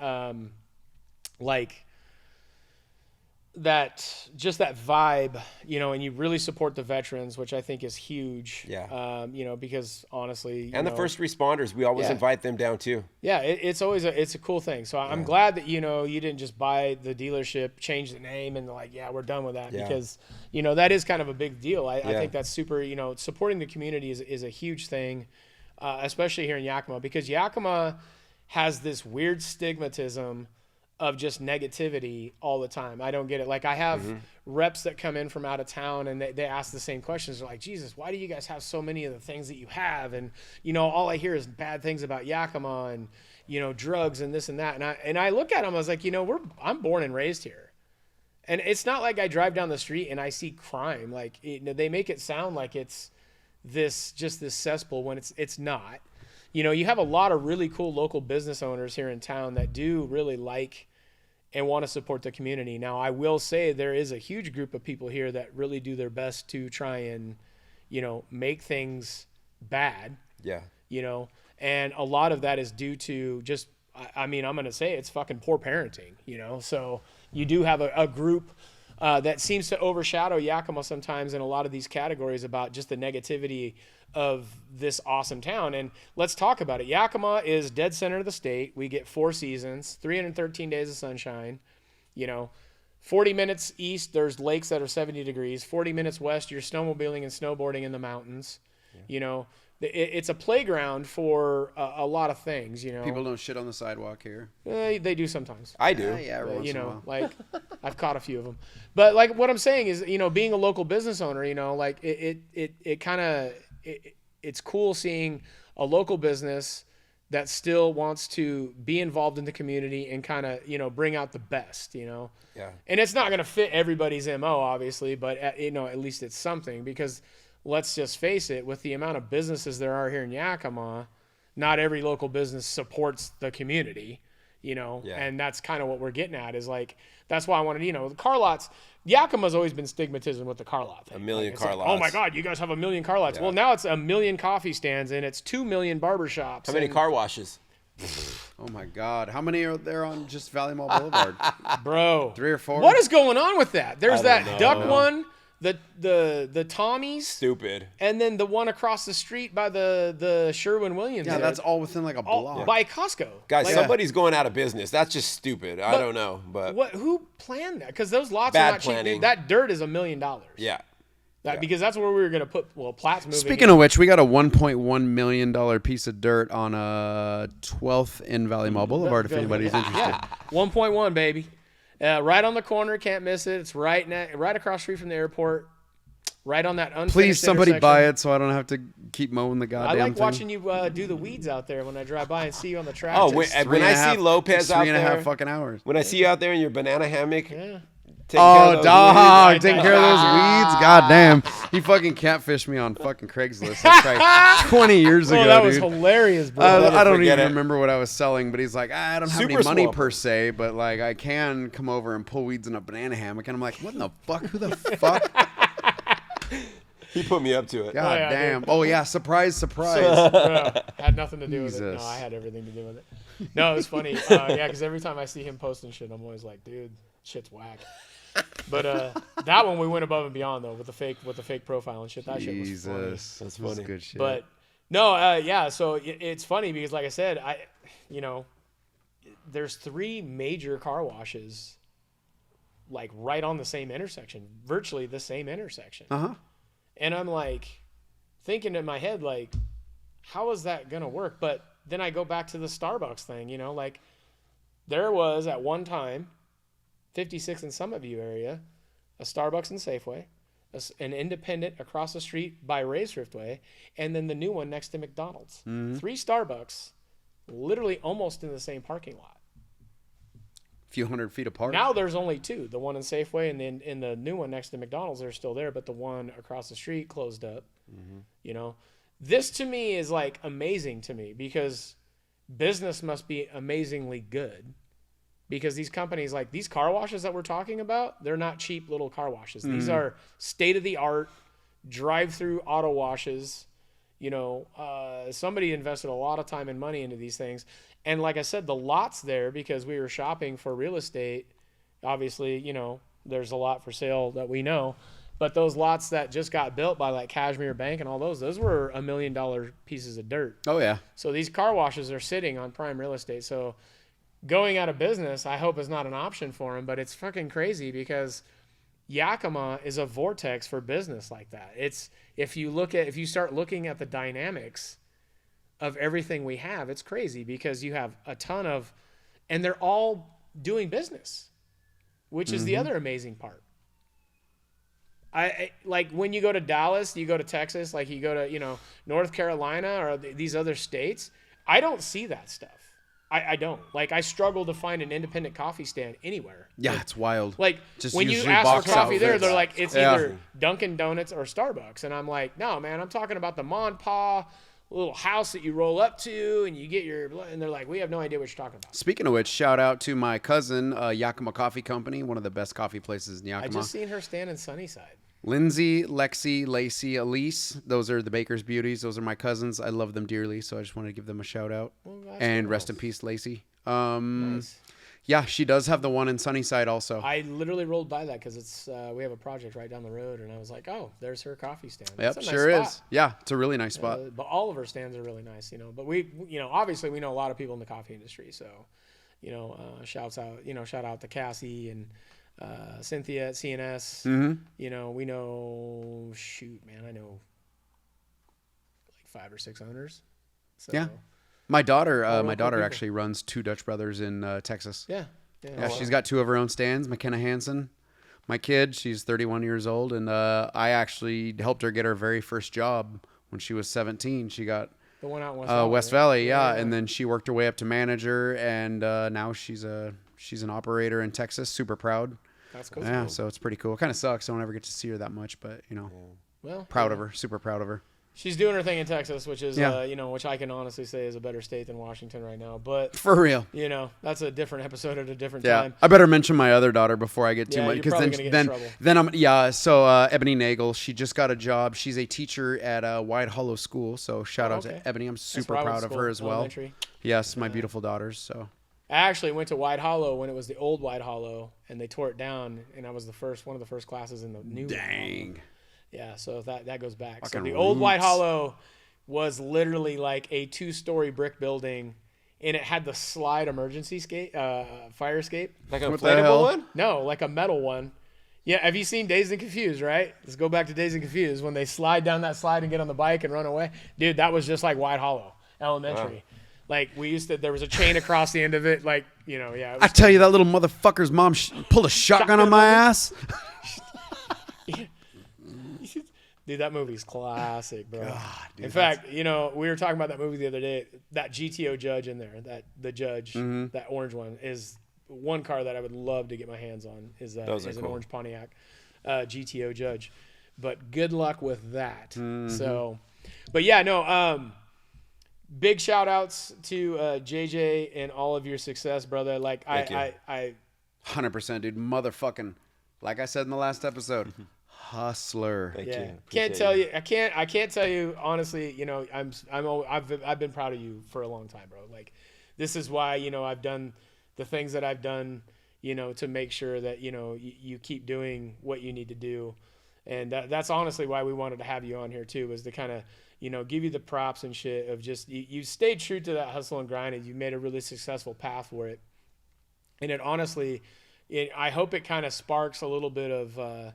that vibe, and you really support the veterans, which I think is huge. Yeah. Because honestly, and the first responders, we always invite them down too. Yeah, it's always a cool thing. So I'm glad that you didn't just buy the dealership, change the name, and we're done with that, because that is kind of a big deal. I think that's super. Supporting the community is a huge thing, especially here in Yakima, because Yakima has this weird stigmatism of just negativity all the time. I don't get it. Like, I have reps that come in from out of town and they ask the same questions. They're like, Jesus, why do you guys have so many of the things that you have? And, all I hear is bad things about Yakima and, drugs and this and that. And I look at them, I was like, I'm born and raised here. And it's not like I drive down the street and I see crime. Like, they make it sound like it's this cesspool when it's not. You have a lot of really cool local business owners here in town that do really like and want to support the community. Now, I will say there is a huge group of people here that really do their best to try and, make things bad. Yeah. And a lot of that is due to just, I'm going to say it's fucking poor parenting, So you do have a group that seems to overshadow Yakima sometimes in a lot of these categories about just the negativity of this awesome town. And let's talk about it. Yakima is dead center of the state. We get 4 seasons, 313 days of sunshine. 40 minutes east, there's lakes that are 70 degrees. 40 minutes west, you're snowmobiling and snowboarding in the mountains. Yeah. It's a playground for a lot of things. People don't shit on the sidewalk here. They do sometimes. I do. Yeah, every once in a while. Like I've caught a few of them. But like what I'm saying is, being a local business owner, like it kind of it's cool seeing a local business that still wants to be involved in the community and kind of, bring out the best, Yeah. And it's not going to fit everybody's MO, obviously, but at least it's something, because let's just face it, with the amount of businesses there are here in Yakima, not every local business supports the community, and that's kind of what we're getting at is like, that's why I wanted, the car lots. Yakima's always been stigmatism with the car lot thing. 1 million car like, lots. oh my God, you guys have 1 million car lots. Yeah. Well, now it's 1 million coffee stands and it's 2 million barbershops. How many car washes? Oh my God. How many are there on just Valley Mall Boulevard? Bro. 3 or 4? What is going on with that? There's I that don't duck know. one, the Tommies, Stupid. and then the one across the street by the Sherwin-Williams. Yeah, that's all within like a block. by Costco. Guys, Like, somebody's going out of business. That's just stupid. I don't know, but who planned that? Because those lots Bad are not cheap. planning. Dude. That dirt is $1 million. yeah. Because that's where we were gonna put. Well, Platt's moving. Speaking of which, we got a $1.1 million piece of dirt on 12th in Valley Mall Boulevard. If anybody's interested. Yeah, 1.1 baby, right on the corner. Can't miss it. It's right across the street from the airport. Right on that unfinished Please, somebody intersection. buy it so I don't have to keep mowing the I goddamn like thing. watching you do the weeds out there when I drive by and see you on the track. Oh, Takes when 3 I and a see half- Lopez takes out 3 and a half there, fucking hours. when I see you out there in your banana hammock, Yeah. taking care of Oh, those dog, weeds. taking care of those weeds. God damn. He fucking catfished me on fucking Craigslist. That's like 20 years ago, Oh, that was dude. hilarious, bro. I don't forget even it. remember what I was selling, but he's like, I don't have Super any money swapper. per se, but like I can come over and pull weeds in a banana hammock. And I'm like, what in the fuck? Who the fuck? He put me up to it. God yeah, damn. dude. Oh, yeah. Surprise, surprise. Bro, had nothing to do with it. Jesus. No, I had everything to do with it. No, it was funny. Yeah, because every time I see him posting shit, I'm always like, dude, shit's whack. But that one we went above and beyond though with the fake profile and shit. That shit was funny. Jesus. That's This is funny. good shit. But no, yeah. So it's funny because, like I said, there's 3 major car washes, like right on the same intersection, virtually the same intersection. Uh-huh. And I'm like thinking in my head, like, how is that gonna work? But then I go back to the Starbucks thing, like there was at one time, 56 in Summitview area, a Starbucks and Safeway, an independent across the street by Ray's Thriftway, and then the new one next to McDonald's. 3 Starbucks, literally almost in the same parking lot. Few hundred feet apart. Now there's only 2, the one in Safeway and then in the new one next to McDonald's, they're still there, but the one across the street closed up. This to me is like amazing to me because business must be amazingly good because these companies, like these car washes that we're talking about, they're not cheap little car washes. These are state-of-the-art drive-through auto washes. Somebody invested a lot of time and money into these things. And like I said, the lots there, because we were shopping for real estate, obviously, there's a lot for sale that we know, but those lots that just got built by like Cashmere Bank and all those were $1 million pieces of dirt. Oh, yeah. So these car washes are sitting on prime real estate. So going out of business, I hope is not an option for them, but it's fucking crazy because Yakima is a vortex for business like that. It's, if you start looking at the dynamics of everything we have, it's crazy because you have a ton of, and they're all doing business, which is the other amazing part. like when you go to Dallas, you go to Texas, like you go to, North Carolina or these other states, I don't see that stuff. I don't. Like, I struggle to find an independent coffee stand anywhere. Yeah, it's wild. Like, Just when you usually ask for box coffee there, outfits. they're like, it's Yeah. either Dunkin' Donuts or Starbucks. And I'm like, no, man, I'm talking about the Ma and Pa little house that you roll up to and you get and they're like, we have no idea what you're talking about. Speaking of which, shout out to my cousin, Yakima Coffee Company, one of the best coffee places in I Yakima. just seen her stand in Sunnyside. Lindsay, Lexi, Lacey, Elise. Those are the Baker's Beauties. Those are my cousins. I love them dearly, so I just want to give them a shout out. Well, that's And cool. rest in peace, Lacey. Nice. Yeah, she does have the one in Sunnyside also. I literally rolled by that because it's we have a project right down the road, and I was like, oh, there's her coffee stand. Yep, It's a nice sure spot. is. Yeah, it's a really nice spot. But all of her stands are really nice, But we, obviously we know a lot of people in the coffee industry, so, shout out to Cassie and Cynthia at CNS. Mm-hmm. We know, I know like 5 or 6 owners. So, Yeah. My daughter, real my cool daughter people. actually runs Two Dutch Brothers in Texas. Yeah. Yeah, she's got 2 of her own stands. McKenna Hansen, my kid, she's 31 years old, and I actually helped her get her very first job when she was 17. She got The one out in West Valley. West Valley, yeah, and then she worked her way up to manager, and now she's an operator in Texas. Super proud. That's cool. Yeah, so it's pretty cool. It kind of sucks. I don't ever get to see her that much, but Well, proud of her. Super proud of her. she's doing her thing in Texas, which is, Yeah. which I can honestly say is a better state than Washington right now. But, For real. that's a different episode at a different Yeah, time. I better mention my other daughter before I get too Yeah, much, you're probably gonna get in trouble. So Ebony Nagel, she just got a job. She's a teacher at Wide Hollow School. So shout out okay. to Ebony. I'm That's super where I went proud to of school, her as well. elementary. Yes, my beautiful daughters. So I actually went to Wide Hollow when it was the old Wide Hollow, and they tore it down, and I was one of the first classes in the new Wide Hollow. Yeah, so that goes back. So Fucking the old Wide roots. Hollow was literally like a 2-story brick building, and it had the slide emergency fire escape. Like a What the hell? inflatable one? No, like a metal one. Yeah, have you seen Dazed and Confused, right? Let's go back to Dazed and Confused when they slide down that slide and get on the bike and run away. Dude, that was just like Wide Hollow Elementary. Like there was a chain across the end of it. Like, yeah. It I was, tell you, that little motherfucker's mom pulled a shotgun on my ass. dude, that movie's classic, bro. dude, in fact, we were talking about that movie the other day. That GTO Judge in there, the Judge, that orange one, is one car that I would love to get my hands on. Is an cool. orange Pontiac GTO Judge. But good luck with that. So, but yeah, no. Big shout outs to JJ and all of your success, brother. Like Thank you. I 100%, dude. Motherfucking, like I said in the last episode, hustler. Thank yeah, you. can't Appreciate tell you. you. I can't tell you honestly. I've been proud of you for a long time, bro. Like, this is why I've done the things that I've done, to make sure that you keep doing what you need to do, and that's honestly why we wanted to have you on here too, was to kind of give you the props and shit of just you stayed true to that hustle and grind, and you made a really successful path for it, and it honestly, I hope it kind of sparks a little bit of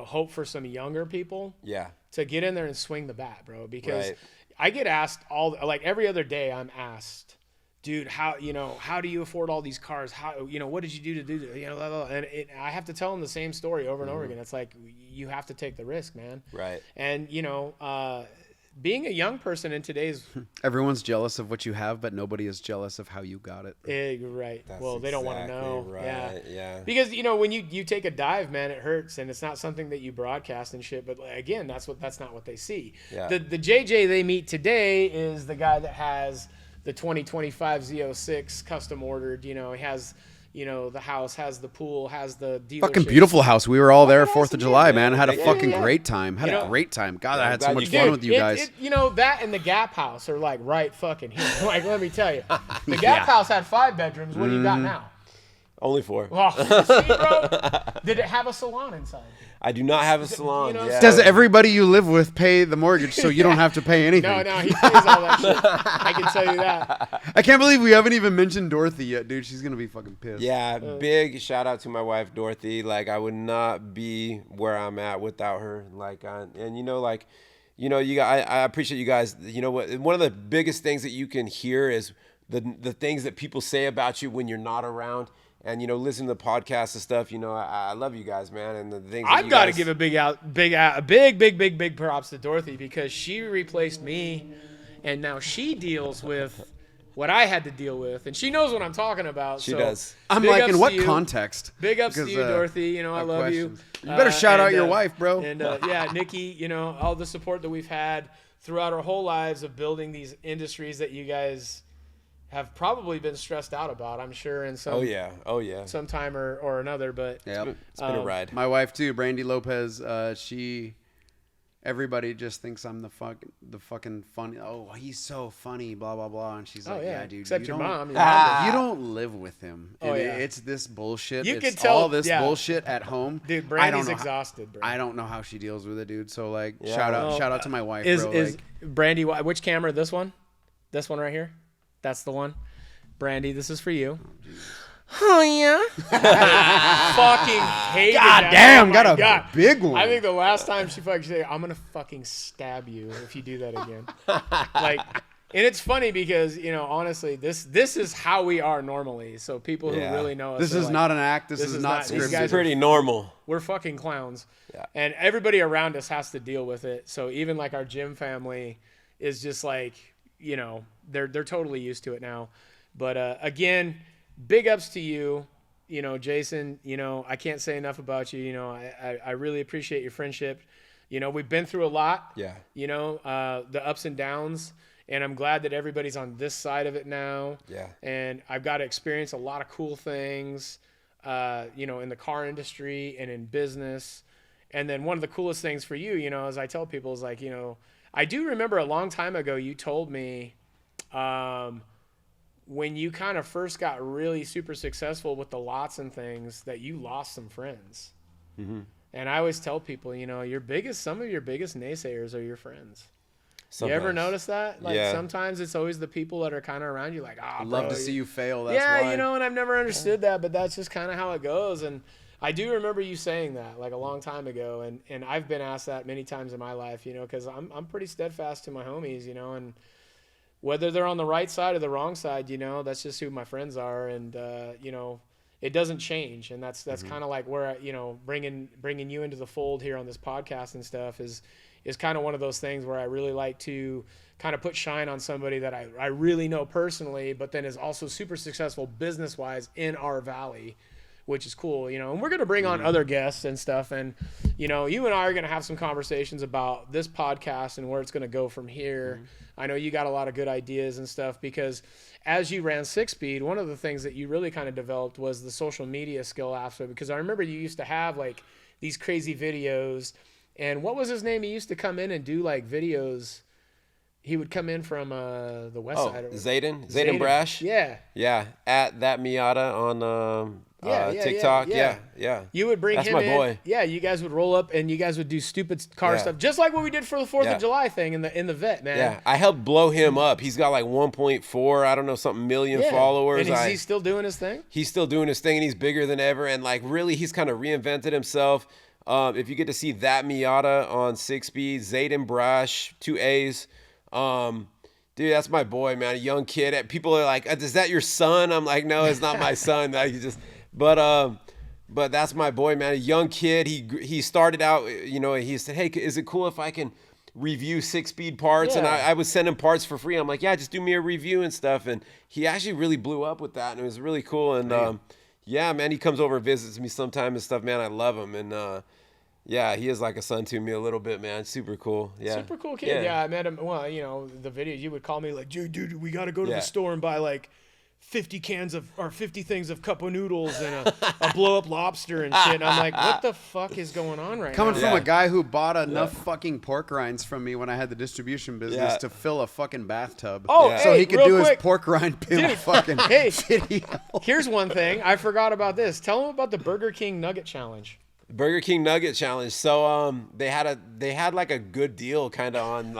hope for some younger people Yeah. to get in there and swing the bat, bro. Because Right. I get asked every other day, I'm asked, dude, how do you afford all these cars? How, what did you do to do that? Blah, blah, blah. And I have to tell them the same story over and over again. It's like, you have to take the risk, man. Right. And, being a young person in today's, Everyone's jealous of what you have, but nobody is jealous of how you got it. right. That's Well, they don't want to exactly know. right, yeah. Because, when you take a dive, man, it hurts, and it's not something that you broadcast and shit. But again, that's not what they see. Yeah. The JJ they meet today is the guy that has the 2025 Z06 custom ordered. He has, the house, has the pool, has the dealership. Fucking beautiful house. We were all there Fucking 4th awesome, of July, yeah, man. I had a yeah, fucking yeah. great time. Had a great time. God, I I'm had so glad much you fun did. with you guys. That and the Gap House are like right fucking here. Like, let me tell you, the Gap House had 5 bedrooms. What do you got now? Only 4. Oh, see, bro? Did it have a salon inside? I do not have a salon. know, Yeah. Does everybody you live with pay the mortgage so you don't have to pay anything? No, he pays all that shit. I can tell you that. I can't believe we haven't even mentioned Dorothy yet, dude. She's gonna be fucking pissed. Yeah, big shout out to my wife Dorothy. Like, I would not be where I'm at without her. Like, I appreciate you guys. You know what? One of the biggest things that you can hear is the things that people say about you when you're not around. and listen to the podcast and stuff. I love you guys, man, and the things. I've got to give a big props to Dorothy because she replaced me, and now she deals with what I had to deal with, and she knows what I'm talking about. She does. I'm big like, ups in what to you. context? Big ups to Because, you, Dorothy. I have love you. questions. You better shout out and, your wife, bro. And yeah, Nikki, all the support that we've had throughout our whole lives of building these industries that you guys have probably been stressed out about, I'm sure, in some some time or another. But Yep. It's been a ride. My wife too, Brandy Lopez. Everybody just thinks I'm the fucking funny. Oh, he's so funny, blah blah blah. And she's like, yeah, dude. Except you your don't- mom. Your mom You don't live with him. Oh, yeah. It's this bullshit. You It's can tell- all this yeah. bullshit at home. Dude, I Brandy's don't know exhausted, bro. I don't know how she deals with it, dude. So like, Yeah. shout out to my wife, Is bro. is like, Brandy? Which camera? This one? This one right here? That's the one. Brandy, this is for you. Oh yeah. Fucking hated God that. damn, Oh my got a God. big one. I think the last time she fucking said, "I'm gonna fucking stab you if you do that again." Like, and it's funny because honestly, this is how we are normally. So people who Yeah. really know us, this are is like, not an act. This this is is not not- these This scripted. guys is pretty normal. we're fucking clowns. Yeah. And everybody around us has to deal with it. So even like our gym family is just like, they're totally used to it now. But again, big ups to you. Jason, I can't say enough about you. I really appreciate your friendship. We've been through a lot. Yeah. The ups and downs. And I'm glad that everybody's on this side of it now. Yeah. And I've got to experience a lot of cool things, in the car industry and in business. And then one of the coolest things for you, as I tell people, is like, I do remember a long time ago you told me when you kind of first got really super successful with the lots and things that you lost some friends. Mm-hmm. And I always tell people, some of your biggest naysayers are your friends. You ever Sometimes. notice that? Like Yeah. sometimes it's always the people that are kind of around you like, Love to see you fail. That's yeah, why. and I've never understood that, but that's just kind of how it goes. And I do remember you saying that like a long time ago. And I've been asked that many times in my life, because I'm pretty steadfast to my homies, and whether they're on the right side or the wrong side, that's just who my friends are. And, it doesn't change. And that's kind of like where, bringing you into the fold here on this podcast and stuff is kind of one of those things where I really like to kind of put shine on somebody that I really know personally, but then is also super successful business-wise in our valley, which is cool, and we're going to bring on other guests and stuff. And, you and I are going to have some conversations about this podcast and where it's going to go from here. I know you got a lot of good ideas and stuff because as you ran 6-Speed, one of the things that you really kind of developed was the social media skill aspect, because I remember you used to have like these crazy videos. And what was his name? He used to come in and do like videos. He would come in from the west side. Zayden Brash. Yeah. Yeah, at that Miata on TikTok. Yeah. You would bring That's him my in. boy. Yeah, you guys would roll up and you guys would do stupid car Yeah. stuff, just like what we did for the 4th Yeah. of July thing in the vet, man. Yeah, I helped blow him up. He's got like 1.4, I don't know, something million followers. And is he still doing his thing? He's still doing his thing, and he's bigger than ever. And like, really, he's kind of reinvented himself. If you get to see that Miata on 6-Speed, Zayden Brash, 2 A's. Dude, that's my boy, man. A young kid. People are like, "Is that your son?" I'm like, "No, it's not my son." But that's my boy, man. A young kid. He started out, he said, "Hey, is it cool if I can review 6-Speed parts?" And Yeah. I would send him parts for free. I'm like, "Yeah, just do me a review and stuff." And he actually really blew up with that, and it was really cool. And yeah, man, he comes over and visits me sometime and stuff, man. I love him. And yeah, he is like a son to me a little bit, man. Super cool. Yeah. Super cool kid. Yeah, I met him. Well, the video, you would call me like, dude, we got to go to Yeah. the store and buy like 50 things of cup of noodles and a blow up lobster and shit. And I'm like, what the fuck is going on right Coming now? from Yeah. a guy who bought enough fucking pork rinds from me when I had the distribution business Yeah. to fill a fucking bathtub. Oh, Yeah. so hey, he could real do quick. his pork rind pimp Dude, fucking hey. video. Here's one thing. I forgot about this. Tell them about the Burger King Nugget Challenge. Burger King Nugget Challenge. So they had like a good deal kind of on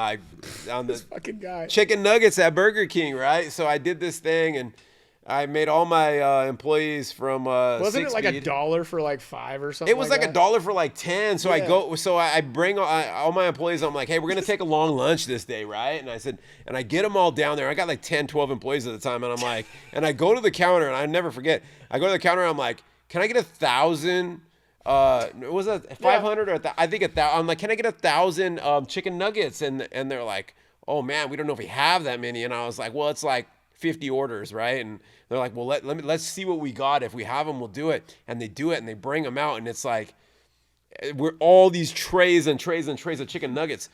the Fucking guy. chicken nuggets at Burger King, right? So I did this thing, and I made all my employees from Wasn't it like Six Speed. $1 for like 5 or something? It was like that? $1 for like 10. So I bring all my employees. I'm like, hey, we're gonna take a long lunch this day, right? And I said, and I get them all down there. I got like 10, 12 employees at the time, and I'm like, and I go to the counter, and I never forget. I go to the counter, and I'm like, can I get 1,000? Was that 500 or I think 1,000? I'm like, can I get 1,000 chicken nuggets? And they're like, oh man, we don't know if we have that many. And I was like, well, it's like 50 orders, right? And they're like, well, let's see what we got. If we have them, we'll do it. And they do it, and they bring them out, and it's like we're all these trays and trays and trays of chicken nuggets.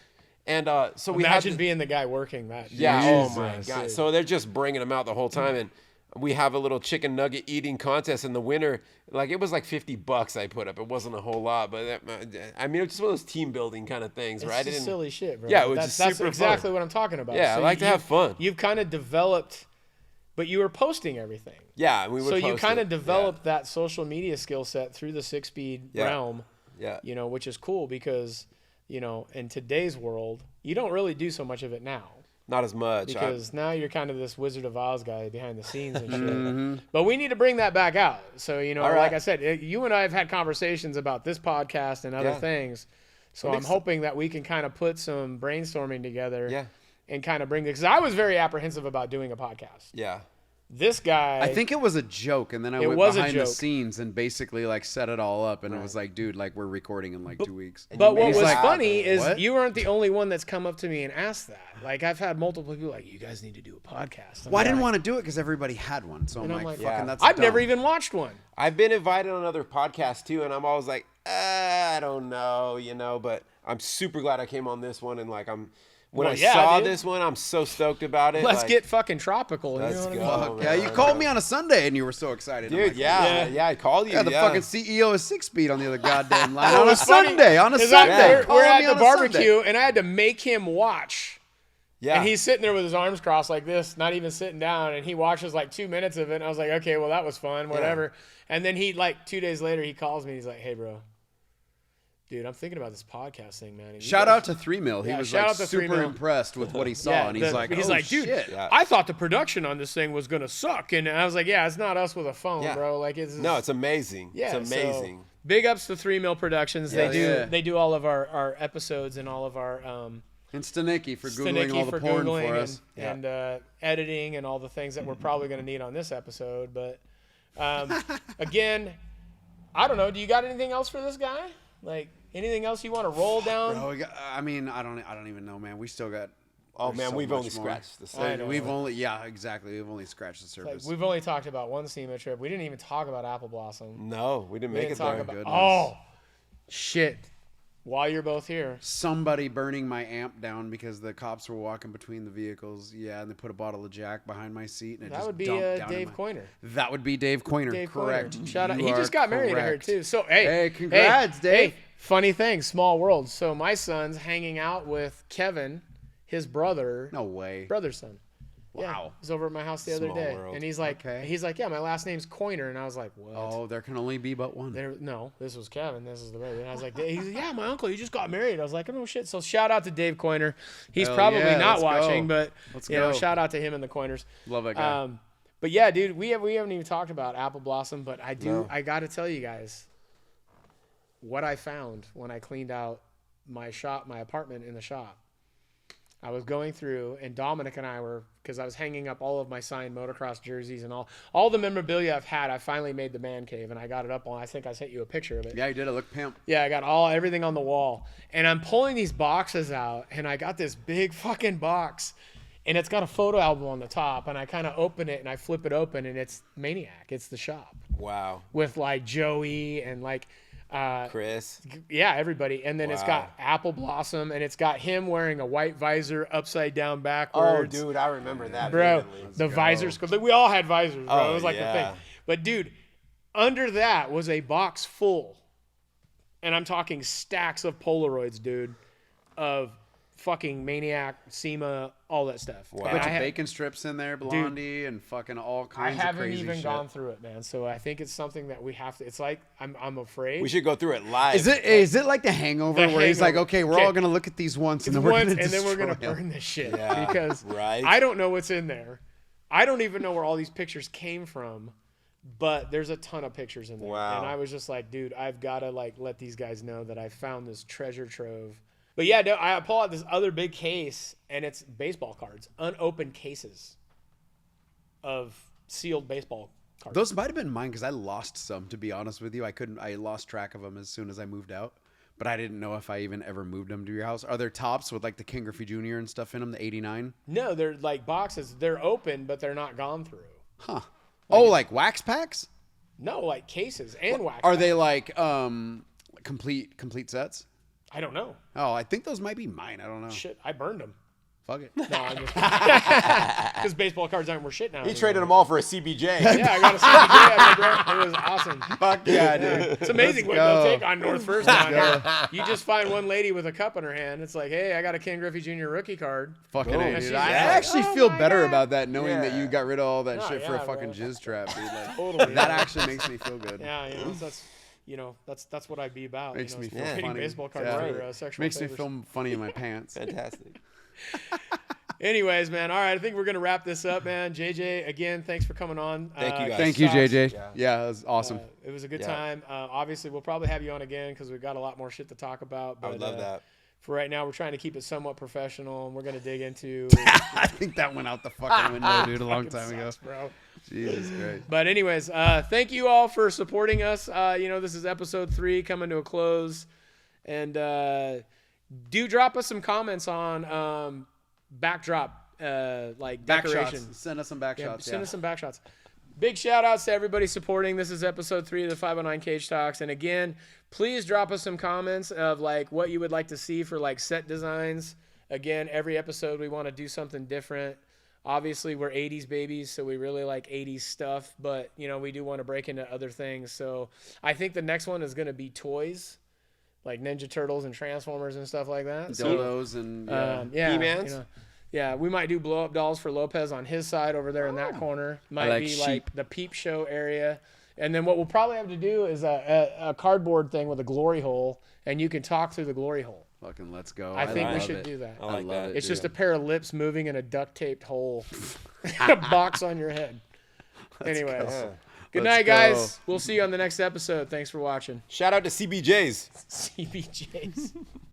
And so we imagine being the guy working that. Yeah. Jesus. Oh my god. So they're just bringing them out the whole time, and we have a little chicken nugget eating contest in the winter. Like it was like $50 I put up. It wasn't a whole lot, but I mean, it's just one of those team building kind of things, It's right? just silly shit, bro. Yeah, it was that's just super exactly fun. what I'm talking about. Yeah, I like to have fun. You've kind of developed, but you were posting everything. Yeah, we would. So you post kind it. of developed that social media skill set through the 6-speed realm. Yeah. You know, which is cool because, you know, in today's world, you don't really do so much of it now. Not as much. Because now you're kind of this Wizard of Oz guy behind the scenes and shit. But we need to bring that back out. So, you know, All right. like I said, you and I have had conversations about this podcast and other things. So I'm hoping that we can kind of put some brainstorming together and kind of bring it. Because I was very apprehensive about doing a podcast. Yeah. This guy. I think it was a joke, and then I It went was a behind the joke. scenes and basically like set it all up, and it was like, dude, like we're recording in like 2 weeks. But what made was it happen. funny is What? you weren't the only one that's come up to me and asked that. Like I've had multiple people like, you guys need to do a podcast. I'm Well, I didn't like- want to do it because everybody had one, so I'm And I'm like, like, fucking, yeah. that's I've dumb. never even watched one. I've been invited on other podcasts too, and I'm always like, I don't know, you know. But I'm super glad I came on this one, and like when Well, I yeah, saw dude. this one, I'm so stoked about it. Let's like, get fucking tropical. You Let's know what I mean? go. Fuck, yeah, you man. called me on a Sunday and you were so excited. I'm dude. like, Yeah, I called you. Yeah, the fucking CEO of 6 Speed on the other goddamn line What on a was funny Sunday. On a is Sunday, we're calling at me the on a Sunday. barbecue, and I had to make him watch. Yeah. And he's sitting there with his arms crossed like this, not even sitting down, and he watches like 2 minutes of it. And I was like, okay, well that was fun, whatever. And then he like 2 days later he calls me. He's like, hey, bro, dude, I'm thinking about this podcast thing, man. And you Shout guys- out to 3 Mil. He Yeah, was shout like out to 3 super Mil. impressed with what he saw, and he's like, he's oh, like, dude, shit. Yeah. I thought the production on this thing was gonna suck, and I was like, yeah, it's not us with a phone, Yeah. bro. Like it's No, it's amazing. yeah, it's amazing. So, big ups to 3 Mil Productions. Yeah, They do all of our episodes and all of our And Stanicky for Googling Stanicky all the porn Googling for us. and editing and all the things that we're probably going to need on this episode. But again, I don't know. Do you got anything else for this guy? Like anything else you want to roll down? Bro, I mean, I don't even know, man. We still got. Oh there's man, so we've much only more. scratched the I surface. know. We've only, yeah, exactly. We've only scratched the Like, surface. we've only talked about one SEMA trip. We didn't even talk about Apple Blossom. No, we didn't We make didn't it talk there. about. Goodness. Oh, shit! While you're both here, Somebody burning my amp down because the cops were walking between the vehicles. Yeah, and they put a bottle of Jack behind my seat, and it that just would be dumped down in Dave my- Coiner. That would be Dave Coiner. Dave Correct. Coiner. Shout out. You He just are got married to her correct. too. So hey, congrats, Dave. Hey, funny thing, small world. So my son's hanging out with Kevin, his brother, No way. brother's son. Yeah, Wow. he's over at my house the other Small day, world. and he's like, Okay. yeah, my last name's Coiner, and I was like, what? Oh, there can only be but one. No, this was Kevin. This is the brother. And I was like, he's yeah, my uncle. He just got married. I was like, oh no shit. So shout out to Dave Coiner. He's Hell probably yeah, not let's watching, go. but Let's you know, go. shout out to him and the Coiners. Love that guy. But yeah, dude, we haven't even talked about Apple Blossom, but I do. No. I got to tell you guys what I found when I cleaned out my apartment in the shop. I was going through, and Dominic and I were, because I was hanging up all of my signed motocross jerseys and all the memorabilia I've had. I finally made the man cave, and I got it up on. I think I sent you a picture of it. Yeah, you did. It looked pimp. Yeah, I got everything on the wall. And I'm pulling these boxes out, and I got this big fucking box, and it's got a photo album on the top, and I kind of open it, and I flip it open, and it's Maniac. It's the shop Wow, with like Joey and like Chris. yeah, everybody. And then it's Wow. got Apple Blossom, and it's got him wearing a white visor upside down Oh, backwards. dude, I remember that. Bro, vividly. the visors. We all had visors, bro. Oh, It was like the yeah. thing. But dude, under that was a box full, and I'm talking stacks of Polaroids, dude, of fucking Maniac, SEMA, all that stuff. Wow. And Bunch I of ha- bacon strips in there, Blondie, and fucking all I kinds of haven't crazy even shit. gone through it, man. So I think it's something that we have to. It's like I'm afraid. We should go through it live. Is it like the Hangover The where he's like, Hangover. okay, we're Okay. all gonna look at these once, and It's then we're once, gonna and then we're gonna destroy 'em. burn this shit Yeah, because right. I don't know what's in there. I don't even know where all these pictures came from, but there's a ton of pictures in there. Wow. And I was just like, dude, I've got to like let these guys know that I found this treasure trove. But yeah, no, I pull out this other big case, and it's baseball cards, unopened cases of sealed baseball cards. Those might have been mine because I lost some. To be honest with you, I lost track of them as soon as I moved out. But I didn't know if I even ever moved them to your house. Are there tops with like the Ken Griffey Jr. and stuff in them? The '89? No, they're like boxes. They're open, but they're not gone through. Huh? Oh, like wax packs? No, like cases and wax. Are packs. they like complete sets? I don't know. Oh, I think those might be mine. I don't know. Shit, I burned them. Fuck it. No, I'm just because baseball cards aren't worth shit now. He traded them all for a CBJ. Yeah, I got a CBJ out of it, bro. It was awesome. Fuck yeah, dude. It's amazing what go. they'll take on North First down here. You just find one lady with a cup in her hand. It's like, hey, I got a Ken Griffey Jr. rookie card. Fucking Boom. A, And dude. she's I like, actually oh feel my better God. about that knowing that Yeah. you got rid of all that No, shit for a yeah, fucking bro. jizz trap, dude. Like, Totally. that actually makes me feel good. Yeah, that's what I'd be about. Makes me feel trading funny. baseball cards Yeah. for sexual Makes me favors. feel funny in my pants. Fantastic. Anyways, man. All right, I think we're gonna wrap this up, man. JJ, again, thanks for coming on. Thank you, guys. Thank you, Sucks. JJ. Yeah. Yeah, it was awesome. It was a good Yeah. time. Obviously, we'll probably have you on again because we've got a lot more shit to talk about. But, I would love that. For right now, we're trying to keep it somewhat professional, and we're gonna dig into. I think that went out the fucking window, dude, a long time Fucking ago. sucks, bro. Jesus Christ. But anyways, thank you all for supporting us. This is episode 3 coming to a close, and do drop us some comments on backdrop, like decoration. Backshots. Send us some backshots. Send us some backshots. Big shout outs to everybody supporting. This is episode 3 of the 509 Cage Talks. And again, please drop us some comments of like what you would like to see for like set designs. Again, every episode we want to do something different. Obviously, we're 80s babies, so we really like 80s stuff. But, we do want to break into other things. So I think the next one is going to be toys, like Ninja Turtles and Transformers and stuff like that. Dildos and He-Mans? Yeah, we might do blow-up dolls for Lopez on his side over there in that corner. Might like be sheep. like the peep show area. And then what we'll probably have to do is a cardboard thing with a glory hole, and you can talk through the glory hole. Fucking let's go. I think we love should it. do that. I like love that. it. It's dude. just a pair of lips moving in a duct-taped hole. A box on your head. Anyways. Yeah. Good Let's night, go. guys. We'll see you on the next episode. Thanks for watching. Shout out to CBJs. CBJs.